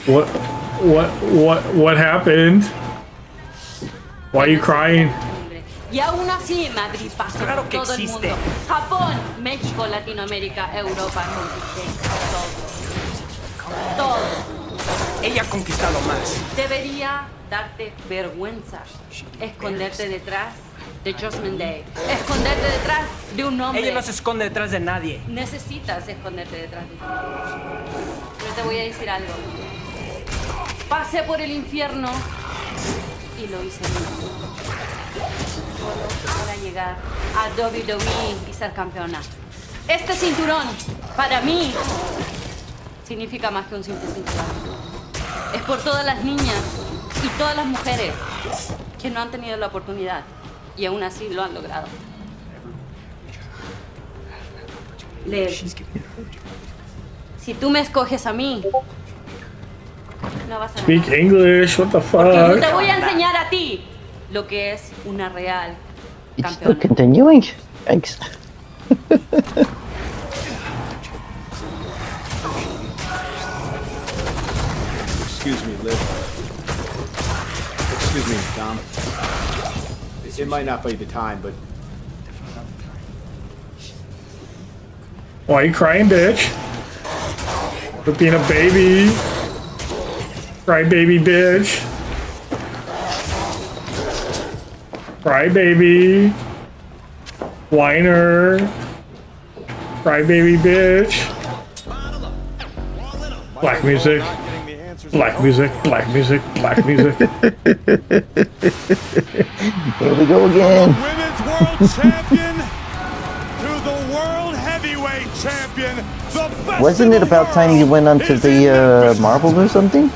What happened? Why are you crying? Y aún así me abrí paso Claro por que todo existe. el mundo. Japón, México, Latinoamérica, Europa, conquisté todo. Todo. Ella ha conquistado más. Debería darte vergüenza esconderte detrás de Judgment Day. Esconderte detrás de un hombre. Ella no se esconde detrás de nadie. Necesitas esconderte detrás de tu novio. Pero te voy a decir algo. Pasé por el infierno y lo hice bien. Solo para llegar a WWE y ser campeona. Este cinturón, para mí, significa más que un simple cinturón. Es por todas las niñas y todas las mujeres que no han tenido la oportunidad y aún así lo han logrado. Lev, si tú me escoges a mí, no vas a ganar. Speak English. What the Porque yo te fuck? voy a enseñar a ti lo que es una real It's still campeona. continuing? Thanks. excuse me, Liv. Excuse me, Dom. It might not be the time, but Why are you crying, bitch? For being a baby. Cry baby, bitch. Cry baby. Whiner. Cry baby, bitch. Black music. Black music. Black music. Black music. Here we go again. Women's World Champion to the World Heavyweight Champion. The best Wasn't it about time you went onto the Marvel or something?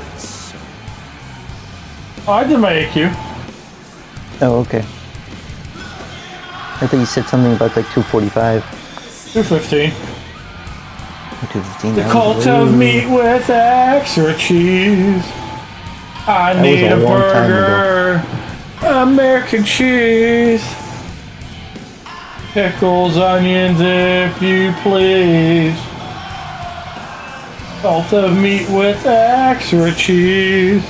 Oh, I did my AQ. Oh, okay. I thought you said something about like 245. 215. 215. The that cult was of way- meat with extra cheese. I That need was a a long time burger. American cheese. Pickles, onions, if you please. Cult of meat with extra cheese.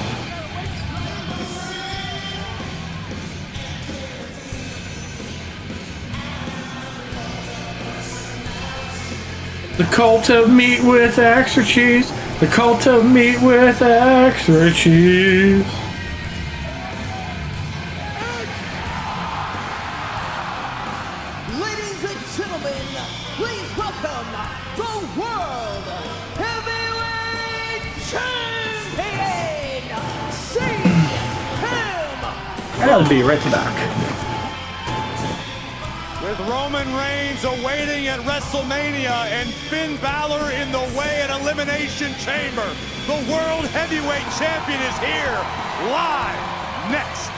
The cult of meat with extra cheese. The cult of meat with extra cheese. Ladies and gentlemen, please welcome the World Heavyweight Champion! See him! I'll be right back. With Roman Reigns awaiting at WrestleMania and Finn Balor in the way at Elimination Chamber, the World Heavyweight Champion is here, live, next.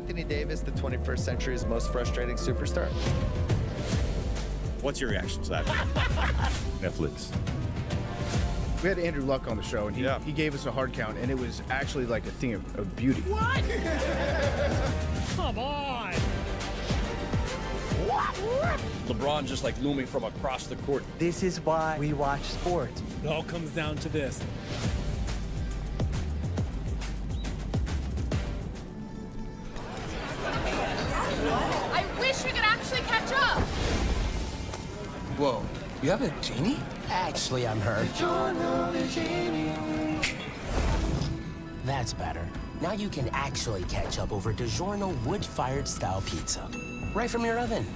Anthony Davis, the 21st century's most frustrating superstar. What's your reaction to that? Netflix. We had Andrew Luck on the show, and he gave us a hard count, and it was actually like a thing of beauty. What? Come on. LeBron just like looming from across the court. This is why we watch sports. It all comes down to this. I wish we could actually catch up. Whoa, you have a genie? Actually, I'm her. That's better. Now you can actually catch up over DiGiorno wood-fired style pizza. Right from your oven.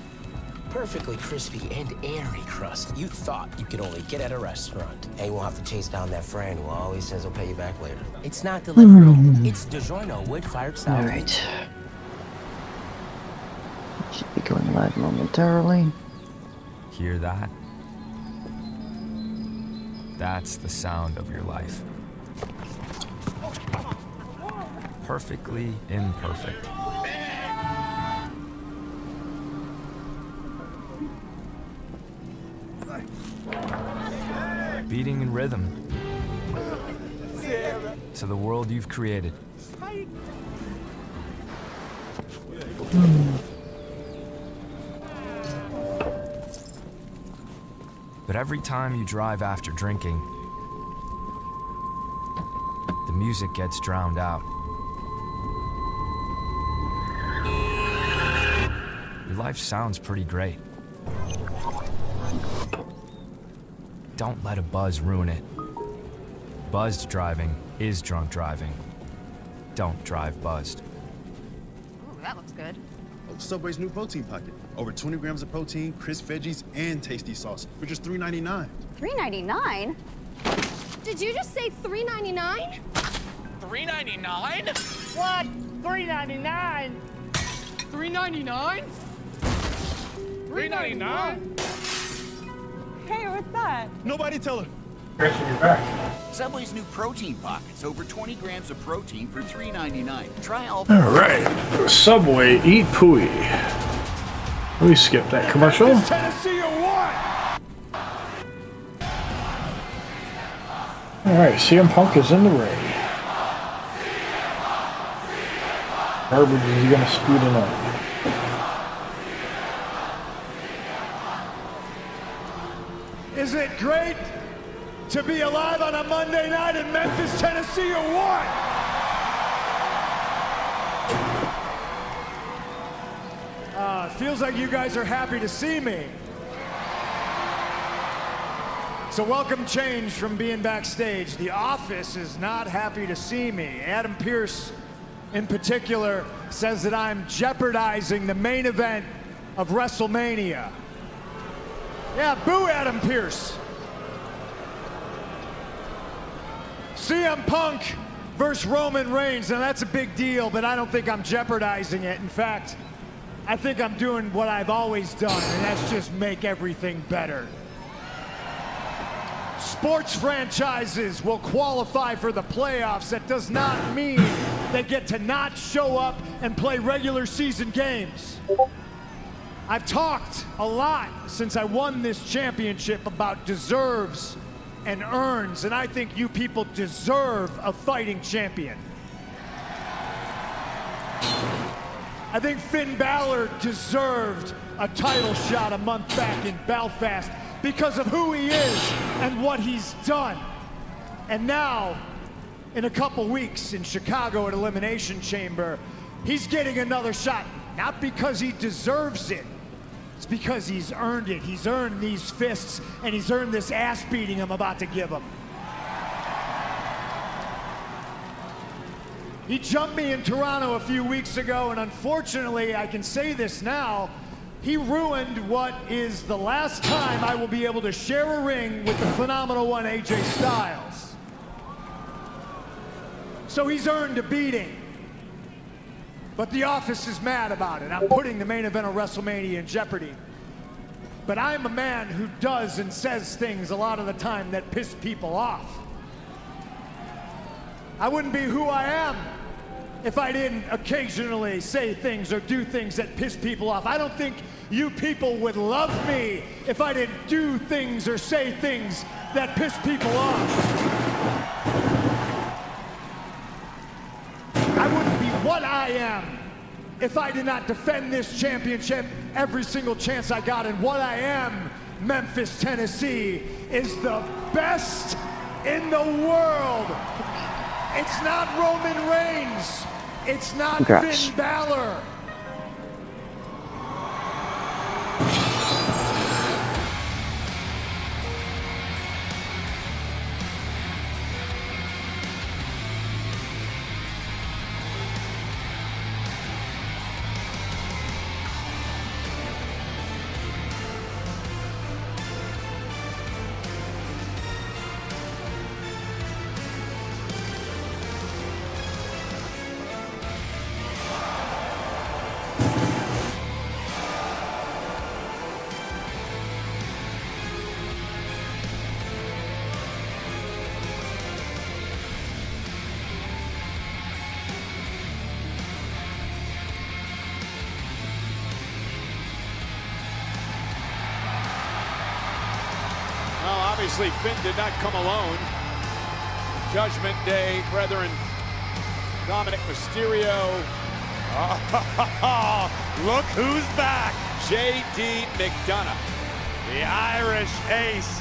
Perfectly crispy and airy crust you thought you could only get at a restaurant. And you won't have to chase down that friend who always says he'll pay you back later. It's not Deliveroo. It's DiGiorno wood-fired style pizza. Should be going live momentarily. Hear that? That's the sound of your life. Perfectly imperfect. Beating in rhythm to the world you've created. But every time you drive after drinking, the music gets drowned out. Your life sounds pretty great. Don't let a buzz ruin it. Buzzed driving is drunk driving. Don't drive buzzed. Ooh, that looks good. Subway's new protein pocket. Over 20 grams of protein, crisp veggies, and tasty sauce for just $3.99. $3.99? Did you just say $3.99? $3.99? What? $3.99? $3.99? $3.99? Hey, what's that? Nobody tell her. Christian, you're back. Subway's new protein pockets. Over 20 grams of protein for $3.99. Try all. All right. Subway, eat pooey. Let me skip that commercial. Tennessee or what? All right, CM Punk is in the ring. Garbage is he gonna scoot in on? Is it great to be alive on a Monday night in Memphis, Tennessee, or what? Feels like you guys are happy to see me. It's a welcome change from being backstage. The office is not happy to see me. Adam Pearce, in particular, says that I'm jeopardizing the main event of WrestleMania. Yeah, boo Adam Pearce. CM Punk versus Roman Reigns. Now that's a big deal, but I don't think I'm jeopardizing it. In fact, I think I'm doing what I've always done, and that's just make everything better. Sports franchises will qualify for the playoffs. That does not mean they get to not show up and play regular season games. I've talked a lot since I won this championship about deserves and earns, and I think you people deserve a fighting champion. I think Finn Balor deserved a title shot a month back in Belfast because of who he is and what he's done. And now, in a couple weeks in Chicago at Elimination Chamber, he's getting another shot, not because he deserves it, it's because he's earned it. He's earned these fists, and he's earned this ass beating I'm about to give him. He jumped me in Toronto a few weeks ago, and unfortunately, I can say this now, he ruined what is the last time I will be able to share a ring with the phenomenal one, AJ Styles. So he's earned a beating. But the office is mad about it. I'm putting the main event of WrestleMania in jeopardy. but I'm a man who does and says things a lot of the time that piss people off. I wouldn't be who I am if I didn't occasionally say things or do things that piss people off. I don't think you people would love me if I didn't do things or say things that piss people off. I wouldn't be what I am if I did not defend this championship every single chance I got. And what I am, Memphis, Tennessee, is the best in the world. It's not Roman Reigns. It's not Congrats. Finn Balor. Obviously, Finn did not come alone. Judgment Day, brethren. Dominic Mysterio. Look who's back. J.D. McDonough. The Irish ace.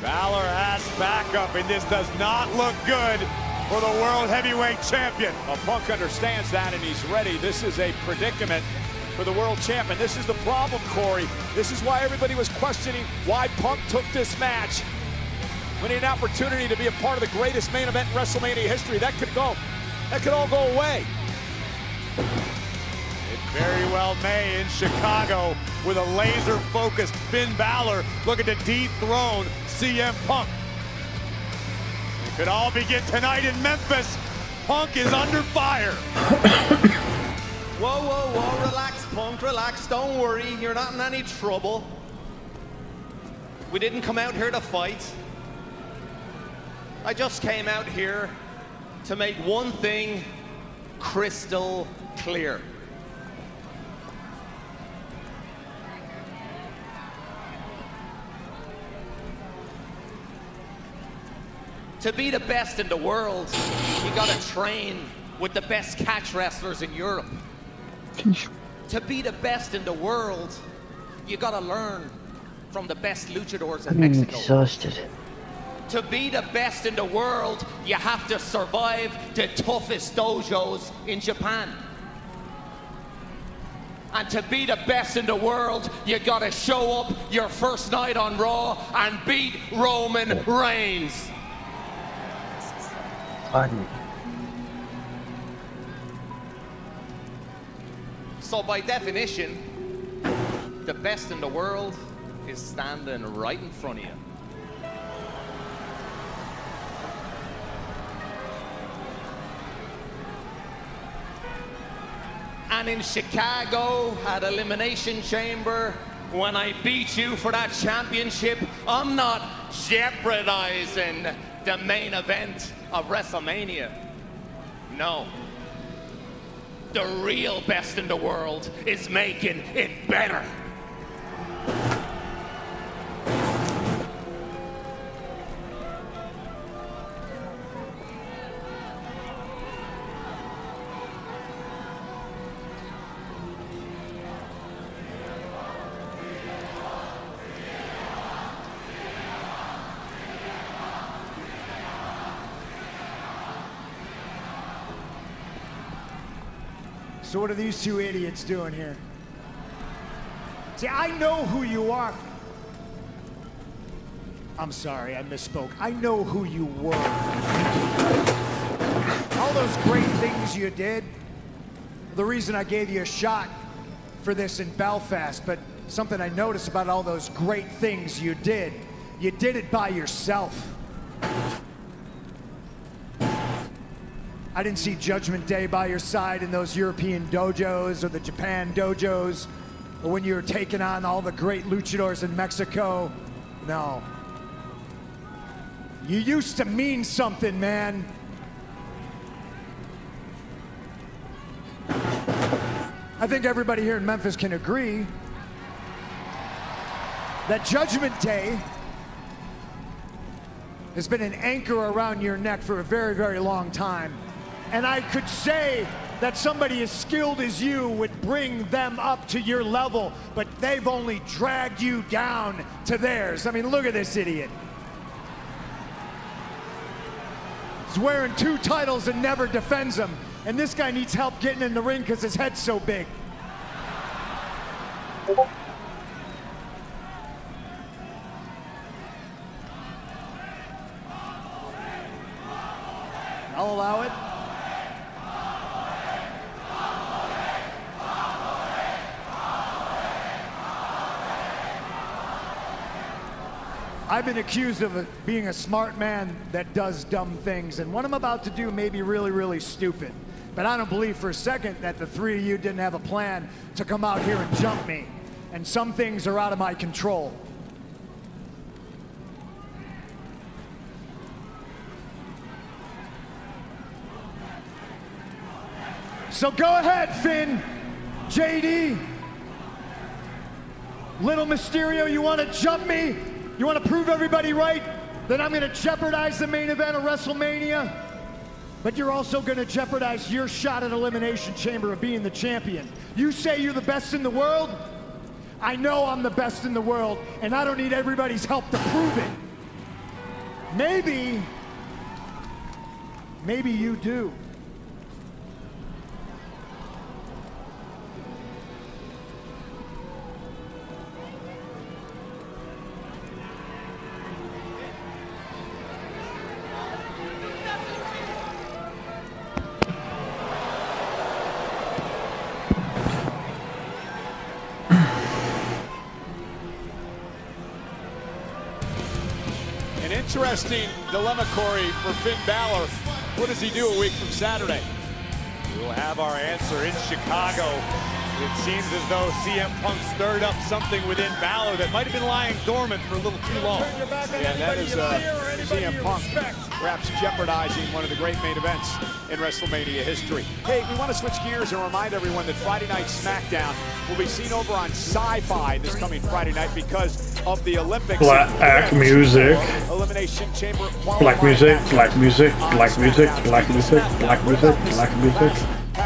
Balor has backup, and this does not look good for the World Heavyweight Champion. Well, Punk understands that, and he's ready. This is a predicament for the World Champion. This is the problem, Corey. This is why everybody was questioning why Punk took this match. When he had an opportunity to be a part of the greatest main event in WrestleMania history, that could all go away. It very well may in Chicago with a laser-focused Finn Balor looking to dethrone CM Punk. It could all begin tonight in Memphis. Punk is under fire. Whoa, whoa, whoa, relax, Punk, relax. Don't worry, you're not in any trouble. We didn't come out here to fight. I just came out here to make one thing crystal clear. To be the best in the world, you gotta train with the best catch wrestlers in Europe. To be the best in the world, you gotta learn from the best luchadors in I'm Mexico. exhausted. To be the best in the world, you have to survive the toughest dojos in Japan. And to be the best in the world, you gotta show up your first night on Raw and beat Roman Reigns. Pardon. So by definition, the best in the world is standing right in front of you. And in Chicago at Elimination Chamber, when I beat you for that championship, I'm not jeopardizing the main event of WrestleMania. No. The real best in the world is making it better. So what are these two idiots doing here? See, I know who you are. I'm sorry, I misspoke. I know who you were. All those great things you did, the reason I gave you a shot for this in Belfast, but something I noticed about all those great things you did it by yourself. I didn't see Judgment Day by your side in those European dojos or the Japan dojos, or when you were taking on all the great luchadors in Mexico. No. You used to mean something, man. I think everybody here in Memphis can agree that Judgment Day has been an anchor around your neck for a very, very long time. And I could say that somebody as skilled as you would bring them up to your level, but they've only dragged you down to theirs. I mean, look at this idiot. He's wearing 2 titles and never defends them. And this guy needs help getting in the ring because his head's so big. I'll allow it. I've been accused of being a smart man that does dumb things, and what I'm about to do may be really, really stupid. But I don't believe for a second that the 3 of you didn't have a plan to come out here and jump me. And some things are out of my control. So go ahead, Finn, JD, Little Mysterio, you want to jump me? You want to prove everybody right? Then I'm going to jeopardize the main event of WrestleMania. But you're also going to jeopardize your shot at Elimination Chamber of being the champion. You say you're the best in the world? I know I'm the best in the world, and I don't need everybody's help to prove it. Maybe you do. Interesting dilemma, Corey, for Finn Balor. What does he do a week from Saturday? We'll have our answer in Chicago. It seems as though CM Punk stirred up something within Balor that might have been lying dormant for a little too long. Yeah, that is CM Punk perhaps jeopardizing one of the great main events in WrestleMania history. Hey, we want to switch gears and remind everyone that Friday Night SmackDown will be seen over on Sci-Fi this coming Friday night because of the Olympics. Black music. Elimination Chamber. Black music. Black music. Black music. Black music. Black music. Black music.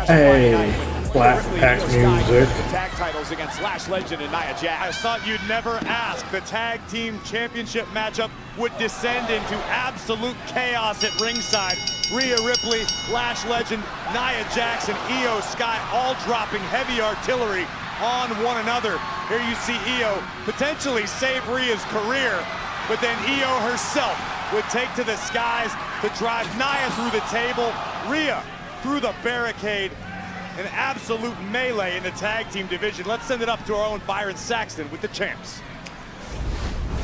Hey. Black music. Tag titles against Lash Legend and Nia Jax. I thought you'd never ask. The tag team championship matchup would descend into absolute chaos at ringside. Rhea Ripley, Lash Legend, Nia Jax, and Io Sky all dropping heavy artillery on one another. Here you see Io potentially save Rhea's career, but then Io herself would take to the skies to drive Nia through the table, Rhea through the barricade. An absolute melee in the tag team division. Let's send it up to our own Byron Saxton with the champs.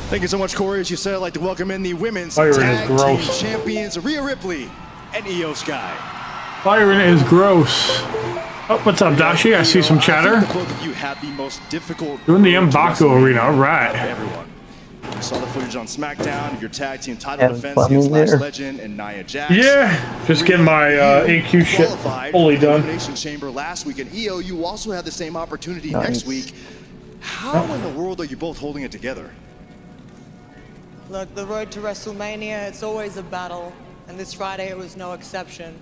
Thank you so much, Corey. As you said, I'd like to welcome in the women's Byron tag is gross. team champions, Rhea Ripley and Io Sky. Byron is gross. Oh, what's up, Dashi? I see some chatter. I think the both of you had the most difficult Doing the M'Baku arena, all right. Everyone. You saw the footage on SmackDown, your tag team title defense against Lash Legend and Nia Jax. Yeah, just getting my AQ shit fully done. Elimination Chamber last week, and Io, you also have the same opportunity next week. How in the world are you both holding it together? Look, the road to WrestleMania, it's always a battle, and this Friday it was no exception.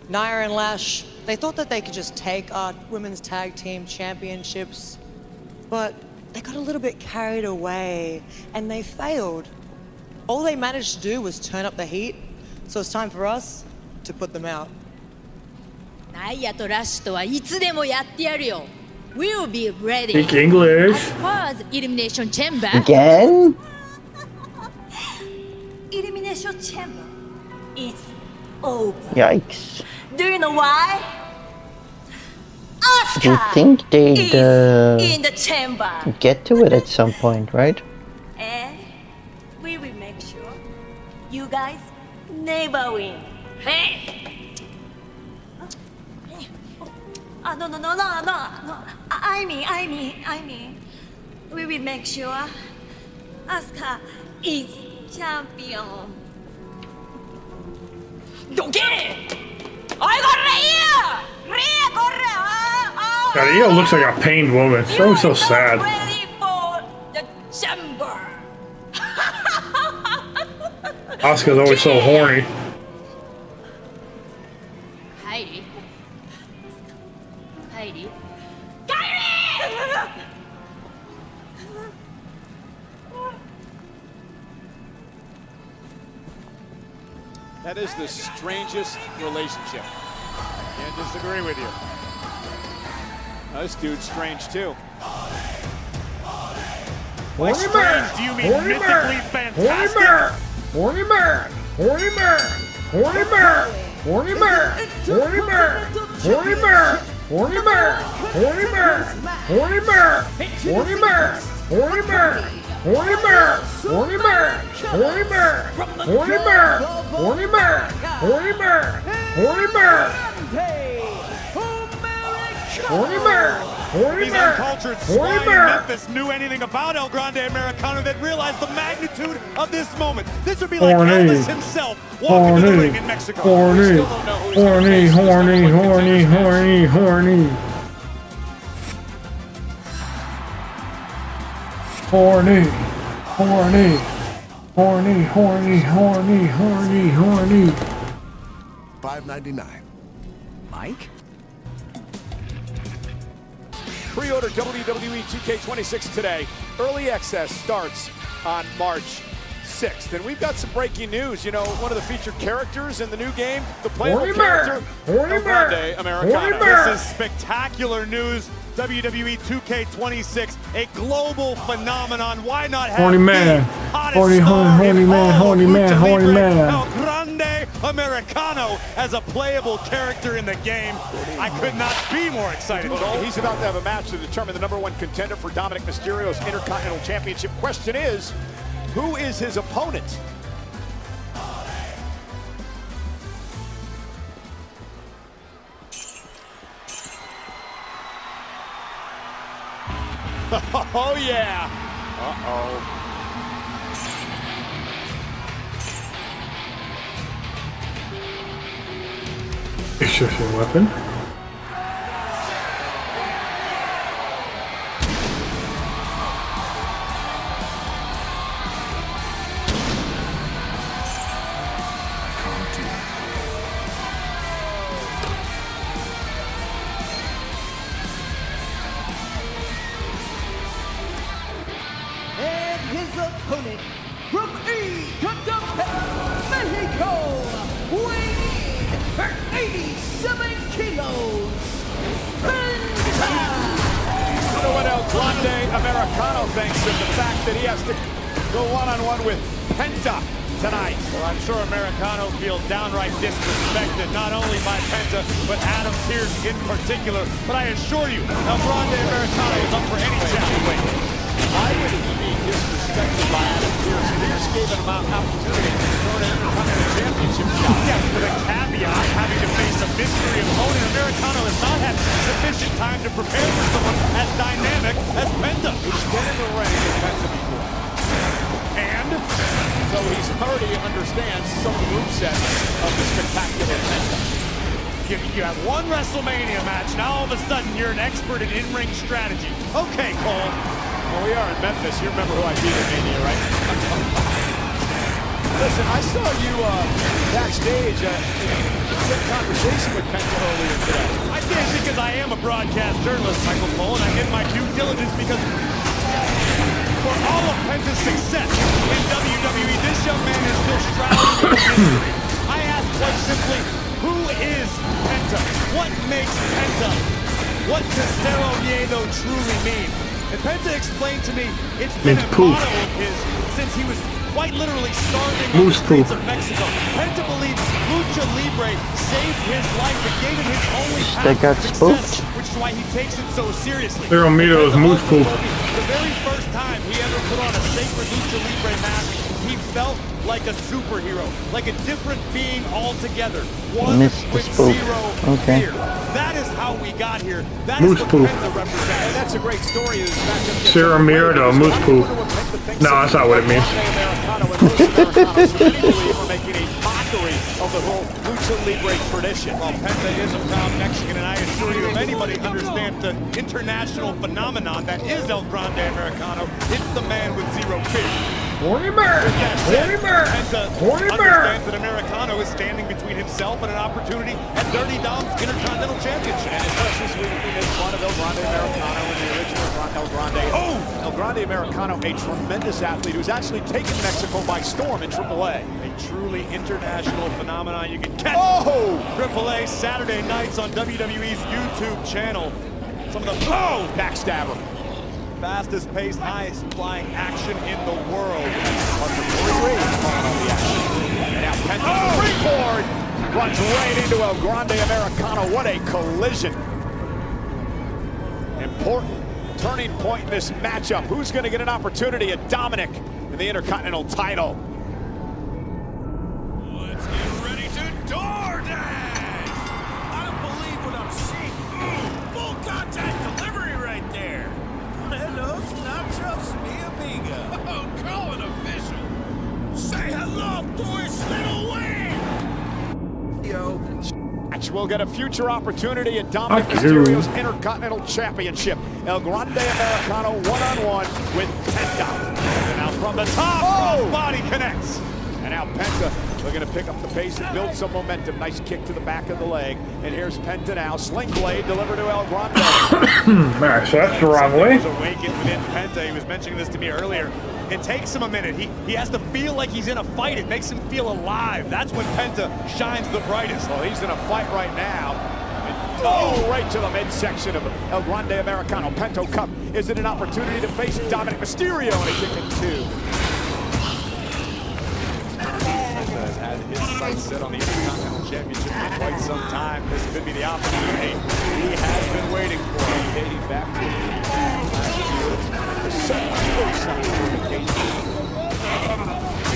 Nia and Lash, they thought that they could just take our women's tag team championships, but they got a little bit carried away, and they failed. All they managed to do was turn up the heat, so it's time for us to put them out. Niaとラッシュとはいつでもやってやるよ。We'll be ready. Speak English. As far as Elimination Chamber. Again? Elimination Chamber is over. Yikes. Do you know why? Do you think they'd in the chamber. get to it at some point, right? And we will make sure you guys never win. Hey! No. I mean. We will make sure Asuka is champion. Don't get it! I got Rhea! Rhea, God, Io looks like a pained woman. So sad. ready for the chamber. Asuka's always so horny. Heidi. That is the strangest relationship. Can't disagree with you. Now, this dude's strange too. Horny man! Do you mean Horny mythically man! fantastic? Horny man! Horny man! Horny man! Horny man! Horny man! Horny man! Horny man! Horny man! Horny man! Horny man! Horny man! Horny man! Horny man! Horny man! Horny man! Horny man! Horny man! Horny man! Horny man! These uncultured swine in Memphis knew anything about El Grande Americano that realized the magnitude of this moment. This would be like Elvis himself walking to the ring in Mexico. Horny! $5.99. Mike? Pre-order WWE 2K26 today. Early access starts on March 6th. And we've got some breaking news. You know, one of the featured characters in the new game, the playable character, El Grande Americano. This is spectacular news. WWE 2K26, a global phenomenon. Why not have Horny man. Horny man. El Grande Americano as a playable character in the game? I could not be more excited. He's about to have a match to determine the #1 contender for Dominic Mysterio's Intercontinental Championship. Question is, who is his opponent? Oh, yeah. Uh-oh. Extraction weapon. And his opponent from Mexico, weighing in for 87 kilos, Penta! You know what El Grande Americano thinks of the fact that he has to go one-on-one with Penta tonight? Well, I'm sure Americano feels downright disrespected, not only by Penta, but Adam Pearce in particular. But I assure you, El Grande Americano is up for any challenge. Why would he be disrespected by Adam Pearce? Pearce gave him an opportunity to throw an Intercontinental Championship shot. Yes, with a caveat, having to face a mystery opponent. Americano has not had sufficient time to prepare for someone as dynamic as Penta. He's been in the ring with Penta before. And? So he's already understands some of the movesets of the spectacular Penta. You have one WrestleMania match, now all of a sudden you're an expert in in-ring strategy. Okay, Cole. Well, we are in Memphis. You remember who I beat at Mania, right? Listen, I saw you backstage in a conversation with Penta earlier today. I did because I am a broadcast journalist, Michael Cole, and I did my due diligence because for all of Penta's success in WWE, this young man is still straddling the mystery. I asked quite simply, who is Penta? What makes Penta? What does Cero Miedo truly mean? And Penta explained to me it's been a motto of his since he was quite literally starving on the streets of Mexico. Penta believes Lucha Libre saved his life and gave him his only path to success, which is why he takes it so seriously. Cero Miedo is moose poop. The very first time he ever put on a sacred Lucha Libre mask, He felt like a superhero, like a different being altogether. One Missed the with spook. zero Okay. fear. That is how we got here. That Moose is what poop. Penta represents. And that's a great story. This matchup gets Sarah underway. Mirado, moose poop. No, that's not what it means. We're making a mockery of the whole lucha libre tradition. Well, Penta is a proud Mexican, and I assure you, if anybody understands the international phenomenon that is El Grande Americano, it's the man with zero fear. Horny bird! Horny bird! Penta Horny bird! understands that Americano is standing between himself and an opportunity at Dirty Dom's Intercontinental Championship. And as much as we make fun of El Grande Americano and the original El Grande, El Grande Americano, a tremendous athlete who's actually taken Mexico by storm in AAA. A truly international phenomenon. You can catch AAA Saturday nights on WWE's YouTube channel. Some of the backstabber. fastest paced, highest flying action in the world. And now Penta springboard runs right into El Grande Americano. What a collision. Important turning point in this matchup. Who's going to get an opportunity at Dominic in the Intercontinental title? Let's get ready to DoorDash! I don't believe what I'm seeing. Full contact delivery right there. Hello, nachos, mi amiga. Oh, call it official. Say hello to his little wing. Yo. Match will get a future opportunity at Dominic Mysterio's Intercontinental Championship. El Grande Americano one-on-one with Penta. And now from the top, body connects. And now Penta looking to pick up the pace and build some momentum. Nice kick to the back of the leg. And here's Penta now. Sling blade delivered to El Grande. Nice, that's the wrong way. He was awakened within Penta. He was mentioning this to me earlier. It takes him a minute. He has to feel like he's in a fight. It makes him feel alive. That's when Penta shines the brightest. Well, he's in a fight right now. Right to the midsection of El Grande Americano. Penta Cup. Is it an opportunity to face Dominic Mysterio in a kick in two? Penta has had his sights set on the Intercontinental Championship for quite some time. This could be the opportunity he has been waiting for. Dating back to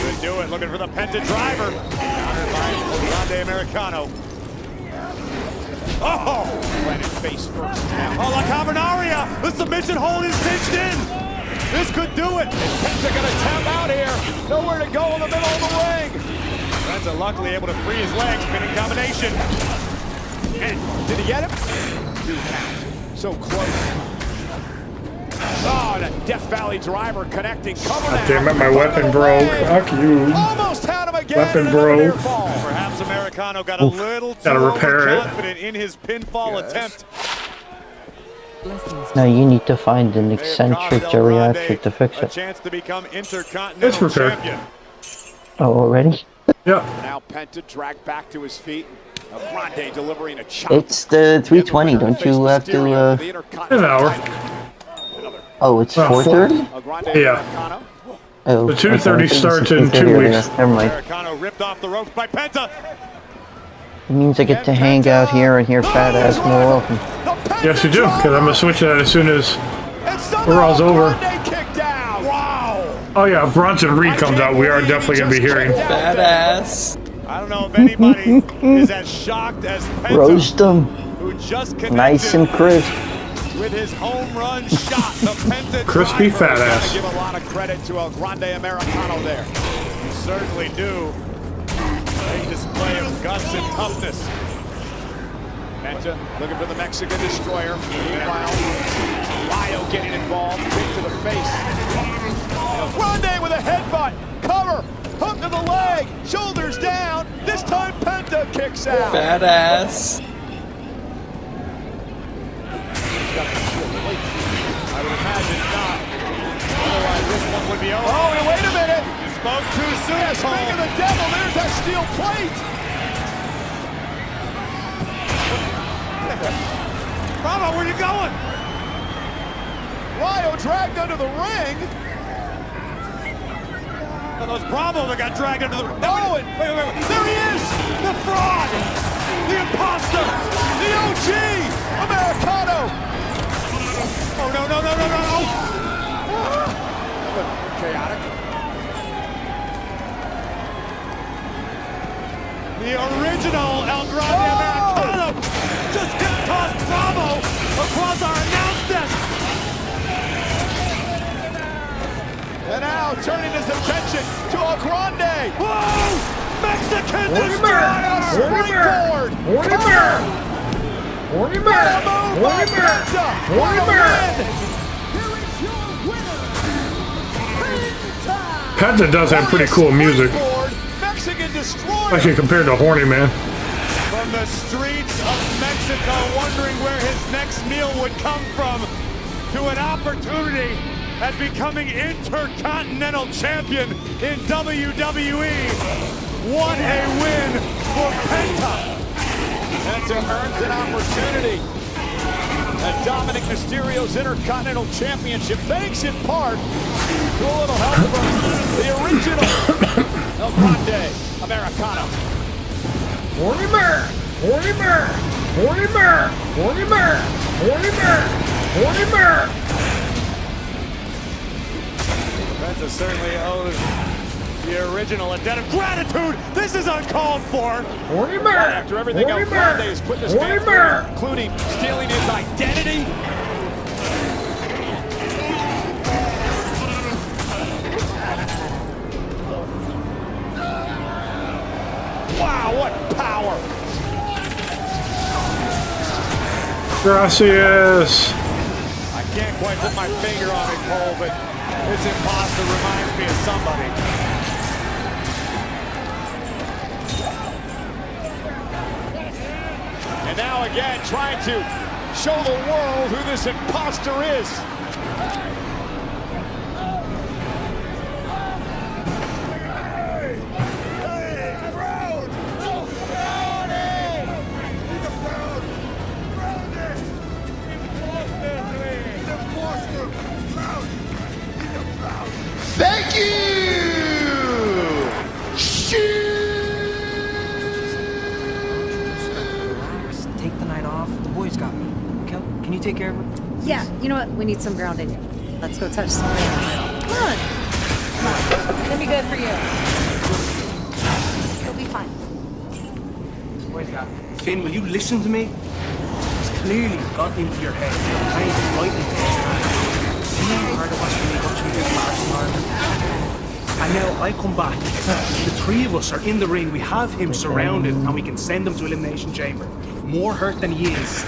Could do it. Looking for the Penta driver. Countered by El Grande Americano. Planted face first now. Oh, La Cavernaria! The submission hold is cinched in. This could do it. Penta gonna tap out here. Nowhere to go in the middle of the ring. Penta luckily able to free his legs. Spinning combination. And did he get him? 2 count. So close. Oh, the Death Valley driver connecting. Cover now. Damn it, my weapon broke. Fuck you. Almost had him again. Weapon broke. Perhaps Americano got a little too overconfident in his pinfall attempt. Now you need to find an eccentric geriatric to fix A it. chance to become Intercontinental Champion. Oh, already? Yeah. Now Penta dragged back to his feet. El Grande delivering a chop. It's the 3:20. Don't you have to? An hour. Oh, it's 4:30. Yeah. Oh, The 2:30 starts in 2 weeks. Never mind. Americano ripped off the ropes by Penta. It means I get to hang out here and hear fat ass more often. Yes, you do, because I'm gonna switch that as soon as we're all's over. Oh yeah, Bronson Reed comes out. We are definitely gonna be hearing. Badass. I don't know if anybody is as shocked as Penta, Roast them. who just connected Nice and crisp. with his home run shot. The Penta Crispy driver. fat ass. Give a lot of credit to El Grande Americano there. You certainly do. A display of guts and toughness. Penta looking for the Mexican destroyer. Meanwhile, Ryo getting involved. Kick to the face. El Grande with a headbutt. Cover. Hook to the leg. Shoulders down. This time Penta kicks out. Badass. I would imagine not. Otherwise, this one would be over. Oh, and wait a minute. You spoke too soon. Yeah, speaking of the devil, there's that steel plate. Bravo, where you going? Ryo dragged under the ring. Well, those Bravo that got dragged under the ring. Oh, and Wait. there he is. The fraud. The imposter. The OG. Americano. Oh, no. Chaotic. original El Grande Americano just hip-tossed Bravo across our announce desk. And now turning his attention to El Grande. Whoa! Mexican Destroyer springboard! Horny bear! Horny bear! Horny bear! Horny bear! Penta does have pretty cool music. Mexican Destroyer! Actually, compared to Horny Man. From the streets of Mexico, wondering where his next meal would come from, to an opportunity at becoming Intercontinental Champion in WWE. What a win for Penta! And to earn an opportunity at Dominic Mysterio's Intercontinental Championship, thanks in part to a little help from the original El Grande Americano. Horny bear! Horny bear! Horny bear! Horny bear! Horny bear! Horny bear! Penta certainly owes the original a debt of gratitude. This is uncalled for. Horny bear! After everything El Grande has put this man through, including stealing his identity. Wow, what power! Gracias! I can't quite put my finger on it, Cole, but this imposter reminds me of somebody. And now again, trying to show the world who this imposter is. Thank you! Take the night off. The boys got me. Can you take care of it? Yeah, you know what? We need some grounding. Let's go touch some rails. Come on. Come on. It'll be good for you. You'll be fine. Boys got me. Finn, will you listen to me? It's clearly got into your head. I ain't frightened this. You never heard of us when we watch me do last tournament. And now I come back. The three of us are in the ring. We have him surrounded, and we can send him to Elimination Chamber. More hurt than he is.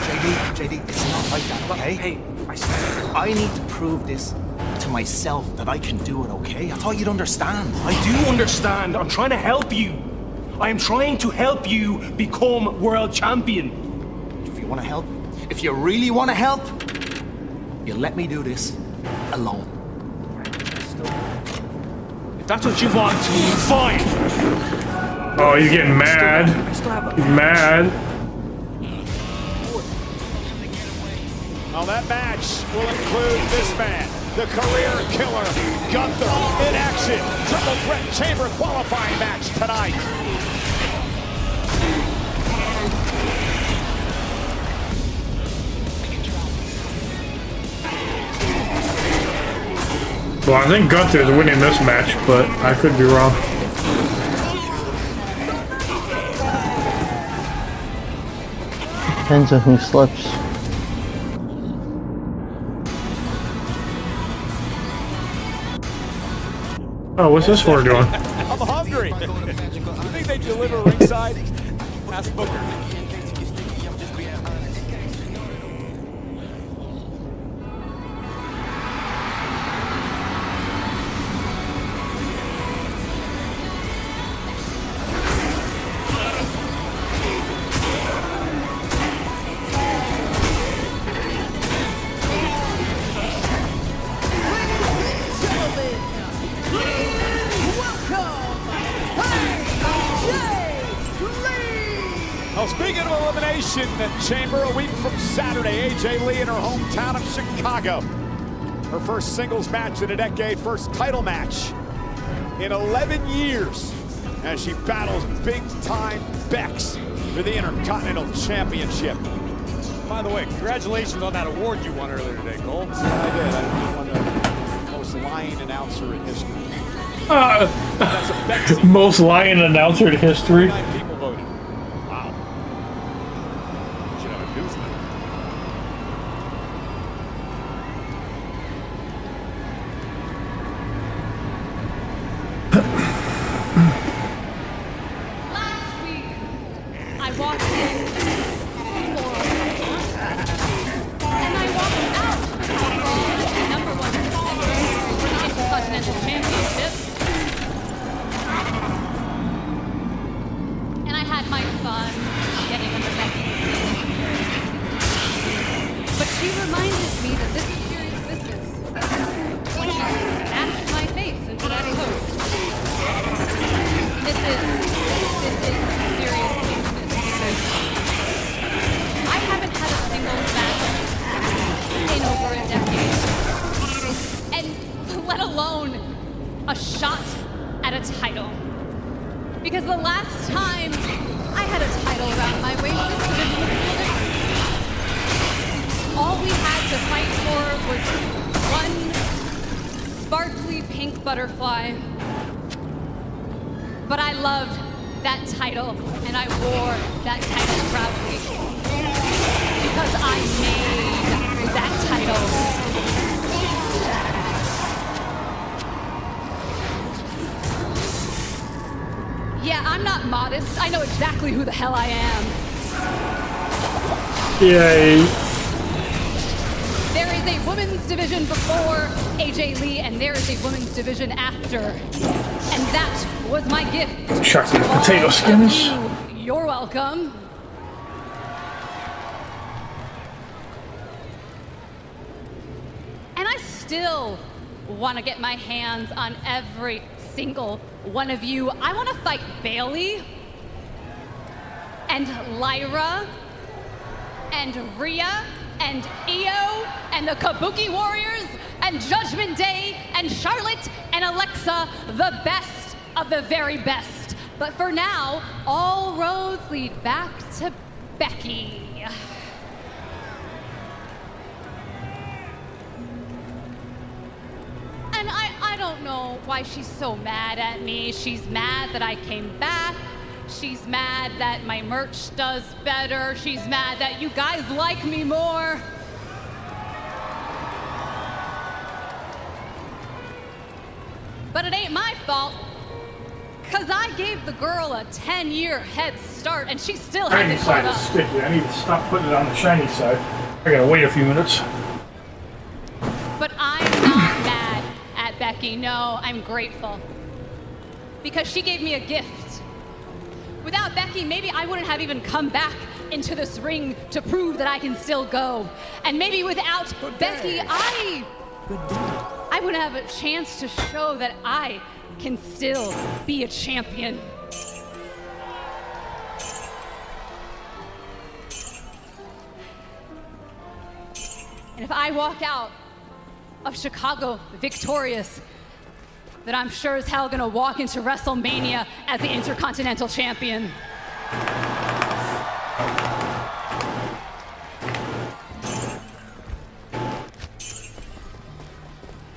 JD, it's not like that, okay? Hey, I swear. I need to prove this to myself that I can do it, okay? I thought you'd understand. I do understand. I'm trying to help you. I am trying to help you become world champion. If you want to help, if you really want to help, you let me do this alone. If that's what you want, fine. Oh, you're getting mad. You're mad. Well, that match will include this man, the career killer, Gunther, in action. Triple threat chamber qualifying match tonight. Well, I think Gunther is winning this match, but I could be wrong. Depends on who slips. Oh, what's this for doing? I'm hungry. You think they deliver ringside? Ask Booker. Well, speaking of Elimination Chamber, a week from Saturday, AJ Lee in her hometown of Chicago. Her first singles match in a decade, first title match in 11 years as she battles big-time Bex for the Intercontinental Championship. By the way, congratulations on that award you won earlier today, Cole. I did. I won the most lying announcer in history. That's a Bexy. Most lying announcer in history. 9 people voted. a shot at a title. Because the last time I had a title around my waist, all we had to fight for was one sparkly pink butterfly. But I loved that title, and I wore that title proudly. Because I made that title. Yeah, I'm not modest. I know exactly who the hell I am. Yay. There is a women's division before AJ Lee, and there is a women's division after. And that was my gift. Chocolate potato skins. You're welcome. And I still want to get my hands on every single one of you. I want to fight Bailey and Lyra and Rhea and Io and the Kabuki Warriors and Judgment Day and Charlotte and Alexa, the best of the very best. But for now, all roads lead back to Becky. And I don't know why she's so mad at me. She's mad that I came back. She's mad that my merch does better. She's mad that you guys like me more. But it ain't my fault, because I gave the girl a 10-year head start, and she still Shiny hasn't side caught is up. sticky. I need to stop putting it on the shiny side. I gotta wait a few minutes. But I'm not mad at Becky. No, I'm grateful. Because she gave me a gift. Without Becky, maybe I wouldn't have even come back into this ring to prove that I can still go. And maybe without Becky, I wouldn't have a chance to show that I can still be a champion. And if I walk out of Chicago victorious, then I'm sure as hell gonna walk into WrestleMania as the Intercontinental Champion.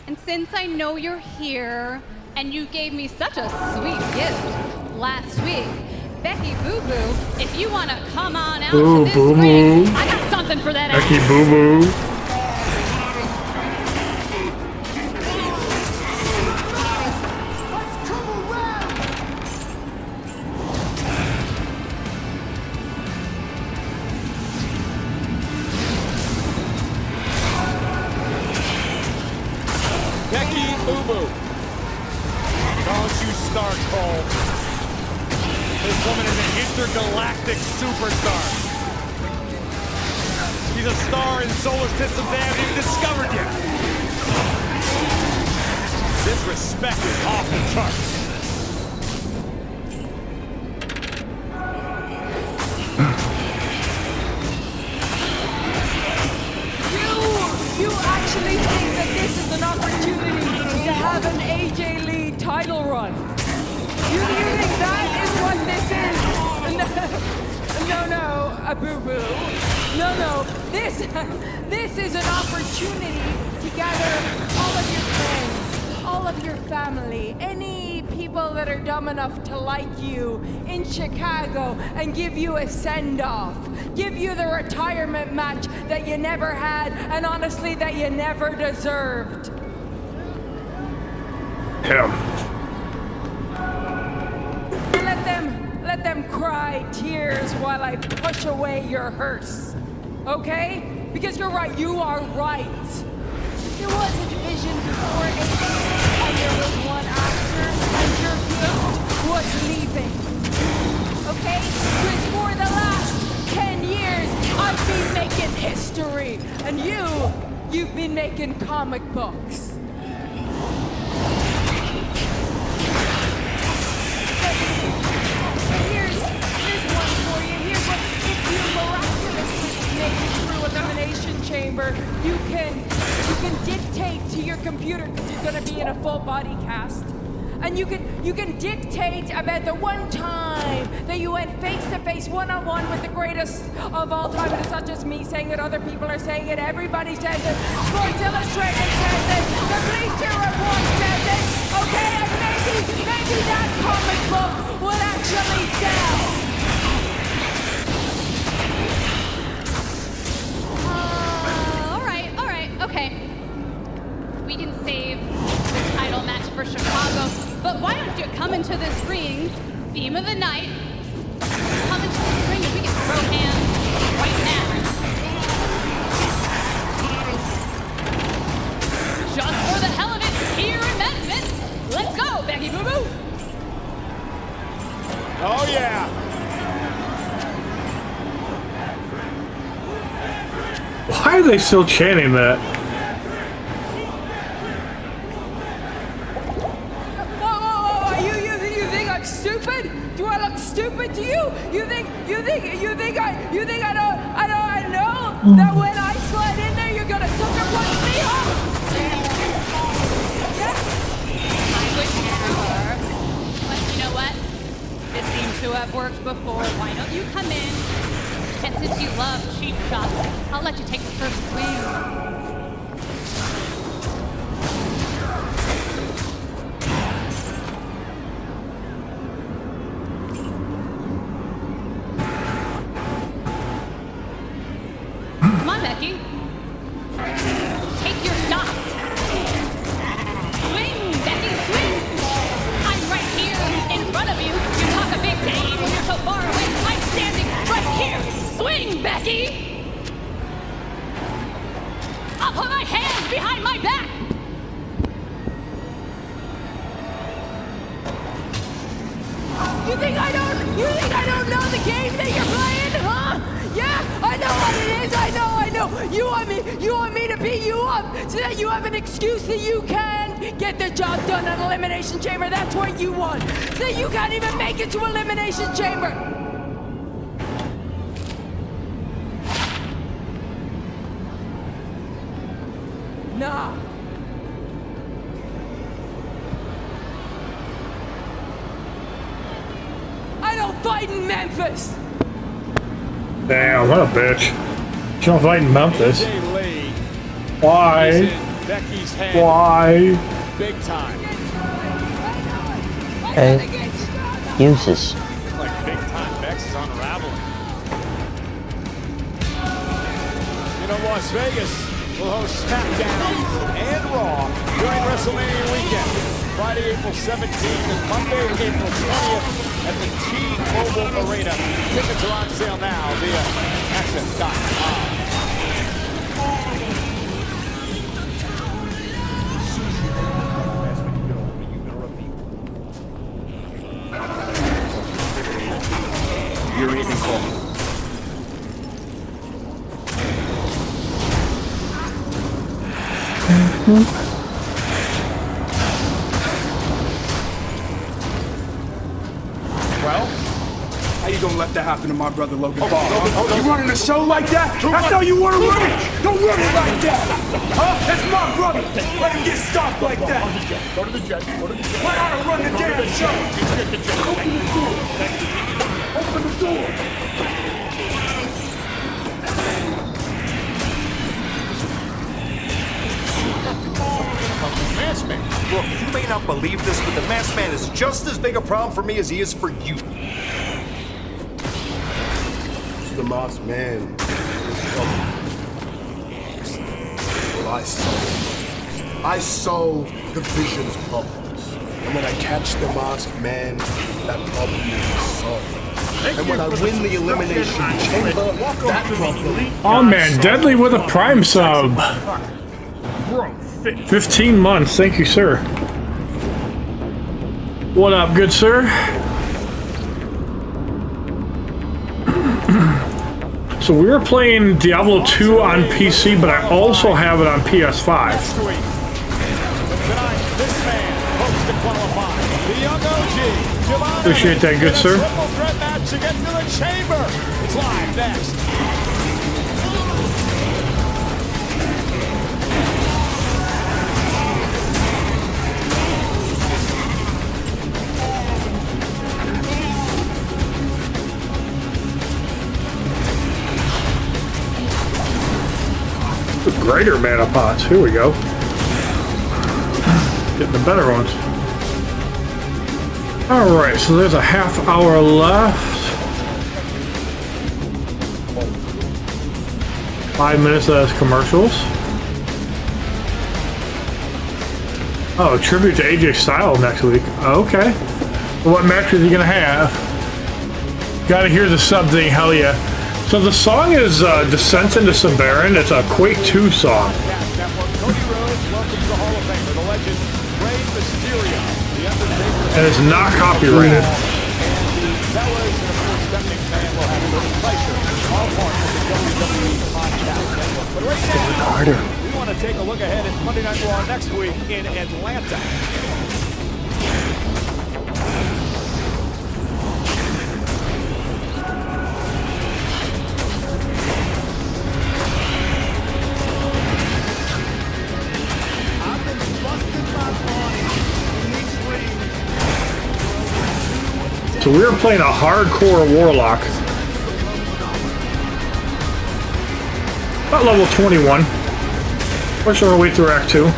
And since I know you're here, and you gave me such a sweet gift last week, Becky Boo Boo, if you wanna come on out to this ring, I got something for that Becky ass. Boo Boo. Becky Boo Boo. Don't you start, Cole. This woman is an intergalactic superstar. She's a star in solar systems they haven't even discovered yet. This respect is off the charts. You actually think that this is an opportunity to have an AJ Lee title run? You think that is what this is? No, a boo-boo. No, this is an opportunity to gather all of your friends, all of your family, any people that are dumb enough to like you in Chicago and give you a send-off. Give you the retirement match that you never had, and honestly, that you never deserved. Him. Let them cry tears while I push away your hearse. Okay? Because you're right, you are right. There was a division before AJ, and there was one after, and your gift was leaving. Okay? Because for the last 10 years, I've been making history, and you've been making comic books. Here's one for you. Here's what, if you miraculously make it through Elimination Chamber, you can dictate to your computer, because you're gonna be in a full body cast. And you can dictate about the one time that you went face to face, one-on-one with the greatest of all time. And it's not just me saying it, other people are saying it, everybody says it. Sports Illustrated says it, the Bleacher Report says it, okay? And maybe that comic book will actually sell. All right, okay. We can save the title match for Chicago, but why don't you come into this ring, theme of the night, come into this ring and we can throw hands right now. Just for the hell of it, here in Memphis, let's go, Becky Boo Boo. Oh yeah. Why are they still chanting that? You think I'm stupid? Do I look stupid to you? You think I don't know that when I slide in there, you're gonna sucker punch me, huh? I wish you were, but you know what? This seems to have worked before. Why don't you come in? And since you love cheap shots, I'll let you take the first swing. Come on, Becky. Take your shots. Swing, Becky, swing. I'm right here in front of you. You talk a big game when you're so far away. I'm standing right here. Swing, Becky. I'll put my hands behind my back. You think I don't know the game that you're playing, huh? Yeah, I know what it is. I know. You want me to beat you up so that you have an excuse that you can get the job done at Elimination Chamber. That's what you want. So that you can't even make it to Elimination Chamber. Nah. I don't fight in Memphis. Damn, what a bitch. She don't fight in Memphis. Why? Why? Big time. Okay. Uses. Like big time Bex is unraveling. You know, Las Vegas will host SmackDown and Raw during WrestleMania weekend. Friday, April 17th and Monday, April 20th at the T-Mobile Arena. Tickets are on sale now via access.com. You're eating coffee. Well, how you gonna let that happen to my brother Logan Paul? You running a show like that? That's how you wanna run it! Don't run it like that! Huh? That's my brother! Let him get stopped like that! Go to the jet. Let her run the damn show! Open the door! Open the door! Masked Man. Look, you may not believe this, but the Masked Man is just as big a problem for me as he is for you. It's the Masked Man. Well, I solve the Vision's problems. And when I catch the Masked Man, that problem is solved. And when I win the Elimination Chamber, that problem... Oh man, Deadly with a Prime sub. 15 months, thank you, sir. What up, good sir? So we were playing Diablo 2 on PC, but I also have it on PS5. Appreciate that, good sir. Triple threat match to get to the chamber. It's live next. greater mana pots. Here we go. Getting the better ones. Alright, so there's a half hour left. 5 minutes as commercials. Oh, tribute to AJ Styles next week. Okay. What match is he gonna have? Gotta hear the sub thing, hell yeah. So the song is Descent into Sabaron. It's a Quake 2 song. And it's not copyrighted. Harder. We want to take a look ahead at Monday Night Raw next week in Atlanta. So we were playing a hardcore Warlock. About level 21. Pushing our way through Act 2.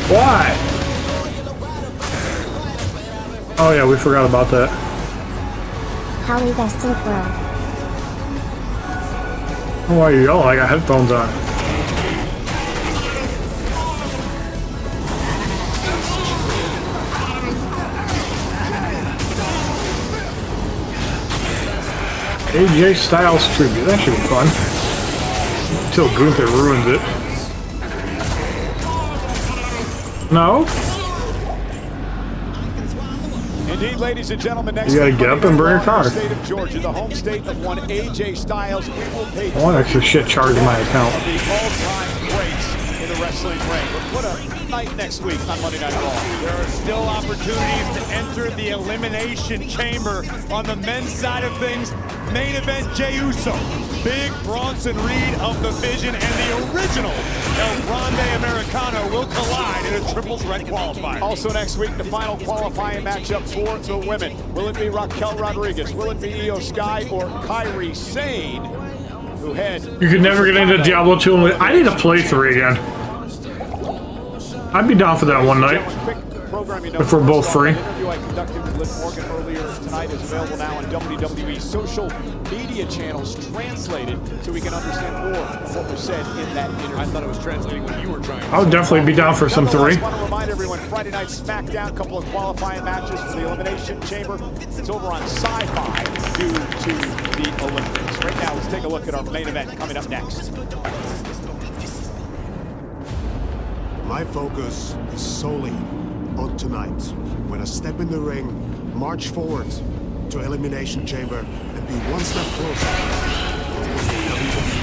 Why? Oh yeah, we forgot about that. Holly, best in the world. Why are you yelling? I got headphones on. AJ Styles tribute. That should be fun. Until Gunther ruins it. No? Indeed, ladies and gentlemen, next you gotta get up and bring your car. state of Georgia, the home state of one AJ Styles. We will pay I want extra shit charged in my account. the all-time greats in the wrestling ring. But what a night next week on Monday Night Raw. There are still opportunities to enter the Elimination Chamber on the men's side of things. Main event, Jey Uso, Big Bronson Reed of the Vision, and the original El Grande Americano will collide in a triple threat qualifier. Also next week, the final qualifying matchup for the women. Will it be Raquel Rodriguez? Will it be Io Sky or Kairi Sane, who head? You could never get into Diablo 2. I need to play 3 again. I'd be down for that one night. If we're both free. The interview I conducted with Liv Morgan earlier tonight is available now on WWE social media channels, translated so we can understand more of what was said in that interview. I thought it was translating what you were trying to say. I would definitely be down for some 3. I want to remind everyone, Friday night SmackDown, a couple of qualifying matches for the Elimination Chamber. It's over on Sci-Fi due to the Olympics. Right now, let's take a look at our main event coming up next. My focus is solely on tonight, when I step in the ring, march forward to Elimination Chamber, and be one step closer to WWE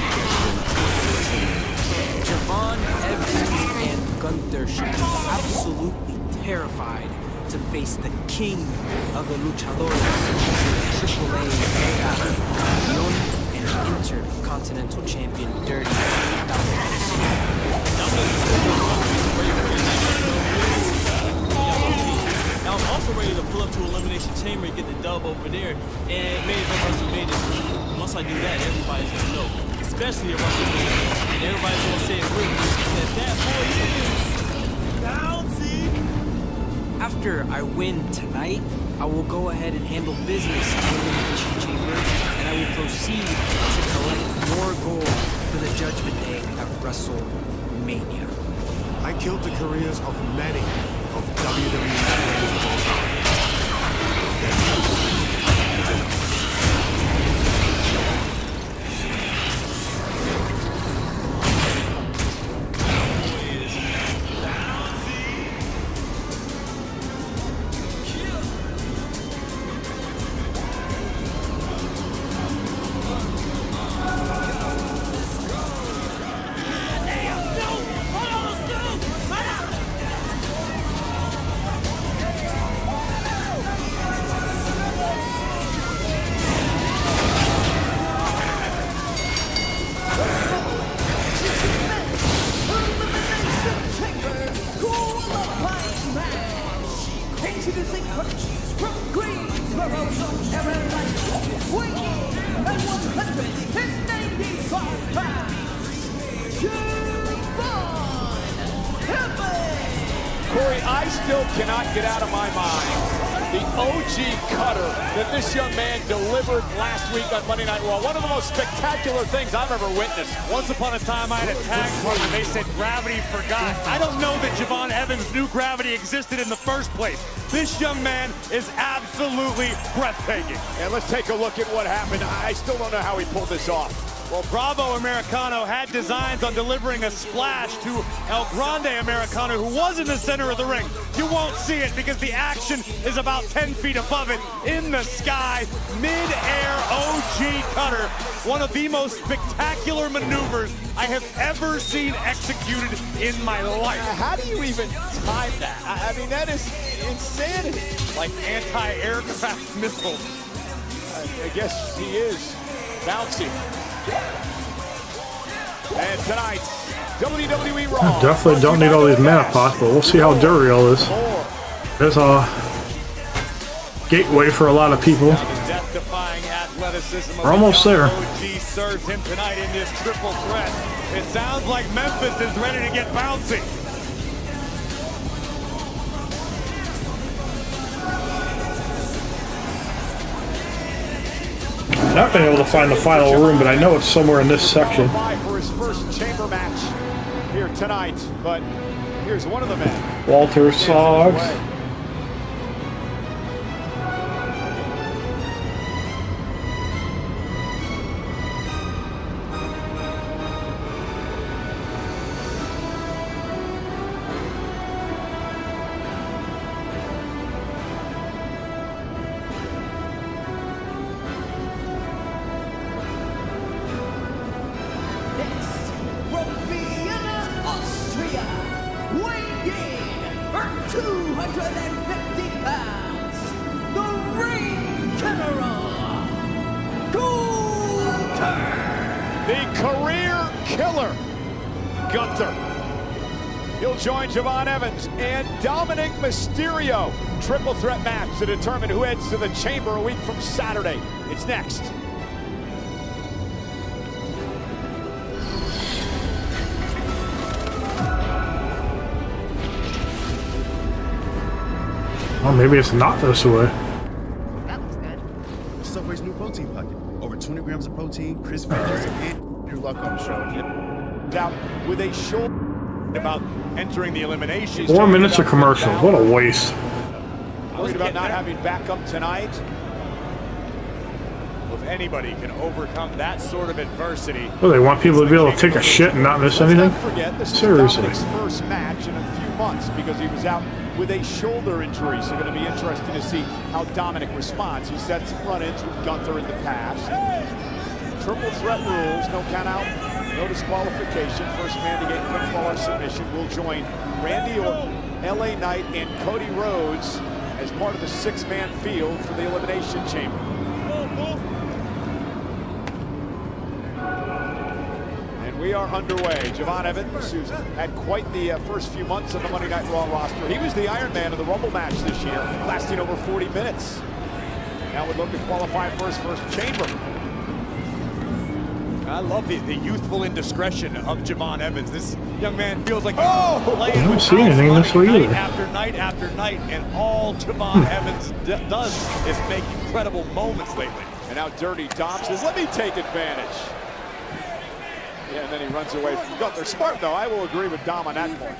Javon, Evans, and Gunther should be absolutely terrified to face the king of the luchadores, AAA Mega Campeón and Intercontinental Champion Dirty Now I'm also ready to pull up to Elimination Chamber and get the dub over there. And maybe WrestleMania. Once I do that, everybody's gonna know. Especially at WrestleMania. And everybody's gonna say it really that boy is down, see? After I win tonight, I will go ahead and handle business in the Elimination Chamber, and I will proceed to collect more gold for the Judgment Day at WrestleMania. I killed the careers of many of WWE's greatest of all time. I still cannot get out of my mind the OG cutter that this young man delivered last week on Monday Night Raw. One of the most spectacular things I've ever witnessed. Once upon a time, I had a tag partner. They said gravity forgot. I don't know that Javon Evans knew gravity existed in the first place. This young man is absolutely breathtaking. And let's take a look at what happened. I still don't know how he pulled this off. Well, Bravo Americano had designs on delivering a splash to El Grande Americano, who was in the center of the ring. You won't see it because the action is about 10 feet above it in the sky. Mid-air OG cutter. One of the most spectacular maneuvers I have ever seen executed in my life. How do you even time that? I mean, that is insanity. Like anti-aircraft missiles. I guess he is bouncy. And tonight, WWE Raw. I definitely don't need all these mana pots, but we'll see how dirty all this. There's a gateway for a lot of people. We're almost there. OG serves him tonight in this triple threat. It sounds like Memphis is ready to get bouncy. I've not been able to find the final room, but I know it's somewhere in this section. For his first chamber match here tonight, but here's one of the men. Walter Soggs. Javon Evans and Dominic Mysterio. Triple threat match to determine who heads to the chamber a week from Saturday. It's next. Well, maybe it's not this way. That looks good. Subway's new protein packet. Over 20 grams of protein, crisp veggies, and your luck on the show. Out with a shoulder about entering the elimination. 4 minutes of commercials. What a waste. Worried about not having backup tonight. If anybody can overcome that sort of adversity. Well, they want people to be able to take a shit and not miss anything? Forget, this Seriously. is Dominic's first match in a few months because he was out with a shoulder injury. So going to be interesting to see how Dominic responds. He's had some run-ins with Gunther in the past. Triple threat rules, no count out. No disqualification. First man to get pinfall or submission will join Randy Orton, LA Knight, and Cody Rhodes as part of the 6-man field for the Elimination Chamber. And we are underway. Javon Evans, who's had quite the first few months on the Monday Night Raw roster. He was the Iron Man of the Rumble match this year, lasting over 40 minutes. Now would look to qualify for his first chamber. I love the youthful indiscretion of Javon Evans. This young man feels like he's playing I don't see anything this way either. night after night after night, and all Javon Evans does is make incredible moments lately. And now Dirty Dom says, let me take advantage. Yeah, and then he runs away from Gunther. Smart, though. I will agree with Dom on that point.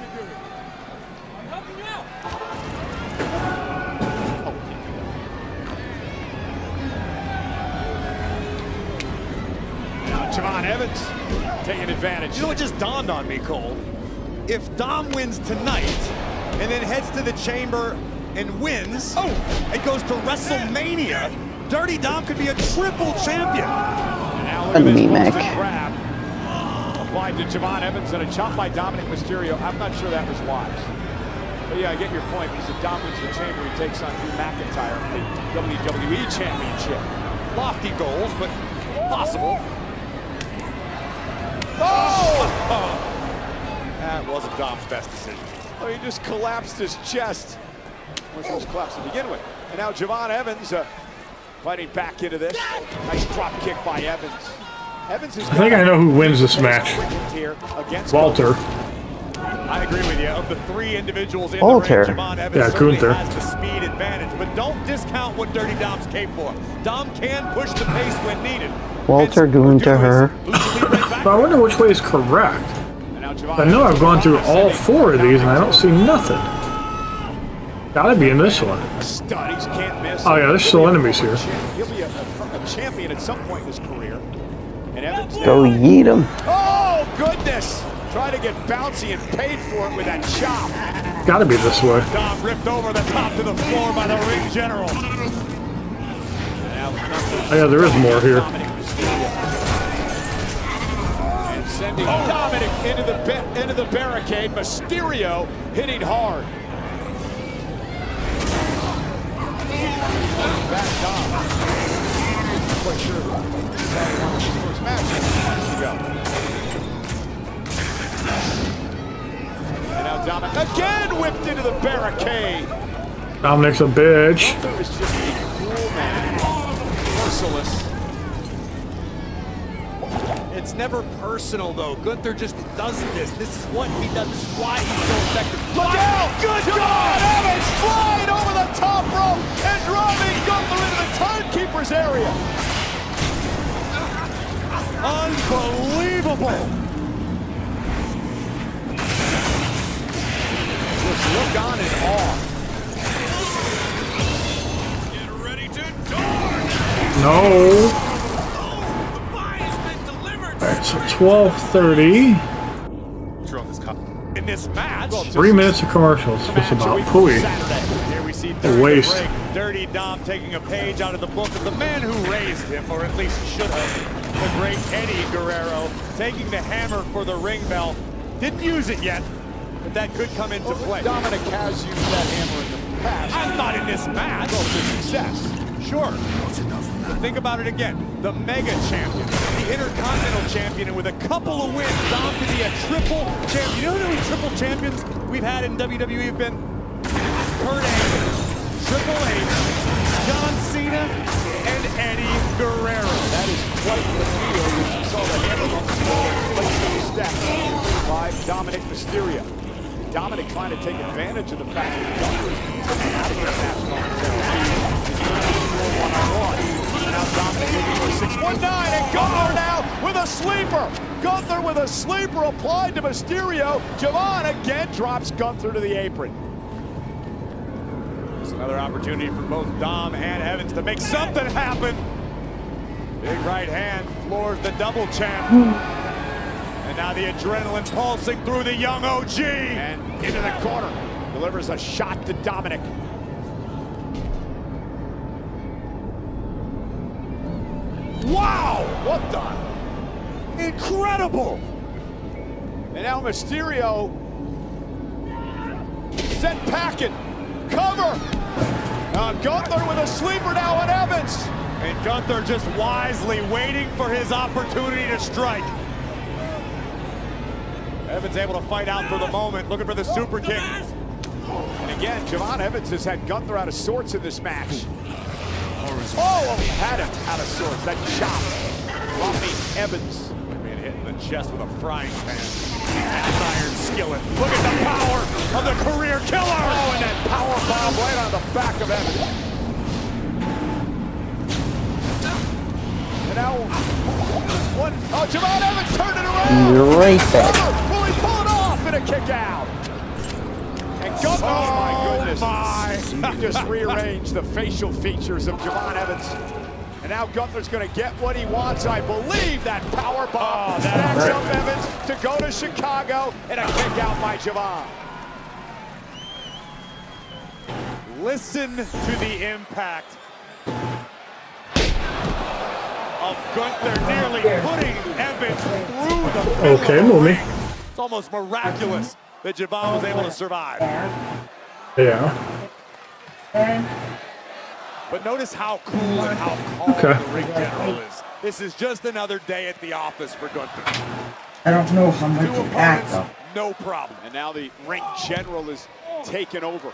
Javon Evans taking advantage. You know what just dawned on me, Cole? If Dom wins tonight and then heads to the chamber and wins, and goes to WrestleMania, Dirty Dom could be a triple champion. And now look at this Boston grab. Applied to Javon Evans and a chop by Dominic Mysterio. I'm not sure that was wise. But yeah, I get your point. Because if Dom wins the chamber, he takes on Drew McIntyre for the WWE Championship. Lofty goals, but possible. That wasn't Dom's best decision. Oh, he just collapsed his chest. Which was collapsed to begin with. And now Javon Evans fighting back into this. Nice drop kick by Evans. Evans is I think I know who wins this match. Walter. I agree with you. Of the three individuals in Walter. the ring, Javon Evans certainly has the speed advantage. But don't discount what Dirty Dom's capable of. Dom can push the pace when needed. Walter Gunther her. But I wonder which way is correct. I know I've gone through all four of these and I don't see nothing. Gotta be in this one. Studies can't miss. Oh yeah, there's still enemies here. He'll be a champion at some point in his career. And Evans Go yeet him. Oh goodness! Trying to get bouncy and paid for it with that chop. Gotta be this way. Dom ripped over the top to the floor by the ring general. Oh yeah, there is more here. And sending Dominic into the barricade. Mysterio hitting hard. Back Dom. I'm quite sure that one of his first matches ago. And now Dominic again whipped into the barricade. Dominic's a bitch. Gunther is just a cool man. Merciless. It's never personal, though. Gunther just does this. This is what he does. This is why he's so effective. Look out! Good God! Evans flying over the top rope and driving Gunther into the timekeeper's area. Unbelievable! Just look on in awe. Get ready to charge! No. Alright, so 12:30. In this match, 3 minutes of commercials. Just about pooey. Here we see A waste. Dirty Dom taking a page out of the book of the man who raised him, or at least should have. The great Eddie Guerrero taking the hammer for the ring bell. Didn't use it yet, but that could come into play. Dominic has used that hammer in the past. I'm not in this match. Well, to success. Sure. But think about it again. The mega champion, the intercontinental champion, and with a couple of wins, Dom could be a triple champion. You know how many triple champions we've had in WWE have been? Kurt Angle, Triple H, John Cena, and Eddie Guerrero. That is quite the field. You saw the hammer on the floor, placed on the step by Dominic Mysterio. Dominic trying to take advantage of the fact that Gunther has been taken out of the match momentarily. One-on-one. And now Dominic looking for 619, and Gunther now with a sleeper. Gunther with a sleeper applied to Mysterio. Javon again drops Gunther to the apron. It's another opportunity for both Dom and Evans to make something happen. Big right hand floors the double champ. And now the adrenaline pulsing through the young OG. And into the corner. Delivers a shot to Dominic. Wow! What the? Incredible! And now Mysterio sent packing. Cover! Gunther with a sleeper now on Evans. And Gunther just wisely waiting for his opportunity to strike. Evans able to fight out for the moment, looking for the super kick. And again, Javon Evans has had Gunther out of sorts in this match. Oh, he had him out of sorts. That chop. Robbie Evans being hit in the chest with a frying pan. Cast iron skillet. Look at the power of the career killer. Oh, and that power bomb right on the back of Evans. And now, Javon Evans turned it around. You're right back. Will he pull it off in a kick out? And Gunther, oh my goodness. He just rearranged the facial features of Javon Evans. And now Gunther's going to get what he wants, I believe, that power bomb. Stacks up Evans to go to Chicago, and a kick out by Javon. Listen to the impact of Gunther nearly putting Evans through the middle. Okay, Moomy. It's almost miraculous that Javon was able to survive. Yeah. But notice how cool and how calm the ring general is. This is just another day at the office for Gunther. I don't know how much Two of that opponents, no problem. And now the ring general is taken over,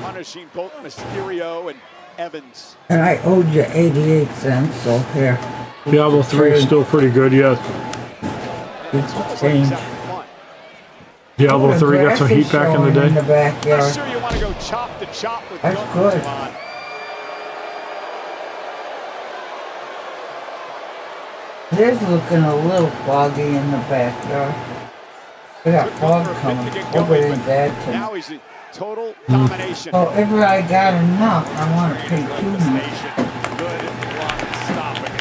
punishing both Mysterio and Evans. And I owed you 88 cents, so here. Diablo 3 is still pretty good yet. It's changed. Diablo 3 got some heat back in the day. I'm sure you want to go chop to chop with Gunther, Javon. It is looking a little foggy in the backyard. We got fog coming. Hope it ain't bad tonight. Now he's in total domination. So if I got enough, I want to pay 2 minutes. Good block stopping.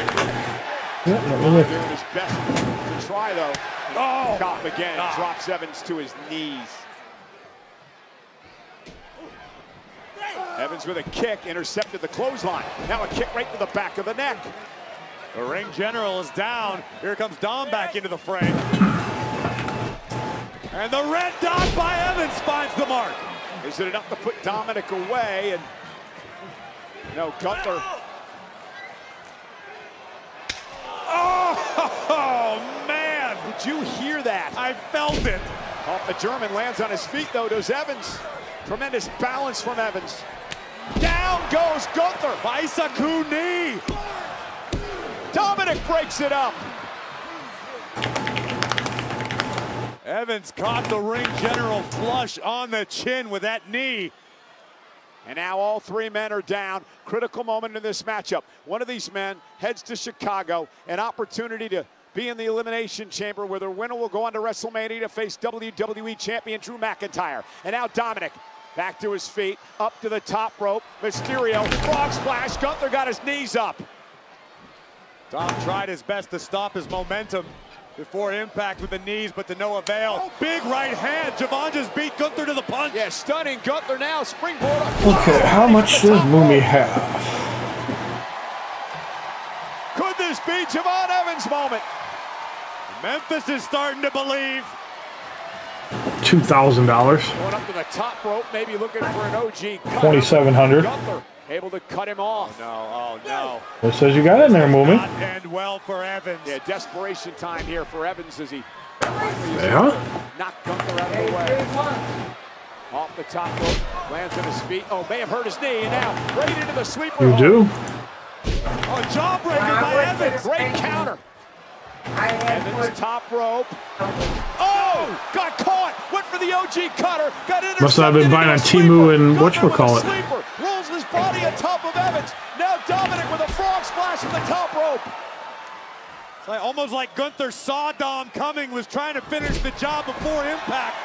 Yeah, Doing his best to try though. Oh, chop again. Drops Evans to his knees. Evans with a kick, intercepted the clothesline. Now a kick right to the back of the neck. The ring general is down. Here comes Dom back into the frame. And the red dot by Evans finds the mark. Is it enough to put Dominic away? And no, Gunther. Oh, man. Did you hear that? I felt it. Off the German, lands on his feet though, does Evans. Tremendous balance from Evans. Down goes Gunther. Bicycle knee. Dominic breaks it up. Evans caught the ring general flush on the chin with that knee. And now all 3 men are down. Critical moment in this matchup. One of these men heads to Chicago. An opportunity to be in the Elimination Chamber where the winner will go on to WrestleMania to face WWE Champion Drew McIntyre. And now Dominic back to his feet, up to the top rope. Mysterio, frog splash. Gunther got his knees up. Dom tried his best to stop his momentum before impact with the knees, but to no avail. Big right hand. Javon just beat Gunther to the punch. Yeah, stunning Gunther now. Springboard. Okay, how much does Moomy have? Could this be Javon Evans' moment? Memphis is starting to believe. $2,000. Going up to the top rope, maybe looking for an OG cut. $2,700. Gunther able to cut him off. Oh no. What says you got in there, Moomy? Not end well for Evans. Yeah, desperation time here for Evans as he knocked Gunther out of the way. Off the top rope, lands on his feet. Oh, may have hurt his knee, and now right into the sleeper. You do? Oh, jawbreaker by Evans. Great counter. Evans top rope. Oh, got caught. Went for the OG cutter. Got intercepted. Must have been buying on Temu and whatchamacallit. Rolls his body on top of Evans. Now Dominic with a frog splash from the top rope. It's like, almost like Gunther saw Dom coming, was trying to finish the job before impact,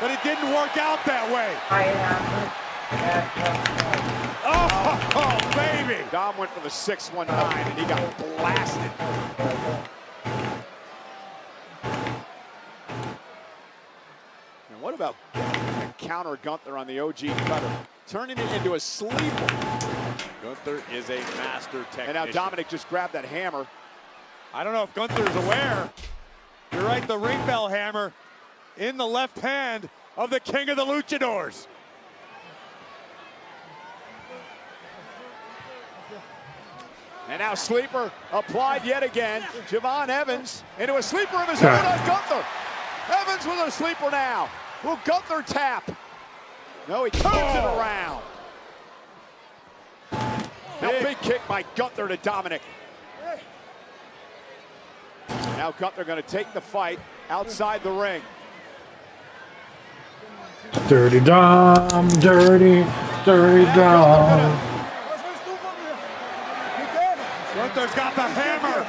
but it didn't work out that way. Oh, baby. Dom went for the 619 and he got blasted. And what about counter Gunther on the OG cutter? Turning it into a sleeper. Gunther is a master technician. And now Dominic just grabbed that hammer. I don't know if Gunther is aware. You're right, the ring bell hammer in the left hand of the king of the luchadors. And now sleeper applied yet again. Javon Evans into a sleeper of his own on Gunther. Evans with a sleeper now. Will Gunther tap? No, he turns it around. Now big kick by Gunther to Dominic. Now Gunther going to take the fight outside the ring. Dirty Dom, dirty Dom. Gunther's got the hammer.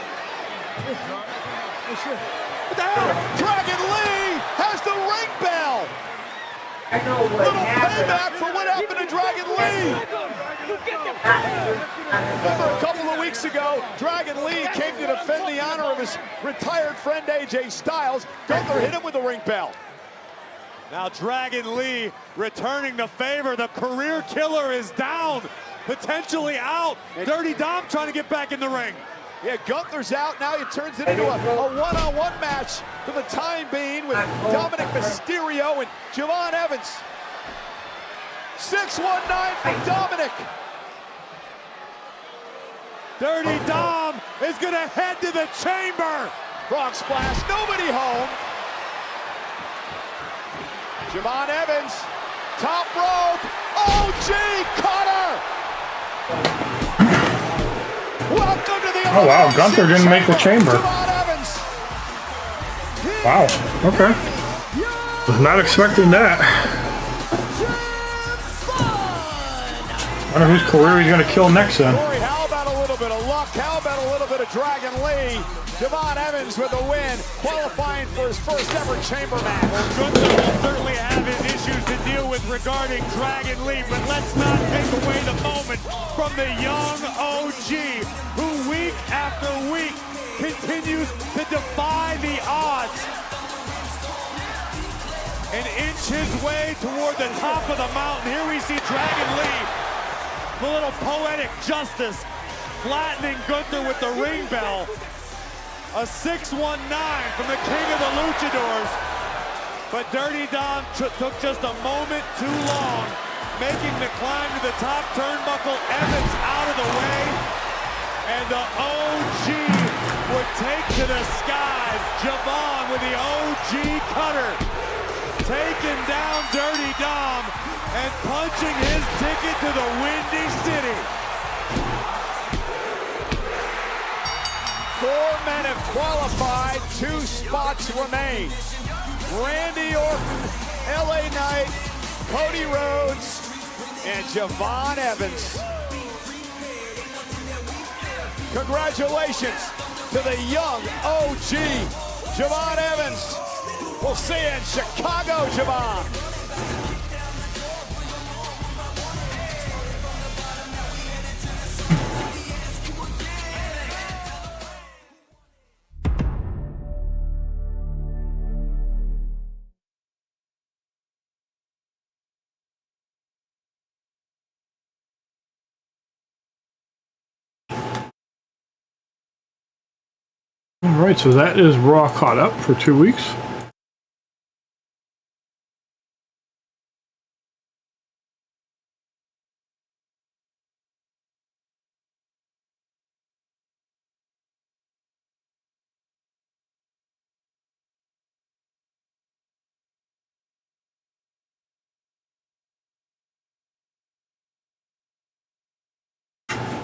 What the hell? Dragon Lee has the ring bell. Little payback for what happened to Dragon Lee. Remember a couple of weeks ago, Dragon Lee came to defend the honor of his retired friend AJ Styles. Gunther hit him with the ring bell. Now Dragon Lee returning the favor. The career killer is down, potentially out. Dirty Dom trying to get back in the ring. Yeah, Gunther's out. Now he turns it into a one-on-one match for the time being with Dominic Mysterio and Javon Evans. 619 for Dominic. Dirty Dom is going to head to the chamber. Frog splash, nobody home. Javon Evans, top rope. OG cutter. Welcome to the Oh wow, Gunther didn't make the chamber. Wow, okay. Was not expecting that. Wonder whose career he's gonna kill next then. Corey, how about a little bit of luck? How about a little bit of Dragon Lee? Javon Evans with the win, qualifying for his first ever chamber match. Well, Gunther will certainly have his issues to deal with regarding Dragon Lee, but let's not take away the moment from the young OG, who week after week continues to defy the odds and inch his way toward the top of the mountain. Here we see Dragon Lee, the little poetic justice, flattening Gunther with the ring bell. A 619 from the king of the luchadors. But Dirty Dom took just a moment too long, making the climb to the top turnbuckle. Evans out of the way. And the OG would take to the skies. Javon with the OG cutter. Taking down Dirty Dom and punching his ticket to the Windy City. 4 men have qualified, 2 spots remain. Randy Orton, LA Knight, Cody Rhodes, and Javon Evans. Congratulations to the young OG, Javon Evans. We'll see you in Chicago, Javon. Alright, so that is Raw caught up for 2 weeks.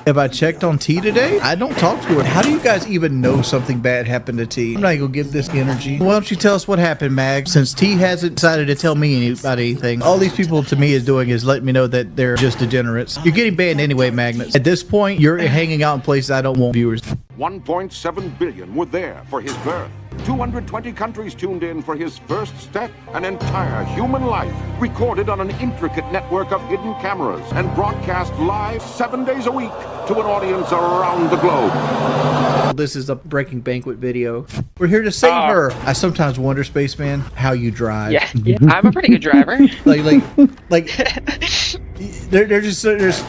Have I checked on T today? I don't talk to her. How do you guys even know something bad happened to T? I'm not gonna give this energy. Why don't you tell us what happened, Mag? Since T hasn't decided to tell me about anything, all these people to me is doing is letting me know that they're just degenerates. You're getting banned anyway, Magnus. At this point, you're hanging out in places I don't want viewers. 1.7 billion were there for his birth. 220 countries tuned in for his first step. An entire human life recorded on an intricate network of hidden cameras and broadcast live 7 days a week to an audience around the globe. This is a Breaking Banquet video. We're here to save her. I sometimes wonder, Spaceman, how you drive. Yeah, I'm a pretty good driver. There's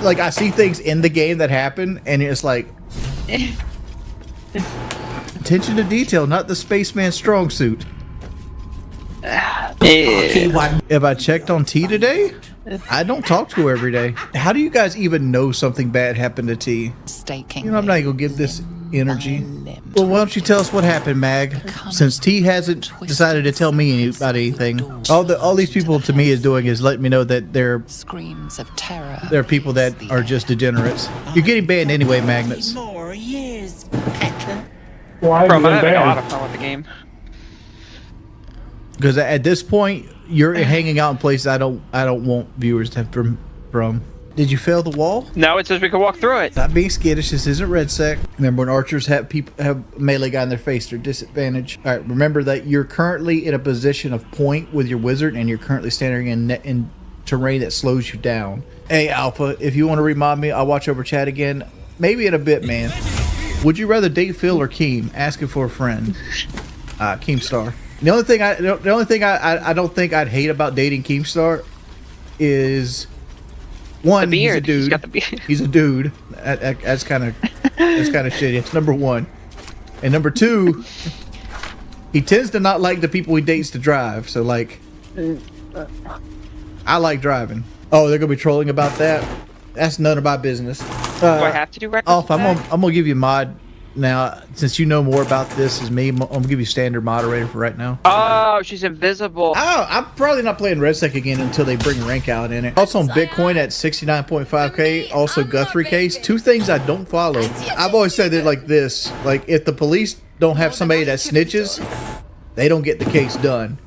like, I see things in the game that happen, and it's like, attention to detail, not the Spaceman strong suit. Have I checked on T today? I don't talk to her every day. How do you guys even know something bad happened to T? Staking. You know, I'm not gonna give this energy. Well, why don't you tell us what happened, Mag? Since T hasn't decided to tell me about anything, all these people to me is doing is letting me know that they're screams of terror. There are people that are just degenerates. You're getting banned anyway, Magnus. More years. Why? Bro, I'm having a lot of fun with the game. Because at this point, you're hanging out in places I don't want viewers to from. Did you fail the wall? No, it says we can walk through it. Not being skittish. This isn't Red Sec. Remember, when archers have a melee guy in their face, they're disadvantaged. All right. Remember that you're currently in a position of point with your wizard, and you're currently standing in terrain that slows you down. Hey, Alpha, if you want to remind me, I'll watch over chat again. Maybe in a bit, man. Would you rather date Phil or Keem? Asking for a friend. Keemstar. The only thing I don't think I'd hate about dating Keemstar is one, he's a dude. He's got the beard. He's a dude. That's kind of shitty. It's number one. And number two, he tends to not like the people he dates to drive. So like, I like driving. Oh, they're gonna be trolling about that. That's none of my business. Do I have to do records? Off. I'm gonna give you mod now. Since you know more about this as me, I'm gonna give you standard moderator for right now. Oh, she's invisible. Oh, I'm probably not playing RedSec again until they bring rank out in it. Also on Bitcoin at 69.5k. Also Guthrie case. Two things I don't follow. I've always said it like this: like if the police don't have somebody that snitches, they don't get the case done.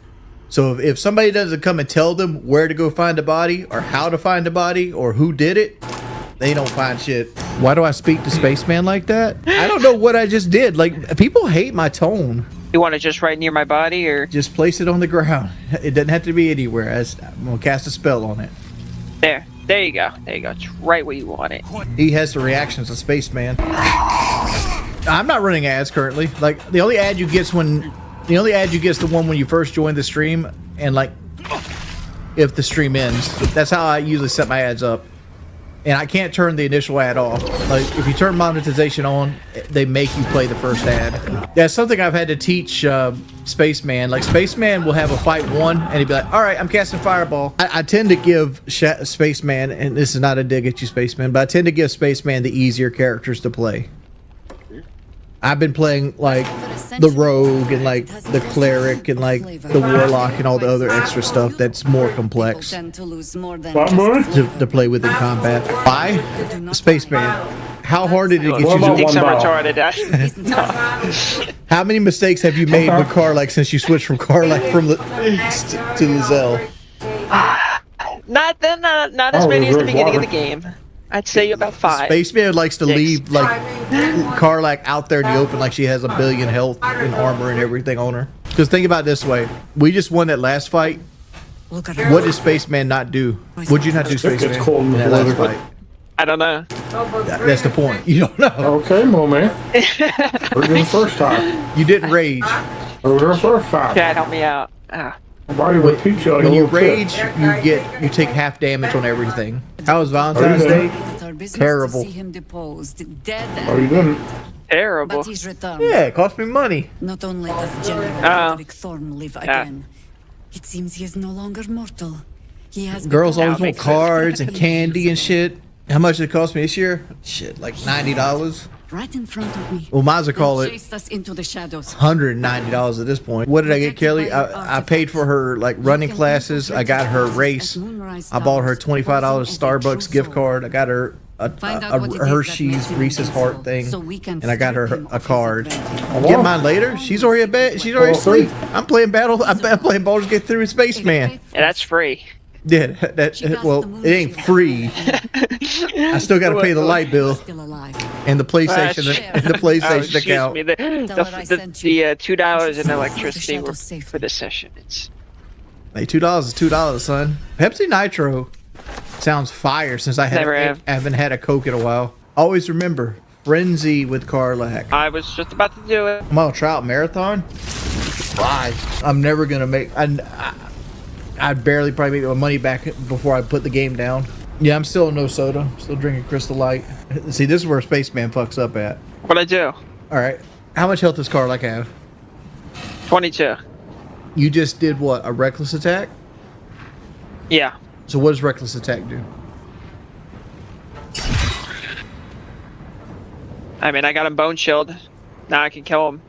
So if somebody doesn't come and tell them where to go find a body or how to find a body or who did it, they don't find shit. Why do I speak to Spaceman like that? I don't know what I just did. Like, people hate my tone. You want it just right near my body, or just place it on the ground? It doesn't have to be anywhere. I'm gonna cast a spell on it. there you go. There you go. It's right where you want it. He has the reactions of Spaceman. I'm not running ads currently. Like, the only ad you get is the one when you first join the stream, and like if the stream ends. That's how I usually set my ads up. And I can't turn the initial ad off. Like, if you turn monetization on, they make you play the first ad. That's something I've had to teach Spaceman. Like, Spaceman will have a fight one, and he'd be like, all right, I'm casting Fireball. I tend to give Spaceman, and this is not a dig at you, Spaceman, but I tend to give Spaceman the easier characters to play. I've been playing, like, the Rogue and, like, the Cleric and, like, the Warlock and all the other extra stuff that's more complex to play with in combat. Why? Spaceman, how hard did it get you to Think some retarded. How many mistakes have you made with Karlach since you switched from Karlach to Lizelle? Not as many as the beginning of the game. I'd say about 5. Spaceman likes to leave like Karlach out there in the open, like she has 1 billion health and armor and everything on her. Because think about it this way: we just won that last fight. What did Spaceman not do? What'd you not do, Spaceman? It's cold in the in that last water. fight? I don't know. That's the point. You don't know. Okay, man. We're doing the first time. You didn't rage. We're the first time. Dad, help me out. When you rage, you take half damage on everything. How was Valentine's Day? Terrible. Oh, you didn't? Terrible. Yeah, it cost me money. Not only does General Roderick Thorn live again, it seems he is no longer mortal. He has Girls always want cards and candy and shit. How much did it cost me this year? Shit, like $90. Right in front of me. Well, Mazza call it chased us into the shadows. $190 at this point. What did I get, Kelly? I paid for her like running classes. I got her race. I bought her $25 Starbucks gift card. I got her a Hershey's Reese's Heart thing, and I got her a card. Get mine later. She's already in bed. She's already asleep. I'm playing I'm playing Baldur's Gate 3 with Spaceman. Yeah, that's free. Yeah, well, it ain't free. I still got to pay the light bill and the PlayStation account. Me. The $2 in electricity were for this session. Hey, $2 is $2, son. Pepsi Nitro sounds fire since I haven't had a Coke in a while. Always remember, frenzy with Karlach. I was just about to do it. I'm gonna try out marathon. Why? I'm never gonna make. I'd barely probably make my money back before I put the game down. Yeah, I'm still no soda. Still drinking Crystal Light. See, this is where Spaceman fucks up at. What'd I do? All right. How much health does Karlach have? 22. You just did what? A reckless attack? Yeah. So what does reckless attack do? I mean, I got him bone shield. Now I can kill him.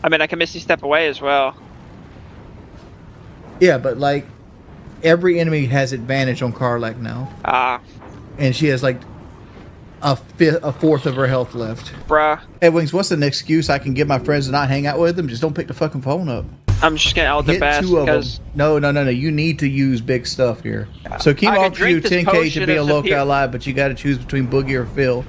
I mean, I can Misty Step away as well. Yeah, but like every enemy has advantage on Karlach now. And she has like a fourth of her health left. Bruh. Hey, Wings, what's an excuse I can give my friends to not hang out with them? Just don't pick the fucking phone up. I'm just gonna Elder Bass because... No. You need to use big stuff here. So Keem offers you 10k to be a local ally, but you got to choose between Boogie or Phil.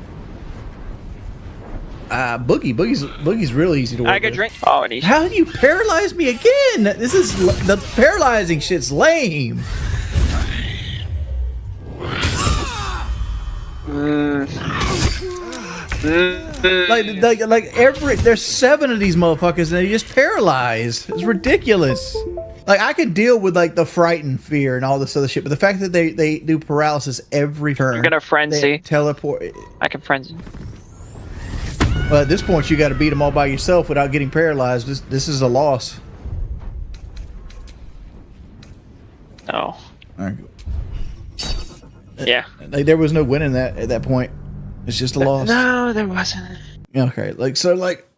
Boogie's really easy to work I could with. drink. Oh, and he's... How do you paralyze me again? This is the paralyzing shit's lame. Like there's 7 of these motherfuckers and they just paralyze. It's ridiculous. Like I can deal with like the fright and fear and all this other shit, but the fact that they do paralysis every turn. You're gonna frenzy. Teleport. I can frenzy. Well, at this point, you got to beat them all by yourself without getting paralyzed. This is a loss. Oh. All right. Yeah. Like there was no winning that at that point. It's just a loss. No, there wasn't. Okay. Like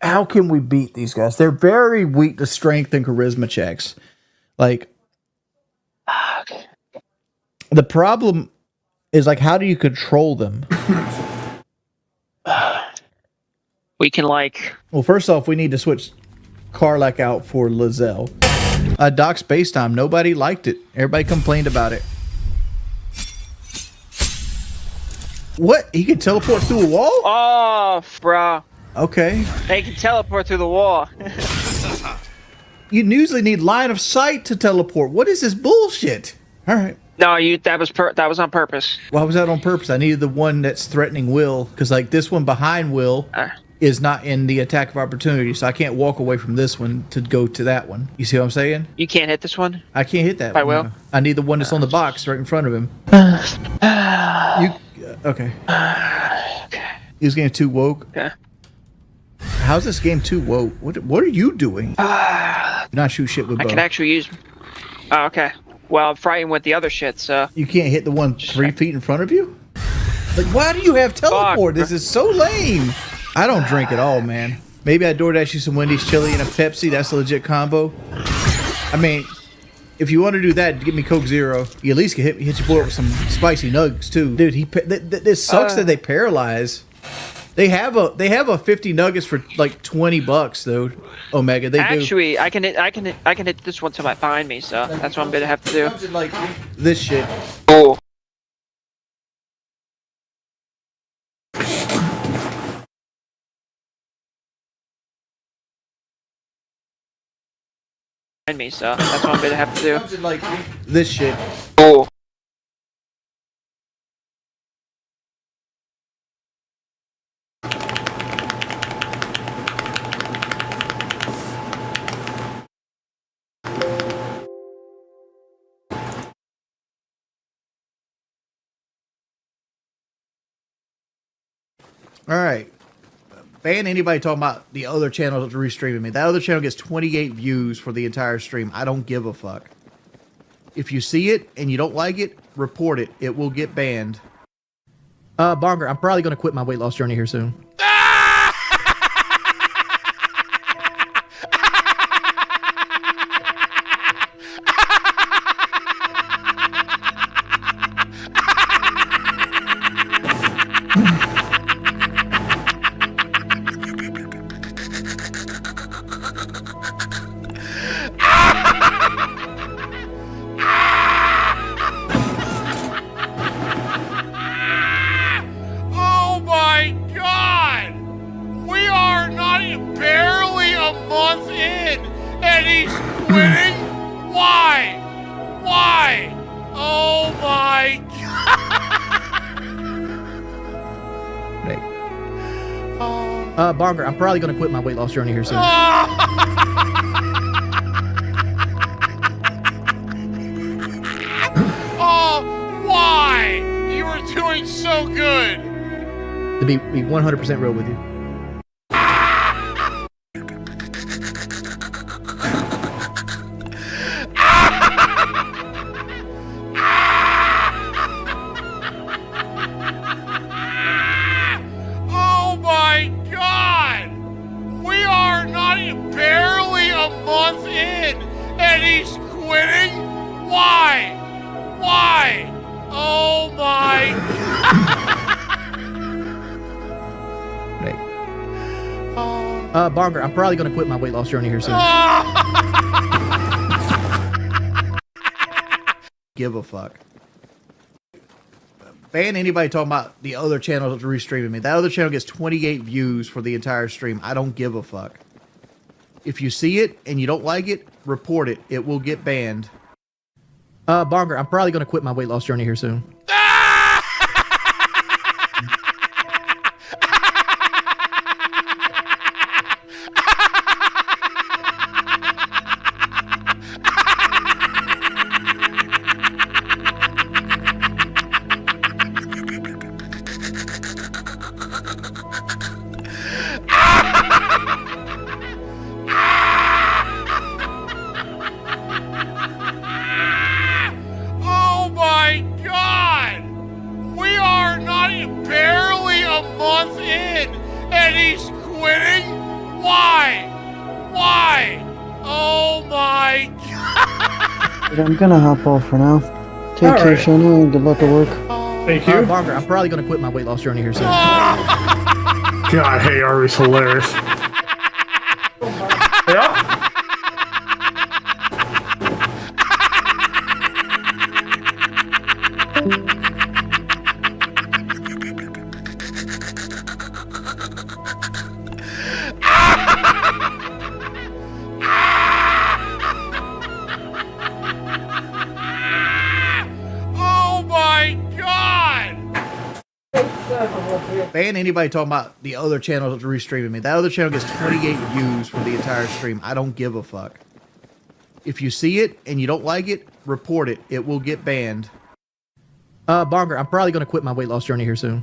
how can we beat these guys? They're very weak to strength and charisma checks. Like. Okay. The problem is like how do you control them? We can like... Well, first off, we need to switch Karlach out for Lizelle. Doc Space Time. Nobody liked it. Everybody complained about it. What? He can teleport through a wall? Oh, bro. Okay. He can teleport through the wall. You usually need line of sight to teleport. What is this bullshit? All right. No, that was on purpose. Why was that on purpose? I needed the one that's threatening Will, because like this one behind Will is not in the attack of opportunity, so I can't walk away from this one to go to that one. You see what I'm saying? You can't hit this one? I can't hit that By one. Will? I need the one that's on the box right in front of him. Okay. This game too woke. Okay. How's this game too woke? What are you doing? Not shoot shit with bow. I can actually use... Oh, okay. Well, I'm fighting with the other shit, so... You can't hit the one 3 feet in front of you? Like, why do you have teleport? This is so lame. I don't drink at all, man. Maybe I DoorDash you some Wendy's chili and a Pepsi. That's a legit combo. I mean, if you want to do that, give me Coke Zero. You at least can hit your boy with some spicy nuggets, too. Dude, this sucks that they paralyze. They have a 50 nuggets for like $20 though. Omega, they actually, do. I can hit this one to behind me, so that's what I'm gonna have to do. Like this shit. Oh. Behind me, so that's what I'm gonna have to do. Like this shit. Oh. All right. Ban anybody talking about the other channel that's restreaming me. That other channel gets 28 views for the entire stream. I don't give a fuck. If you see it and you don't like it, report it. It will get banned. Bonger, I'm probably going to quit my weight loss journey here soon. Oh my God! We are not even barely a month in, and he's quitting? Why? Why? Oh my God! Bonger, I'm probably going to quit my weight loss journey here soon. Oh, why? You were doing so good. To be 100% real with you. Oh my God! We are not even barely a month in, and he's quitting? Why? Why? Oh my God! Bonger, I'm probably going to quit my weight loss journey here soon. Give a fuck. Ban anybody talking about the other channel that's restreaming me. That other channel gets 28 views for the entire stream. I don't give a fuck. If you see it and you don't like it, report it. It will get banned. Bonger, I'm probably going to quit my weight loss journey here soon. Oh my God! We are not even barely a month in, and he's quitting? Why? Why? Oh my God! I'm gonna hop off for now. Take All care, right. Shona, and good luck at work. Thank you. Bonger, I'm probably going to quit my weight loss journey here soon. God, hey, Arby's hilarious. Yeah. Oh my God! Ban anybody talking about the other channel that's restreaming me. That other channel gets 28 views for the entire stream. I don't give a fuck. If you see it and you don't like it, report it. It will get banned. Bonger, I'm probably going to quit my weight loss journey here soon.